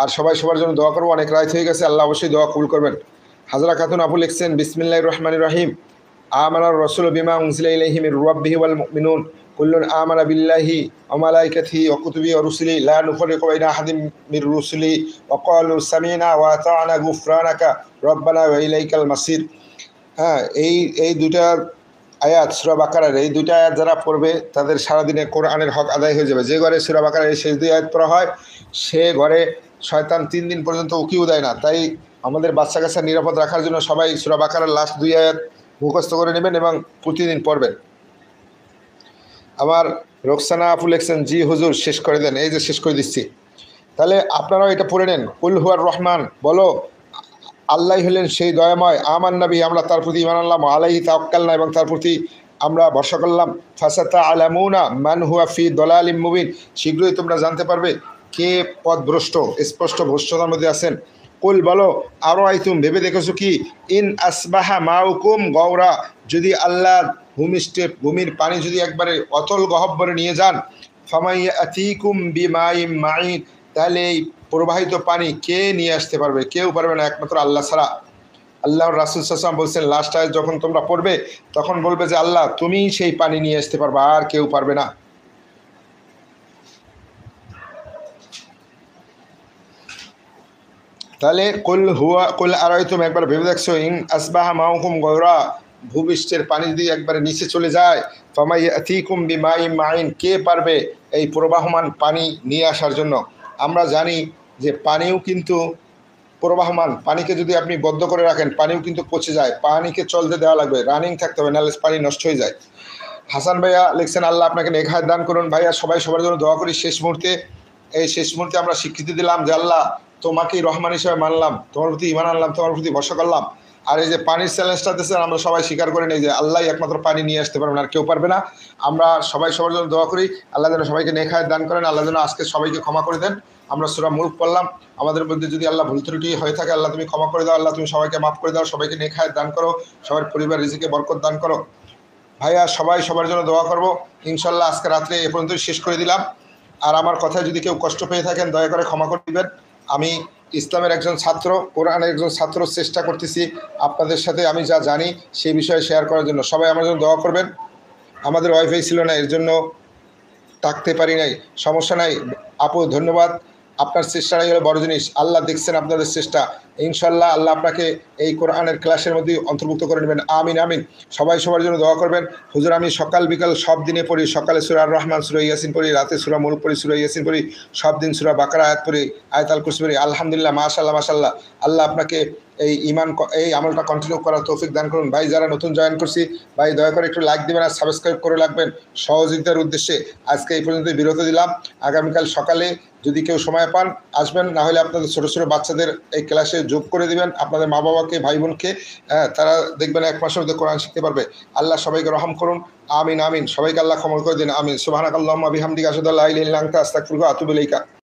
আর সবাই সবার জন্য দোয়া করবো। অনেক রাত হয়ে গেছে, আল্লাহ অবশ্যই দোয়া কবুল করবেন। হাজরা খাতুন আপু লিখছেন, বিসমিল্লাহির রহমানির রহিম, আমানার রাসূলু বিমা উনজিলা ইলাইহি মির রাব্বিহি ওয়াল মুমিনুন কুল্লুন আমানা বিল্লাহি ওয়া মালাইকাতিহি ওয়া কুতুবিহি ওয়া রুসুলিহি লা নুফাররিকু বাইনা আহাদিন মির রুসুলিহি ওয়া ক্বালু সামি'না ওয়া আতা'না গুফরানাকা রব্বানা ওয়া ইলাইকাল মাসির। হ্যাঁ, এই দুইটা আয়াত সূরা বাকারার, এই দুইটা আয়াত যারা পড়বে তাদের সারাদিনে কোরআনের হক আদায় হয়ে যাবে। যে ঘরে সূরা বাকারার এই শেষ দুই আয়াত পড়া হয়, সে ঘরে শয়তান 3 দিন পর্যন্ত উকিও দেয় না। তাই আমাদের বাচ্চা কাচ্চা নিরাপদ রাখার জন্য সবাই সূরা বাকারার লাস্ট 2 আয়াত মুখস্থ করে নেবেন এবং প্রতিদিন পড়বেন। আমার রোকসানা আপু লিখছেন, জি হুজুর শেষ করে দেন। এই যে শেষ করে দিচ্ছি, তাহলে আপনারাও এটা পড়ে নেন। কুল হুয়ার রহমান, বলো আল্লাহ হলেন সেই দয়াময়। আমান নবী, আমরা তার প্রতি ঈমান আনলাম। আলাইহি তাওয়াক্কালনা, এবং তার প্রতি আমরা ভরসা করলাম। ফাসাতা আলামুনা মান হুয়া ফি দলালিম মুবিন, শীঘ্রই তোমরা জানতে পারবে কে পথভ্রষ্ট, স্পষ্ট ভ্রষ্টতার মধ্যে আছেন। কুল বলো, আরো আইতুম, ভেবে দেখেছো কি, ইন আসবাহা মাউকুম গৌরা, যদি আল্লাহ ভূমির পানি যদি একবারে অতল গহব্বরে নিয়ে যান, ফামাইয়াতিকুম বিমাইম মাইন, তাহলে এই প্রবাহিত পানি কে নিয়ে আসতে পারবে? কেউ পারবে না, একমাত্র আল্লাহ ছাড়া। আল্লাহর রাসূল সাল্লাল্লাহু আলাইহি ওয়াসাল্লাম বলছেন, লাস্ট আয়াত যখন তোমরা পড়বে তখন বলবে যে আল্লাহ তুমিই সেই পানি নিয়ে আসতে পারবে, আর কেউ পারবে না। তাহলে কুল আরাইতুম, একবার ভেবে দেখছো, ইন আসবাহা মাউকুম গৌরা, ভূপৃষ্ঠের পানি যদি একবারে নিচে চলে যায়, ফামাইয়াতিকুম বিমাইম মাইন, কে পারবে এই প্রবাহমান পানি নিয়ে আসার জন্য? আমরা জানি যে পানিও কিন্তু প্রবাহমান, পানিকে যদি আপনি বদ্ধ করে রাখেন পানিও কিন্তু পচে যায়, পানিকে চলতে দেওয়া লাগবে, রানিং থাকতে হবে, নাহলে পানি নষ্ট হয়ে যায়। হাসান ভাইয়া লিখছেন, আল্লাহ আপনাকে নেক হায়াত দান করুন। ভাইয়া সবাই সবার জন্য দোয়া করি। শেষ মুহূর্তে, এই শেষ মুহূর্তে আমরা স্বীকৃতি দিলাম যে আল্লাহ তোমাকেই রহমান হিসেবে মানলাম, তোমার প্রতি ঈমান আনলাম, তোমার প্রতি ভরসা করলাম। আর এই যে পানির চ্যালেঞ্জটা দিচ্ছেন, আমরা সবাই স্বীকার করে নিই যে আল্লাহ একমাত্র পানি নিয়ে আসতে পারবেন, আর কেউ পারবে না। আমরা সবাই সবার জন্য দোয়া করি, আল্লাহ যেন সবাইকে নেক হায়াত দান করেন, আল্লাহ যেন আজকে সবাইকে ক্ষমা করে দেন। আমরা সূরা মুলক পড়লাম, আমাদের মধ্যে যদি আল্লাহ ভুল ত্রুটি হয়ে থাকে আল্লাহ তুমি ক্ষমা করে দাও, আল্লাহ তুমি সবাইকে মাফ করে দাও, সবাইকে নেক হায়াত দান করো, সবার পরিবার রিজিকে বরকত দান করো। ভাইয়া সবাই সবার জন্য দোয়া করবো ইনশাল্লাহ। আজকে রাত্রে এ পর্যন্তই শেষ করে দিলাম। আর আমার কথায় যদি কেউ কষ্ট পেয়ে থাকেন দয়া করে ক্ষমা করে দিবেন। আমি ইসলামের একজন ছাত্র, কোরআনের একজন ছাত্র, চেষ্টা করতেছি আপনাদের সাথে আমি যা জানি সেই বিষয়ে শেয়ার করার জন্য। সবাই আমার জন্য দোয়া করবেন। আমাদের ওয়াইফাই ছিল না, এর জন্য থাকতে পারি নাই, সমস্যা নাই আপু, ধন্যবাদ। আপনার চেষ্টাটাই হলো বড় জিনিস, আল্লাহ দেখছেন আপনাদের চেষ্টা। ইনশাল্লাহ আল্লাহ আপনাকে এই কোরআনের ক্লাসের মধ্যে অন্তর্ভুক্ত করে নেবেন। আমিন আমিন। সবাই সবার জন্য দোয়া করবেন। হুজুর আমি সকাল বিকাল সব দিনে পড়ি, সকালে সূরা আর রহমান, সূরা ইয়াসিন পড়ি, রাতে সূরা মুলক পড়ি, সূরা ইয়াসিন পড়ি, সব দিন সূরা বাকারা আয়াত পড়ি, আয়াতুল কুরসি পড়ি। আলহামদুলিল্লাহ, মাশাআল্লাহ মাশাআল্লাহ। আল্লাহ আপনাকে এই আমলটা কন্টিনিউ করার তৌফিক দান করুন। ভাই যারা নতুন জয়েন করছি, ভাই দয়া করে একটু লাইক দেবেন আর সাবস্ক্রাইব করে রাখবেন সহযোগিতার উদ্দেশ্যে। আজকে এই পর্যন্ত বিরত দিলাম। আগামীকাল সকালে যদি কেউ সময় পান আসবেন, না হলে আপনাদের ছোটো ছোটো বাচ্চাদের এই ক্লাসে যোগ করে দিবেন আপনাদের মা বাবাকে, ভাই বোনকে। তারা দেখবেন 1 মাসের মধ্যে কোরআন শিখতে পারবে। আল্লাহ সবাইকে রহম করুন। আমিন আমিন। সবাইকে আল্লাহ ক্ষমা করে দিন। আমিন। সুবহানাকাল্লাহুম্মা বিহামদিকা আশহাদু আল্লা ইলাহা ইল্লা আনতা আস্তাগফিরুকা ওয়া আতুবু ইলাইকা।